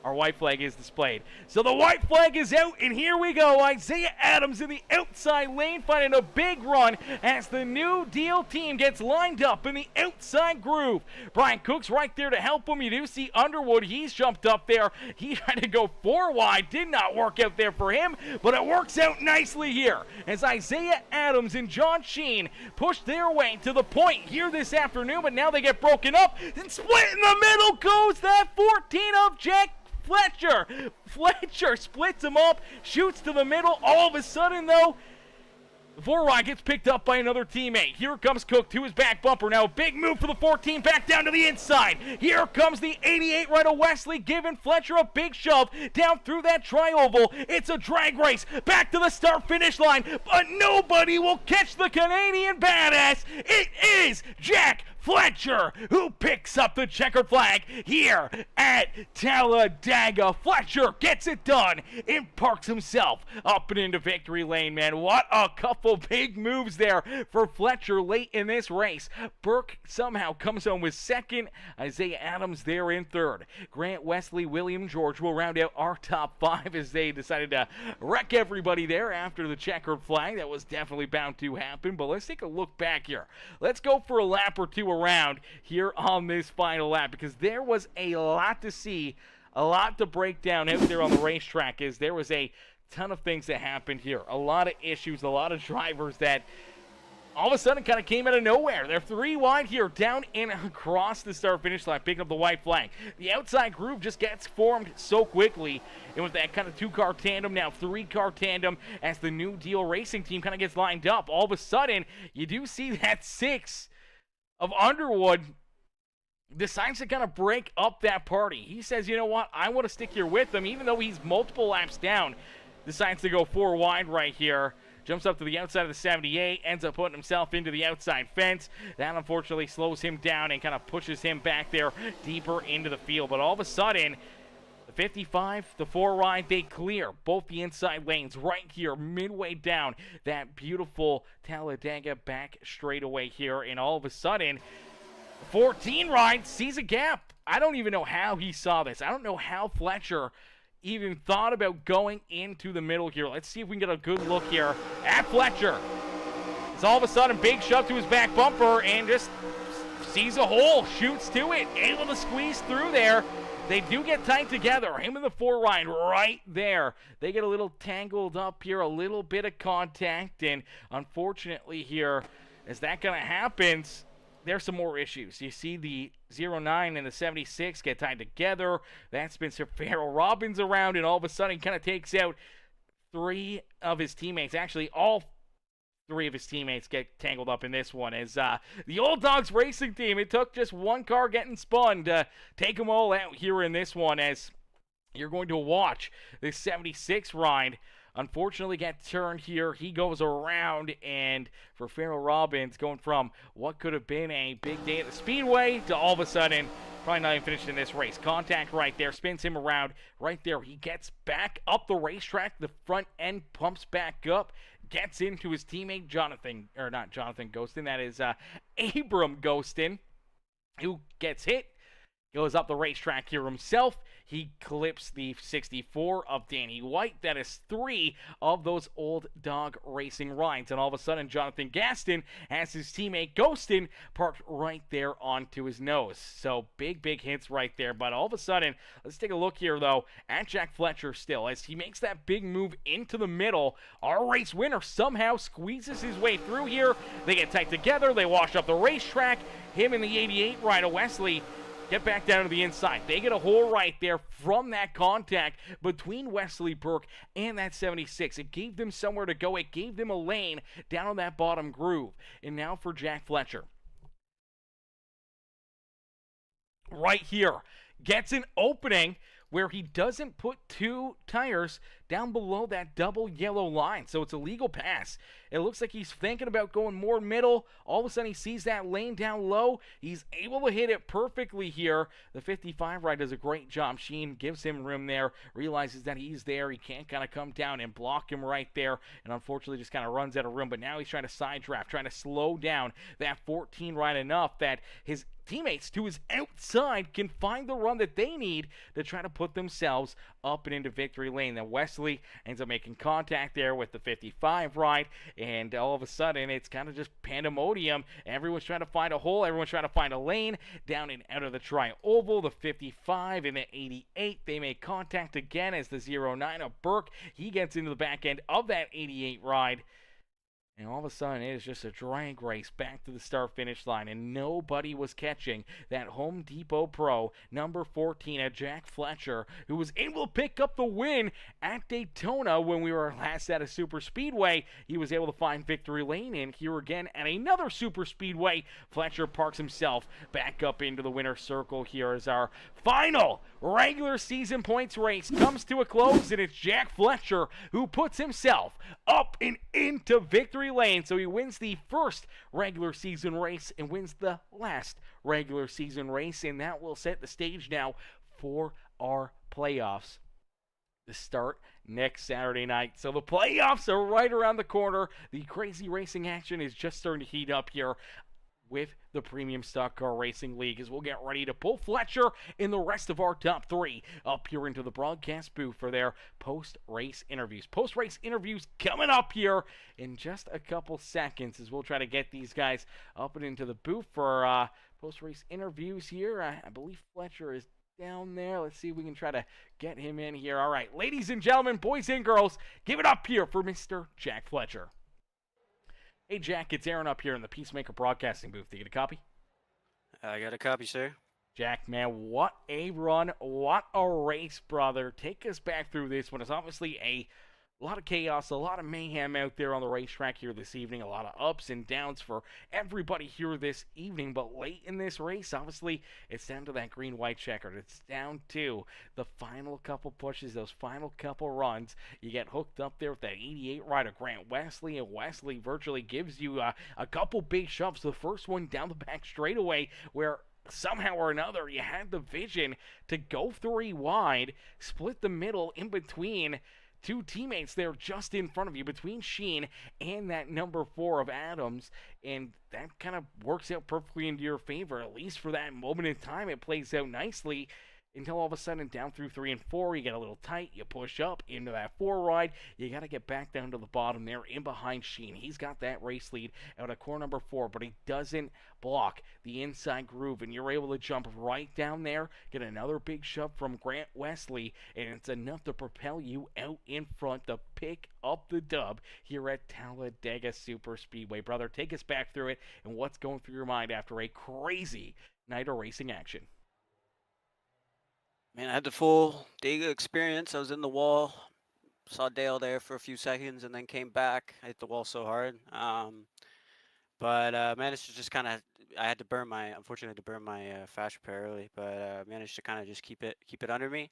Our white flag is displayed. So the white flag is out, and here we go. Isaiah Adams in the outside lane finding a big run as the New Deal team gets lined up in the outside groove. Brian Cook's right there to help him. You do see Underwood. He's jumped up there. He tried to go 4 wide. Did not work out there for him, but it works out nicely here as Isaiah Adams and John Sheen push their way to the point here this afternoon, but now they get broken up. And split in the middle goes that 14 of Jack Fletcher. Fletcher splits him up, shoots to the middle. All of a sudden, though, the 4 ride gets picked up by another teammate. Here comes Cook to his back bumper. Now a big move for the 14 back down to the inside. Here comes the 88 right of Wesley, giving Fletcher a big shove down through that tri-oval. It's a drag race back to the start-finish line, but nobody will catch the Canadian badass. It is Jack Fletcher who picks up the checkered flag here at Talladega. Fletcher gets it done and parks himself up and into victory lane, man. What a couple big moves there for Fletcher late in this race. Burke somehow comes home with second. Isaiah Adams there in third. Grant, Wesley, William George will round out our top 5 as they decided to wreck everybody there after the checkered flag. That was definitely bound to happen, but let's take a look back here. Let's go for a lap or two around here on this final lap, because there was a lot to see, a lot to break down out there on the racetrack. As there was a ton of things that happened here, a lot of issues, a lot of drivers that all of a sudden kind of came out of nowhere. They're 3 wide here, down and across the start-finish line, picking up the white flag. The outside groove just gets formed so quickly, and with that kind of 2-car tandem, now 3-car tandem, as the New Deal racing team kind of gets lined up, all of a sudden, you do see that 6 of Underwood decides to kind of break up that party. He says, you know what, I want to stick here with them, even though he's multiple laps down. Decides to go 4 wide right here. Jumps up to the outside of the 78, ends up putting himself into the outside fence. That unfortunately slows him down and kind of pushes him back there deeper into the field. But all of a sudden, the 55, the 4 ride, they clear both the inside lanes right here, midway down that beautiful Talladega back straightaway here. And all of a sudden, the 14 ride sees a gap. I don't even know how he saw this. I don't know how Fletcher even thought about going into the middle here. Let's see if we can get a good look here at Fletcher. It's all of a sudden big shove to his back bumper and just sees a hole, shoots to it, able to squeeze through there. They do get tight together. Him and the 4 ride right there. They get a little tangled up here, a little bit of contact, and unfortunately here, as that kind of happens, there's some more issues. You see the 09 and the 76 get tied together. That's Spencer Farrell Robbins around, and all of a sudden kind of takes out 3 of his teammates. Actually, all 3 of his teammates get tangled up in this one. As the Old Dogs racing team, it took just 1 car getting spun to take them all out here in this one, as you're going to watch this 76 ride unfortunately get turned here. He goes around, and for Farrell Robbins, going from what could have been a big day at the Speedway to all of a sudden probably not even finished in this race. Contact right there, spins him around right there. He gets back up the racetrack. The front end pumps back up, gets into his teammate Jonathan, or not Jonathan Ghostin, that is Abram Ghostin, who gets hit, goes up the racetrack here himself. He clips the 64 of Danny White. That is 3 of those old dog racing rides. And all of a sudden, Jonathan Gaston has his teammate Ghostin parked right there onto his nose. So big hits right there. But all of a sudden, let's take a look here, though, at Jack Fletcher still. As he makes that big move into the middle, our race winner somehow squeezes his way through here. They get tight together. They wash up the racetrack. Him and the 88 rider, Wesley, get back down to the inside. They get a hole right there from that contact between Wesley Burke and that 76. It gave them somewhere to go. It gave them a lane down on that bottom groove. And now for Jack Fletcher. Right here. Gets an opening where he doesn't put 2 tires down below that double yellow line. So it's a legal pass. It looks like he's thinking about going more middle. All of a sudden he sees that lane down low. He's able to hit it perfectly here. The 55 ride does a great job. Sheen gives him room there, realizes that he's there. He can't kind of come down and block him right there, and unfortunately just kind of runs out of room. But now he's trying to side draft, trying to slow down that 14 ride enough that his teammates to his outside can find the run that they need to try to put themselves up and into victory lane. Then Wesley ends up making contact there with the 55 ride, and all of a sudden it's kind of just pandemonium. Everyone's trying to find a hole, everyone's trying to find a lane down and out of the tri-oval. The 55 and the 88, they make contact again as the 09 of Burke, he gets into the back end of that 88 ride. And all of a sudden, it is just a drag race back to the start-finish line, and nobody was catching that Home Depot Pro number 14 at Jack Fletcher, who was able to pick up the win at Daytona when we were last at a Super Speedway. He was able to find victory lane, and here again at another Super Speedway, Fletcher parks himself back up into the winner's circle here as our final regular season points race comes to a close, and it's Jack Fletcher who puts himself up and into victory lane. So he wins the first regular season race and wins the last regular season race, and that will set the stage now for our playoffs to start next Saturday night. So the playoffs are right around the corner. The crazy racing action is just starting to heat up here with the Premium Stock Car Racing League as we'll get ready to pull Fletcher and the rest of our top 3 up here into the broadcast booth for their post-race interviews. Post-race interviews coming up here in just a couple seconds as we'll try to get these guys up and into the booth for post-race interviews here. I believe Fletcher is down there. Let's see if we can try to get him in here. All right, ladies and gentlemen, boys and girls, give it up here for Mr. Jack Fletcher. Hey, Jack, it's Aaron up here in the Peacemaker Broadcasting booth. Do you get a copy? I got a copy, sir. Jack, man, what a run. What a race, brother. Take us back through this one. It's obviously a lot of chaos, a lot of mayhem out there on the racetrack here this evening. A lot of ups and downs for everybody here this evening. But late in this race, obviously, it's down to that green-white checkered. It's down to the final couple pushes, those final couple runs. You get hooked up there with that 88 rider, Grant Wesley, and Wesley virtually gives you a couple big shoves. The first one down the back straightaway where somehow or another you had the vision to go 3 wide, split the middle in between 2 teammates there just in front of you, between Sheen and that number 4 of Adams, and that kind of works out perfectly into your favor, at least for that moment in time. It plays out nicely until all of a sudden down through 3 and 4, you get a little tight, you push up into that 4 ride, you got to get back down to the bottom there in behind Sheen. He's got that race lead out of core number 4, but he doesn't block the inside groove, and you're able to jump right down there, get another big shove from Grant Wesley, and it's enough to propel you out in front to pick up the dub here at Talladega Super Speedway. Brother, take us back through it and what's going through your mind after a crazy night of racing action. Man, I had the full Dega experience. I was in the wall, saw Dale there for a few seconds, and then came back. I hit the wall so hard. But managed to just kind of, I had to burn my, unfortunately, I had to burn my fast repair early, but managed to kind of just keep it under me.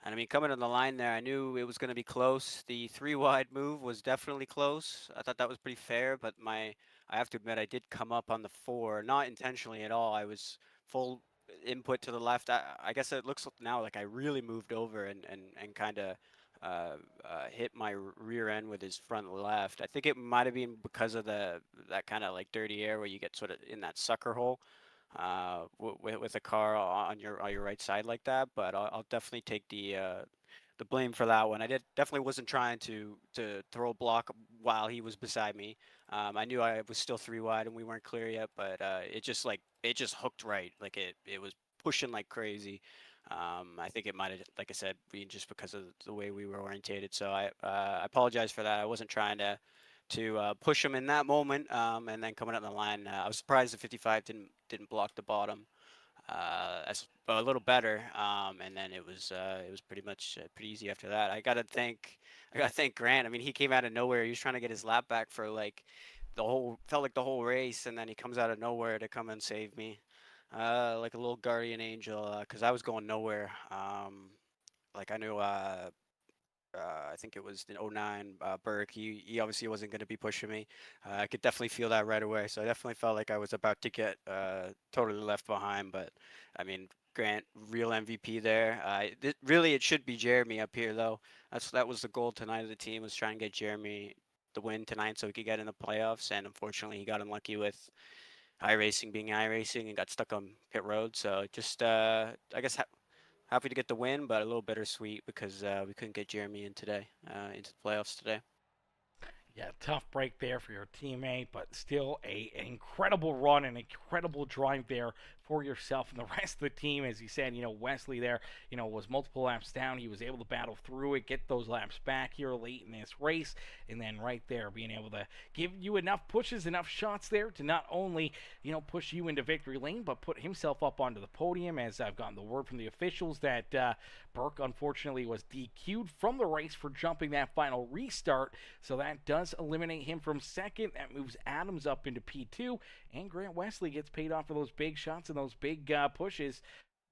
And I mean, coming on the line there, I knew it was going to be close. The 3 wide move was definitely close. I thought that was pretty fair, but I have to admit, I did come up on the 4, not intentionally at all. I was full input to the left. I guess it looks now like I really moved over and kind of hit my rear end with his front left. I think it might have been because of that kind of like dirty air where you get sort of in that sucker hole with a car on your right side like that. But I'll definitely take the blame for that one. Definitely wasn't trying to throw a block while he was beside me. I knew I was still 3 wide and we weren't clear yet, but it just hooked right. Like it was pushing like crazy. I think it might have, like I said, been just because of the way we were orientated. So I apologize for that. I wasn't trying to push him in that moment. And then coming up the line, I was surprised the 55 didn't block the bottom. That's a little better. And then it was pretty much pretty easy after that. I gotta thank Grant. I mean, he came out of nowhere. He was trying to get his lap back for like felt like the whole race, and then he comes out of nowhere to come and save me, like a little guardian angel, because I was going nowhere. Like I knew. I think it was in '09, Burke. He obviously wasn't going to be pushing me. I could definitely feel that right away. So I definitely felt like I was about to get totally left behind. But I mean, Grant, real MVP there. Really, it should be Jeremy up here though. That was the goal tonight of the team, was trying to get Jeremy the win tonight so he could get in the playoffs. And unfortunately, he got unlucky with iRacing being iRacing and got stuck on pit road. So just I guess happy to get the win, but a little bittersweet because we couldn't get Jeremy in today, into the playoffs today. Yeah, tough break there for your teammate, but still an incredible run and incredible drive there for yourself and the rest of the team. As you said, Wesley there, was multiple laps down. He was able to battle through it, get those laps back here late in this race, and then right there being able to give you enough pushes, enough shots there to not only, push you into victory lane, but put himself up onto the podium. As I've gotten the word from the officials that Burke unfortunately was DQ'd from the race for jumping that final restart, so that does eliminate him from second. That moves Adams up into P2, and Grant Wesley gets paid off for those big shots and those big pushes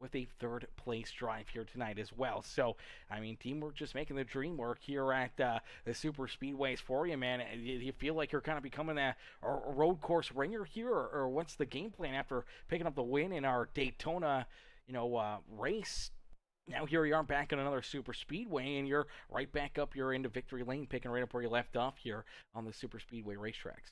with a third place drive here tonight as well. So, I mean, teamwork just making the dream work here at the Super Speedways for you, man. Do you feel like you're kind of becoming a road course ringer here, or what's the game plan after picking up the win in our Daytona, race? Now here you are back in another Super Speedway, and you're right back up. You're into victory lane, picking right up where you left off here on the Super Speedway racetracks.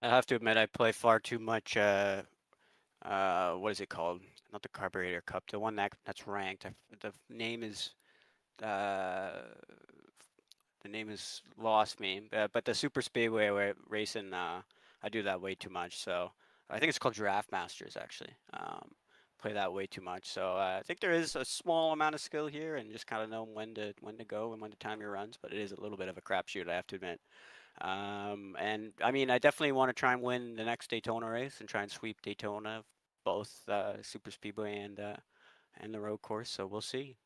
I have to admit, I play far too much. What is it called? Not the Carburetor Cup, the one that's ranked. The name is lost me. But the Super Speedway racing, I do that way too much. So I think it's called Draft Masters actually. Play that way too much. So I think there is a small amount of skill here, and just kind of know when to go and when to time your runs. But it is a little bit of a crapshoot, I have to admit. And I mean, I definitely want to try and win the next Daytona race and try and sweep Daytona, both Super Speedway and the road course. So we'll see.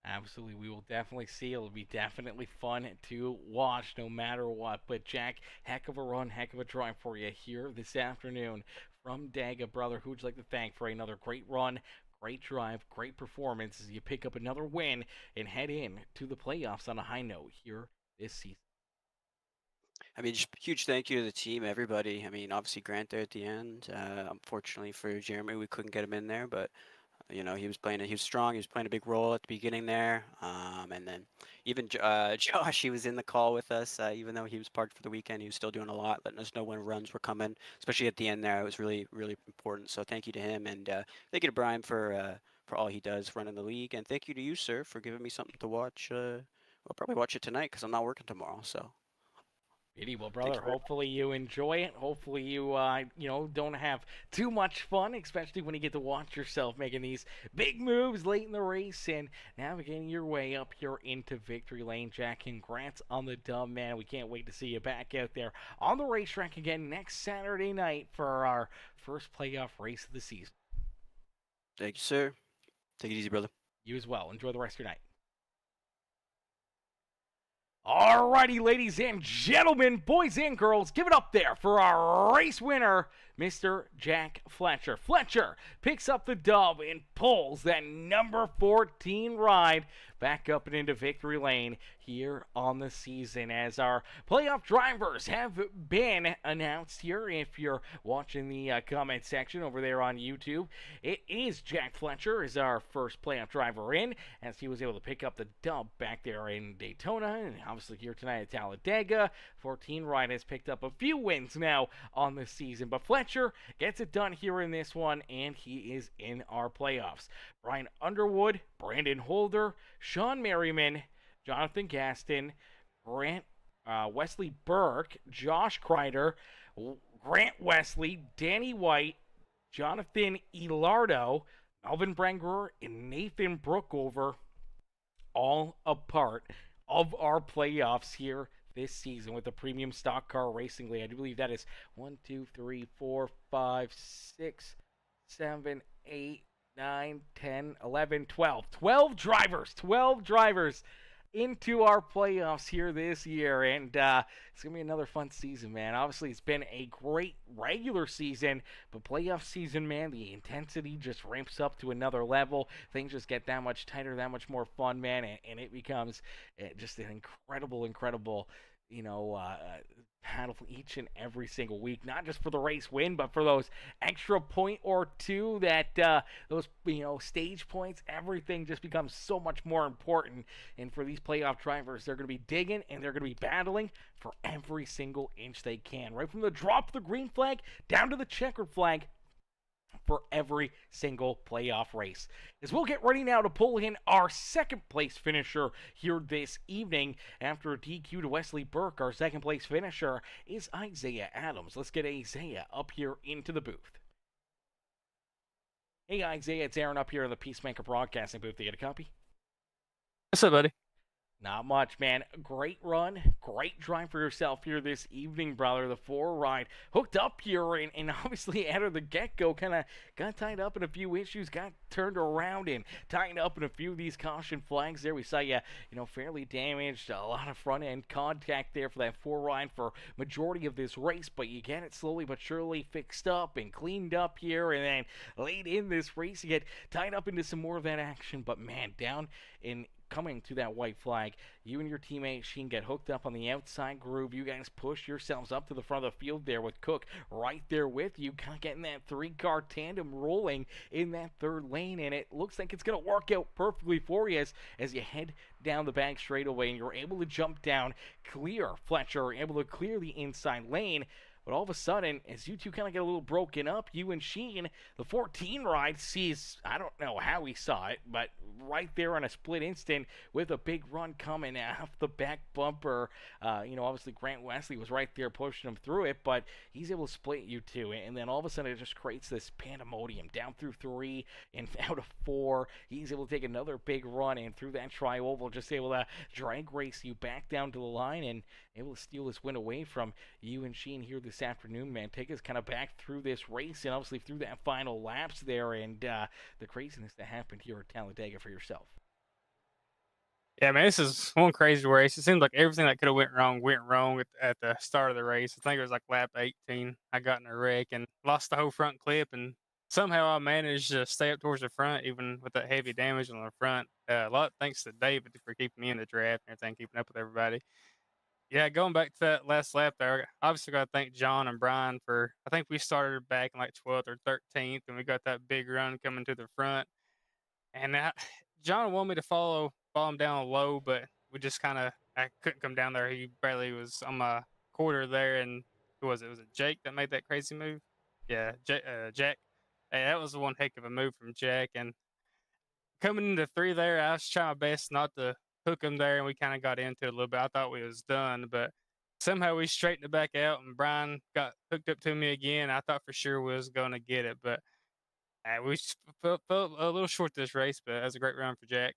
Absolutely, we will definitely see. It'll be definitely fun to watch no matter what. But Jack, heck of a run, heck of a drive for you here this afternoon from Daga, brother. Who would you like to thank for another great run, great drive, great performance as you pick up another win and head in to the playoffs on a high note here this season? I mean, just huge thank you to the team, everybody. I mean, obviously Grant there at the end. Unfortunately for Jeremy, we couldn't get him in there, but he was strong. He was playing a big role at the beginning there. And then even Josh, he was in the call with us, even though he was parked for the weekend. He was still doing a lot, letting us know when runs were coming, especially at the end there. It was really, really important. So thank you to him, and thank you to Brian for all he does running the league, and thank you to you, sir, for giving me something to watch. I'll probably watch it tonight because I'm not working tomorrow. So. Well, brother, hopefully you enjoy it. Hopefully you, don't have too much fun, especially when you get to watch yourself making these big moves late in the race and navigating your way up here into victory lane. Jack and Grant's on the dub, man. We can't wait to see you back out there on the racetrack again next Saturday night for our first playoff race of the season. Thank you, sir. Take it easy, brother. You as well. Enjoy the rest of your night. Alrighty, ladies and gentlemen, boys and girls, give it up there for our race winner, Mr. Jack Fletcher. Fletcher picks up the dub and pulls that number 14 ride back up and into victory lane here on the season, as our playoff drivers have been announced here. If you're watching the comment section over there on YouTube, it is Jack Fletcher is our first playoff driver in, as he was able to pick up the dub back there in Daytona, and obviously here tonight at Talladega. 14 ride has picked up a few wins now on the season, but Fletcher gets it done here in this one, and he is in our playoffs. Brian Underwood, Brandon Holder, Sean Merriman, Jonathan Gaston, Wesley Burke, Josh Crider, Grant Wesley, Danny White, Jonathan Elardo, Melvin Branguer, and Nathan Brookover, all a part of our playoffs here this season with the Premium Stock Car Racing League. I do believe that is 1, 2, 3, 4, 5, 6, 7, 8, 9, 10, 11, 12. 12 drivers into our playoffs here this year, and it's going to be another fun season, man. Obviously, it's been a great regular season, but playoff season, man, the intensity just ramps up to another level. Things just get that much tighter, that much more fun, man, and it becomes just an incredible, battle each and every single week, not just for the race win, but for those extra point or two that those stage points. Everything just becomes so much more important, and for these playoff drivers, they're going to be digging and they're going to be battling for every single inch they can, right from the drop of the green flag down to the checkered flag, for every single playoff race. As we'll get ready now to pull in our second place finisher here this evening. After a DQ to Wesley Burke, our second place finisher is Isaiah Adams. Let's get Isaiah up here into the booth. Hey Isaiah, it's Aaron up here in the Peacemaker Broadcasting booth. You get a copy? What's up, buddy? Not much, man. Great run, great drive for yourself here this evening, brother. The 4 ride hooked up here, and obviously out of the get-go kind of got tied up in a few issues, got turned around and tied up in a few of these caution flags there. We saw you, fairly damaged, a lot of front-end contact there for that 4 ride for majority of this race, but you get it slowly but surely fixed up and cleaned up here, and then late in this race you get tied up into some more of that action, but man, down in coming to that white flag, you and your teammate Sheen get hooked up on the outside groove. You guys push yourselves up to the front of the field there with Cook right there with you, kind of getting that 3-car tandem rolling in that third lane, and it looks like it's going to work out perfectly for you as you head down the back straightaway, and you're able to jump down, clear Fletcher, able to clear the inside lane. But all of a sudden, as you two kind of get a little broken up, you and Sheen, the 14 ride sees, I don't know how he saw it, but right there on a split instant with a big run coming off the back bumper. Obviously Grant Wesley was right there pushing him through it, but he's able to split you two. And then all of a sudden, it just creates this pandemonium down through 3 and out of 4. He's able to take another big run and through that tri-oval, just able to drag race you back down to the line and able to steal this win away from you and Sheen here this afternoon, man. Take us kind of back through this race and obviously through that final laps there and the craziness that happened here at Talladega for yourself. Yeah, man, this is one crazy race. It seems like everything that could have went wrong at the start of the race. I think it was like lap 18. I got in a wreck and lost the whole front clip, and somehow I managed to stay up towards the front, even with that heavy damage on the front. A lot thanks to David for keeping me in the draft and everything, keeping up with everybody. Yeah, going back to that last lap there, obviously got to thank John and Brian for, I think we started back in like 12th or 13th, and we got that big run coming to the front. And John wanted me to follow him down low, but we just I couldn't come down there. He barely was on my quarter there, and who was it? Was it Jake that made that crazy move? Yeah, Jack. Hey, that was one heck of a move from Jack. And coming into 3 there, I was trying my best not to hook him there, and we kind of got into it a little bit. I thought we was done, but somehow we straightened it back out, and Brian got hooked up to me again. I thought for sure we was going to get it, but we felt a little short this race, but that was a great run for Jack.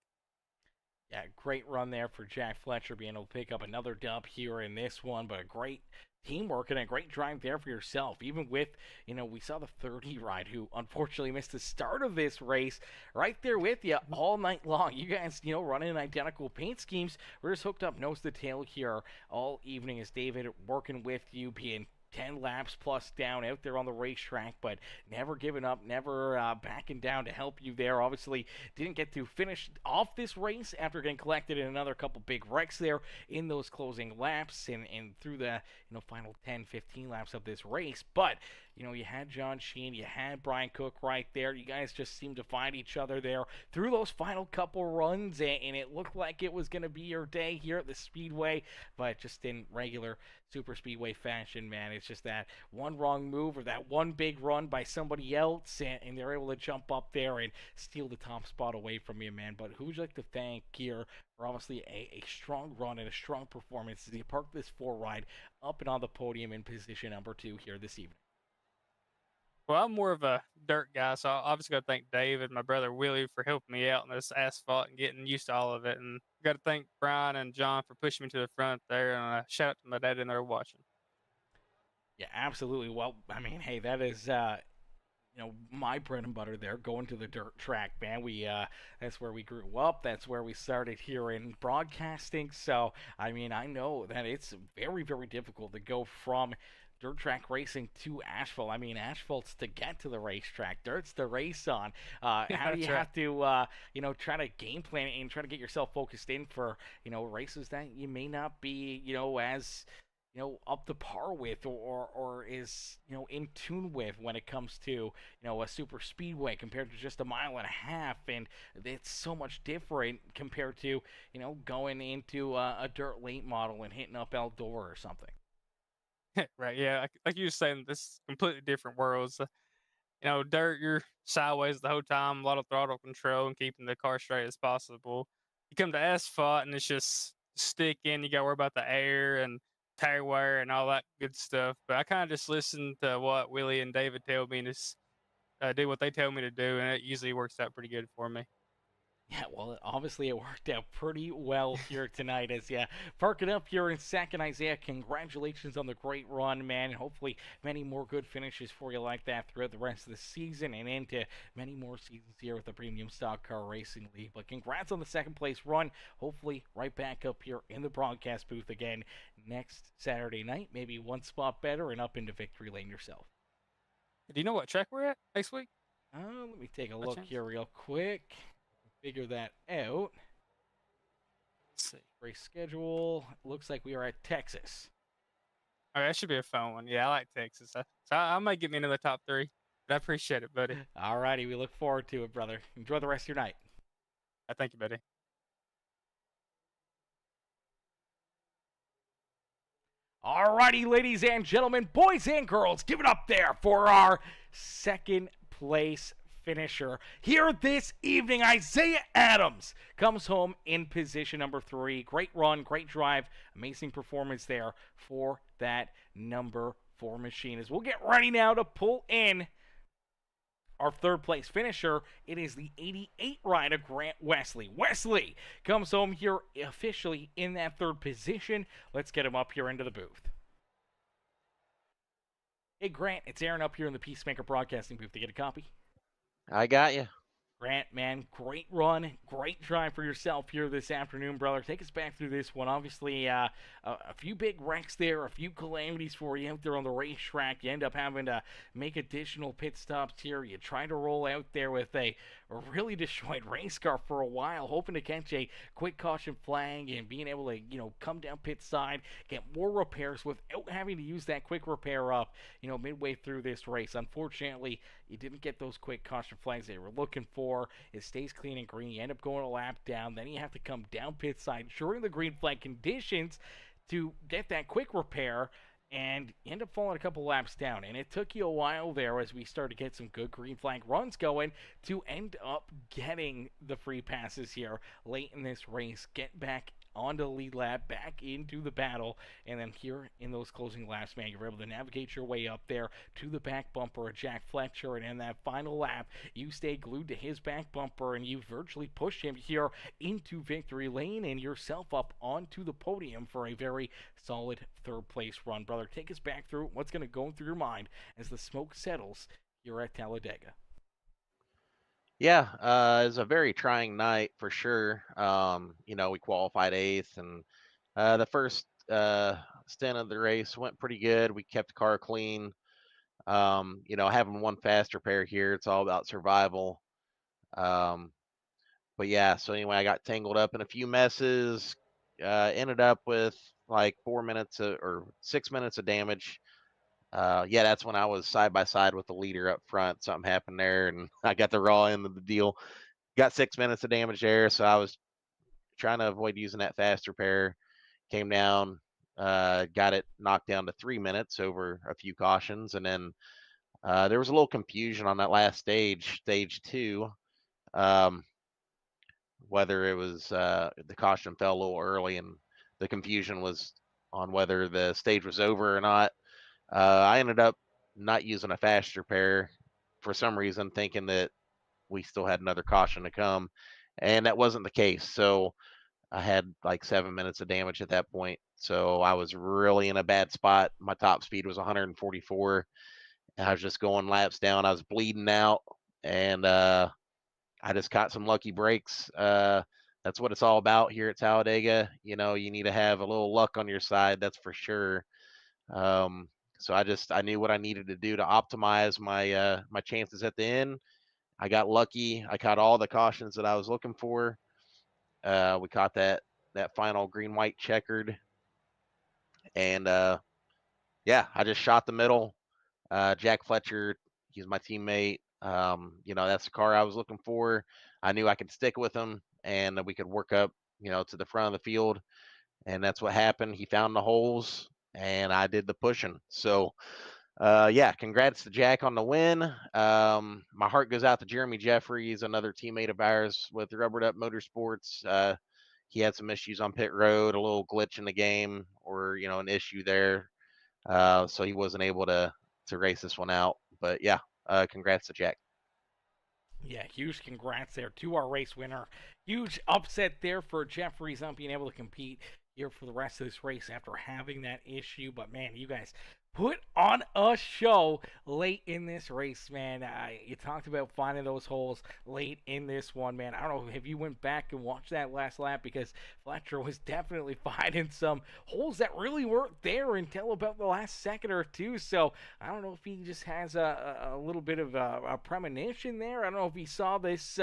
Yeah, great run there for Jack Fletcher, being able to pick up another dub here in this one, but a great teamwork and a great drive there for yourself. Even with, we saw the 30 ride, who unfortunately missed the start of this race, right there with you all night long. You guys, running identical paint schemes. We're just hooked up nose to tail here all evening as David working with you, being 10 laps plus down out there on the racetrack, but never giving up, never backing down to help you there. Obviously, didn't get to finish off this race after getting collected in another couple big wrecks there in those closing laps and through the final 10, 15 laps of this race. But you had John Sheen, you had Brian Cook right there. You guys just seemed to find each other there through those final couple runs, and it looked like it was going to be your day here at the Speedway, but just in regular Super Speedway fashion, man. It's just that one wrong move or that one big run by somebody else, and they're able to jump up there and steal the top spot away from you, man. But who would you like to thank here for obviously a strong run and a strong performance as you park this 4 ride up and on the podium in position number 2 here this evening? Well, I'm more of a dirt guy, so I obviously got to thank David, my brother Willie, for helping me out in this asphalt and getting used to all of it. And got to thank Brian and John for pushing me to the front there. And shout out to my dad in there watching. Yeah, absolutely. Well, I mean, hey, that is my bread and butter there, going to the dirt track, man. That's where we grew up. That's where we started here in broadcasting. So, I mean, I know that it's very, very difficult to go from dirt track racing to asphalt. I mean, asphalt's to get to the racetrack. Dirt's to race on. How do you have to, try to game plan and try to get yourself focused in for, races that you may not be, as up to par with or is in tune with when it comes to a super speedway compared to just a mile and a half, and it's so much different compared to going into a dirt late model and hitting up Eldor or something. Right, yeah, like you were saying, this completely different worlds. Dirt, you're sideways the whole time, a lot of throttle control and keeping the car straight as possible. You come to asphalt and it's just sticking. You got to worry about the air and tire wear and all that good stuff. But I kind of just listen to what Willie and David tell me and just do what they tell me to do, and it usually works out pretty good for me. Yeah, well, obviously it worked out pretty well here tonight as you park it up here in second. Isaiah, congratulations on the great run, man, and hopefully many more good finishes for you like that throughout the rest of the season and into many more seasons here with the Premium Stock Car Racing League. But congrats on the second place run. Hopefully right back up here in the broadcast booth again next Saturday night, maybe one spot better and up into victory lane yourself. Do you know what track we're at next week? Let me take a look here real quick. Figure that out. Let's see. Race schedule. Looks like we are at Texas. All right, that should be a fun one. Yeah, I like Texas. So I might get me into the top 3. But I appreciate it, buddy. All righty, we look forward to it, brother. Enjoy the rest of your night. Thank you, buddy. All righty, ladies and gentlemen, boys and girls, give it up there for our second place finisher here this evening. Isaiah Adams comes home in position number 3. Great run, great drive, amazing performance there for that number 4 machine. As we'll get ready now to pull in our third place finisher. It is the 88 rider Grant Wesley. Wesley comes home here officially in that third position. Let's get him up here into the booth. Hey Grant, it's Aaron up here in the Peacemaker Broadcasting booth. To get a copy? I got you. Grant, man, great run, great drive for yourself here this afternoon, brother. Take us back through this one. Obviously, a few big wrecks there, a few calamities for you out there on the racetrack. You end up having to make additional pit stops here. You try to roll out there with a really destroyed race car for a while, hoping to catch a quick caution flag and being able to, come down pit side, get more repairs without having to use that quick repair up, midway through this race. Unfortunately, you didn't get those quick caution flags they were looking for. It stays clean and green. You end up going a lap down. Then you have to come down pit side during the green flag conditions to get that quick repair, and you end up falling a couple laps down. And it took you a while there as we started to get some good green flag runs going to end up getting the free passes here late in this race. Get back onto the lead lap, back into the battle, and then here in those closing laps, man, you're able to navigate your way up there to the back bumper of Jack Fletcher, and in that final lap, you stay glued to his back bumper, and you virtually push him here into victory lane and yourself up onto the podium for a very solid third place run. Brother, take us back through what's going to go through your mind as the smoke settles here at Talladega. Yeah, it was a very trying night for sure. We qualified 8th, and the first stint of the race went pretty good. We kept the car clean. Having one faster pair here, it's all about survival. But yeah, so anyway, I got tangled up in a few messes. Ended up with like 6 minutes of damage. Yeah, that's when I was side by side with the leader up front. Something happened there, and I got the raw end of the deal. Got 6 minutes of damage there, so I was trying to avoid using that faster pair. Came down, got it knocked down to 3 minutes over a few cautions, and then there was a little confusion on that last stage 2. Whether it was the caution fell a little early, and the confusion was on whether the stage was over or not. I ended up not using a faster pair for some reason, thinking that we still had another caution to come, and that wasn't the case. So I had like 7 minutes of damage at that point. So I was really in a bad spot. My top speed was 144. And I was just going laps down. I was bleeding out, and I just caught some lucky breaks. That's what it's all about here at Talladega. You need to have a little luck on your side, that's for sure. So I knew what I needed to do to optimize my chances at the end. I got lucky. I caught all the cautions that I was looking for. We caught that final green white checkered, and yeah, I just shot the middle. Jack Fletcher, he's my teammate. That's the car I was looking for. I knew I could stick with him, and that we could work up, to the front of the field, and that's what happened. He found the holes, and I did the pushing. So, yeah, congrats to Jack on the win. My heart goes out to Jeremy Jeffries, another teammate of ours with Rubbered Up Motorsports. He had some issues on pit road, a little glitch in the game, or an issue there, so he wasn't able to race this one out. But yeah, congrats to Jack. Yeah, huge congrats there to our race winner. Huge upset there for Jeffries not being able to compete here for the rest of this race after having that issue. But man, you guys put on a show late in this race, man. You talked about finding those holes late in this one, man. I don't know if you went back and watched that last lap, because Fletcher was definitely finding some holes that really weren't there until about the last second or two. So I don't know if he just has a little bit of a premonition there. I don't know if he saw this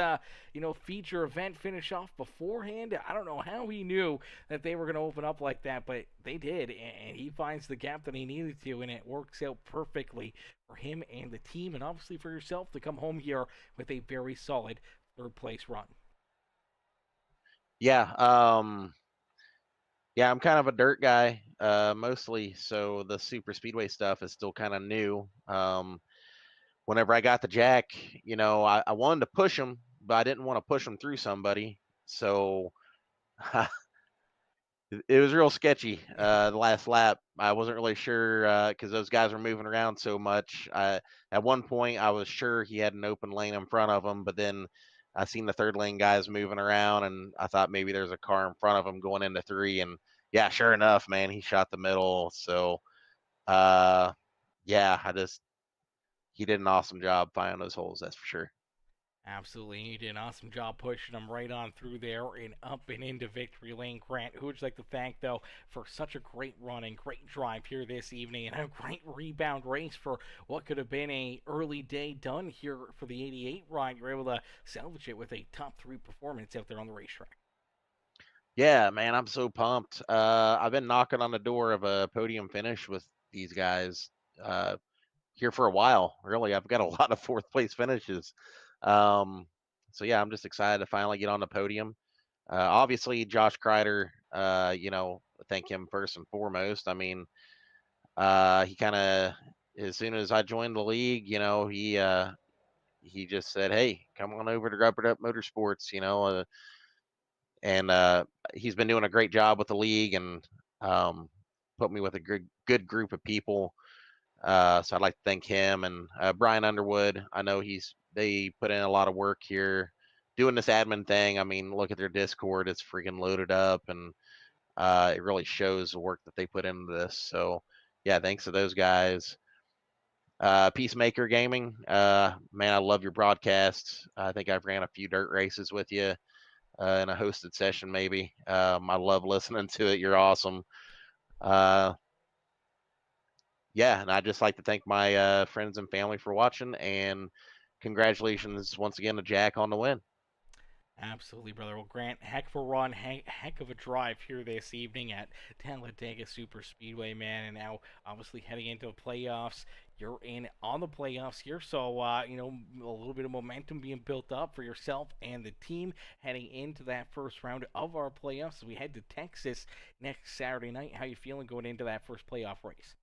feature event finish off beforehand. I don't know how he knew that they were going to open up like that, but they did, and he finds the gap that he needed to, and it works out perfectly for him and the team, and obviously for yourself to come home here with a very solid third place run. Yeah, yeah, I'm kind of a dirt guy, mostly, so the super speedway stuff is still kind of new. Whenever I got the Jack, I wanted to push him, but I didn't want to push him through somebody, so it was real sketchy. The last lap, I wasn't really sure, because those guys were moving around so much. At one point, I was sure he had an open lane in front of him, but then I seen the third lane guys moving around, and I thought maybe there's a car in front of him going into 3. And yeah, sure enough, man, he shot the middle. So, yeah, he did an awesome job finding those holes, that's for sure. Absolutely. He did an awesome job pushing them right on through there and up and into victory lane. Grant, who would you like to thank, though, for such a great run and great drive here this evening, and a great rebound race for what could have been a early day done here for the 88 ride. You're able to salvage it with a top 3 performance out there on the racetrack. Yeah, man, I'm so pumped. I've been knocking on the door of a podium finish with these guys here for a while. Really, I've got a lot of 4th place finishes. So yeah, I'm just excited to finally get on the podium. Obviously, Josh Crider, thank him first and foremost. I mean, he kind of, as soon as I joined the league, he just said, "Hey, come on over to Rubbered Up Motorsports," and he's been doing a great job with the league, and put me with a good group of people. So I'd like to thank him and Brian Underwood. I know they put in a lot of work here doing this admin thing. I mean, look at their Discord; it's freaking loaded up, and it really shows the work that they put into this. So yeah, thanks to those guys. Peacemaker Gaming, man, I love your broadcasts. I think I've ran a few dirt races with you in a hosted session, maybe. I love listening to it. You're awesome. yeah, and I'd just like to thank my friends and family for watching, and congratulations once again to Jack on the win. Absolutely, brother. Well, Grant, heck of a run, heck of a drive here this evening at Talladega Super Speedway, man. And now, obviously, heading into the playoffs. You're in on the playoffs here, so you know, a little bit of momentum being built up for yourself and the team heading into that first round of our playoffs. As we head to Texas next Saturday night, how you feeling going into that first playoff race?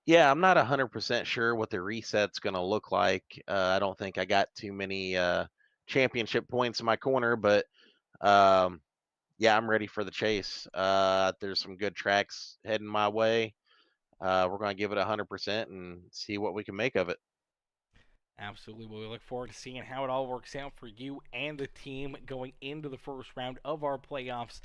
Yeah, I'm not 100% sure what the reset's going to look like. I don't think I got too many championship points in my corner, but um, yeah, I'm ready for the chase. There's some good tracks heading my way. We're going to give it 100% and see what we can make of it. Absolutely. Well, we look forward to seeing how it all works out for you and the team going into the first round of our playoffs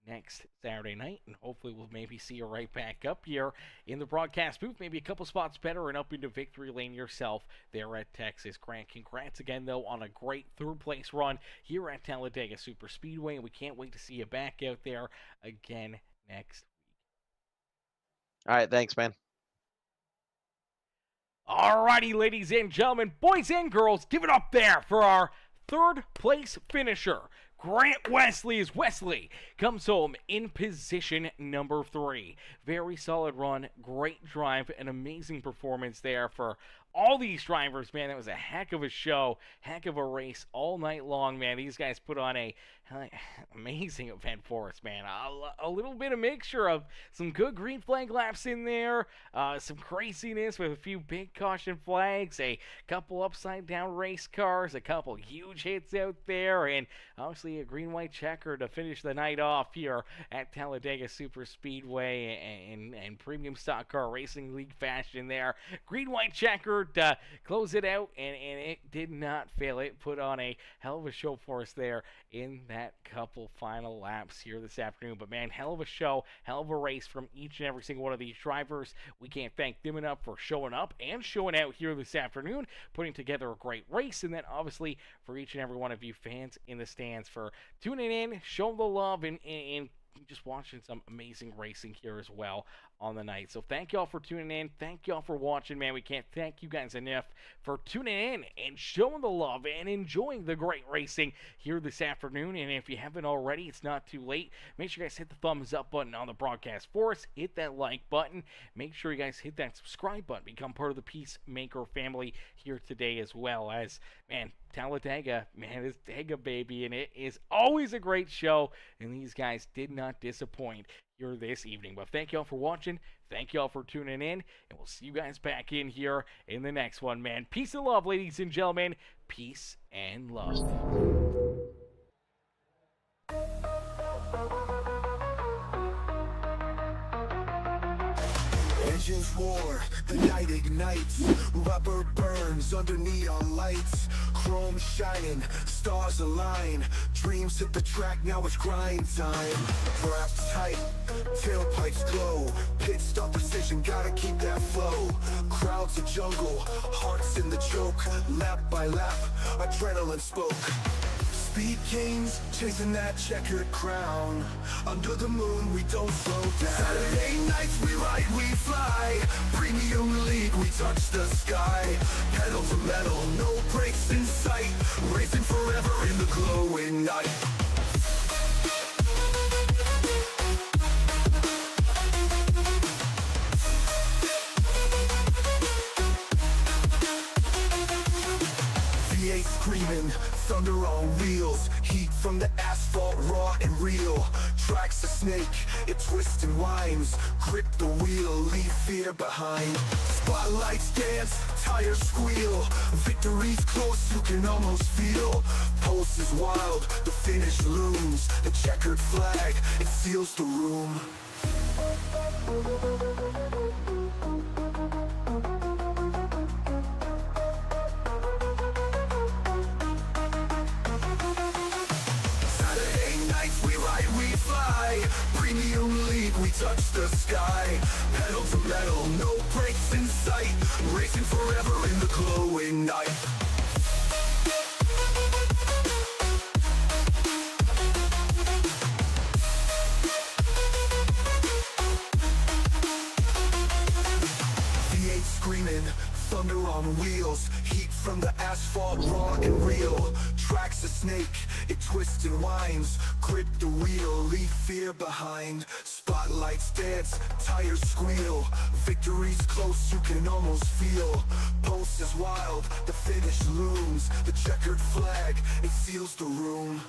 next Saturday night. And hopefully we'll maybe see you right back up here in the broadcast booth, maybe a couple spots better and up into victory lane yourself there at Texas. Grant, congrats again, though, on a great third-place run here at Talladega Super Speedway. And we can't wait to see you back out there again next week. All right, thanks, man. Alrighty, ladies and gentlemen, boys and girls, give it up there for our third place finisher. Grant Wesley as Wesley comes home in position number 3. Very solid run, great drive, an amazing performance there for all these drivers, man. That was a heck of a show, heck of a race all night long, man. These guys put on a amazing event for us, man. A little bit of mixture of some good green flag laps in there, some craziness with a few big caution flags, a couple upside down race cars, a couple huge hits out there, and obviously a green white checker to finish the night off here at Talladega Super Speedway and Premium Stock Car Racing League fashion there. Green white checker to close it out, and it did not fail. It put on a hell of a show for us there in that couple final laps here this afternoon. But man, hell of a show, hell of a race from each and every single one of these drivers. We can't thank them enough for showing up and showing out here this afternoon, putting together a great race, and then obviously for each and every one of you fans in the stands for tuning in, showing the love, and just watching some amazing racing here as well on the night. So thank y'all for tuning in. Thank y'all for watching, man. We can't thank you guys enough for tuning in and showing the love and enjoying the great racing here this afternoon. And if you haven't already, it's not too late. Make sure you guys hit the thumbs up button on the broadcast for us. Hit that like button. Make sure you guys hit that subscribe button. Become part of the Peacemaker family here today as well. As, man, Talladega, man, it's Dega, baby, and it is always a great show, and these guys did not disappoint here this evening. But thank y'all for watching, thank y'all for tuning in, and we'll see you guys back in here in the next one, man. Peace and love, ladies and gentlemen. Peace and love. Engines roar, the night ignites, rubber burns under neon lights, chrome shining, stars align, dreams hit the track, now it's grind time. Wrapped tight, tailpipes glow, pit stop precision, gotta keep that flow. Crowds a jungle, hearts in the choke, lap by lap, adrenaline spoke. Speed kings, chasing that checkered crown. Under the moon, we don't slow down. Saturday nights, we ride, we fly. Premium league, we touch the sky. Pedal to metal, no brakes in sight. Racing forever in the glowing night. V8 screaming, thunder on wheels, heat from the asphalt raw and real. Tracks a snake, it twists and winds, grip the wheel, leave fear behind. Spotlights dance, tires squeal, victory's close, you can almost feel. Pulse is wild, the finish looms, the checkered flag, it seals the room. Premium league, we touch the sky. Pedal to metal, no brakes in sight. Racing forever in the glowing night. Track's a snake, it twists and winds. Grip the wheel, leave fear behind. Spotlights dance, tires squeal. Victory's close, you can almost feel. Pulse is wild, the finish looms. The checkered flag, it seals the room.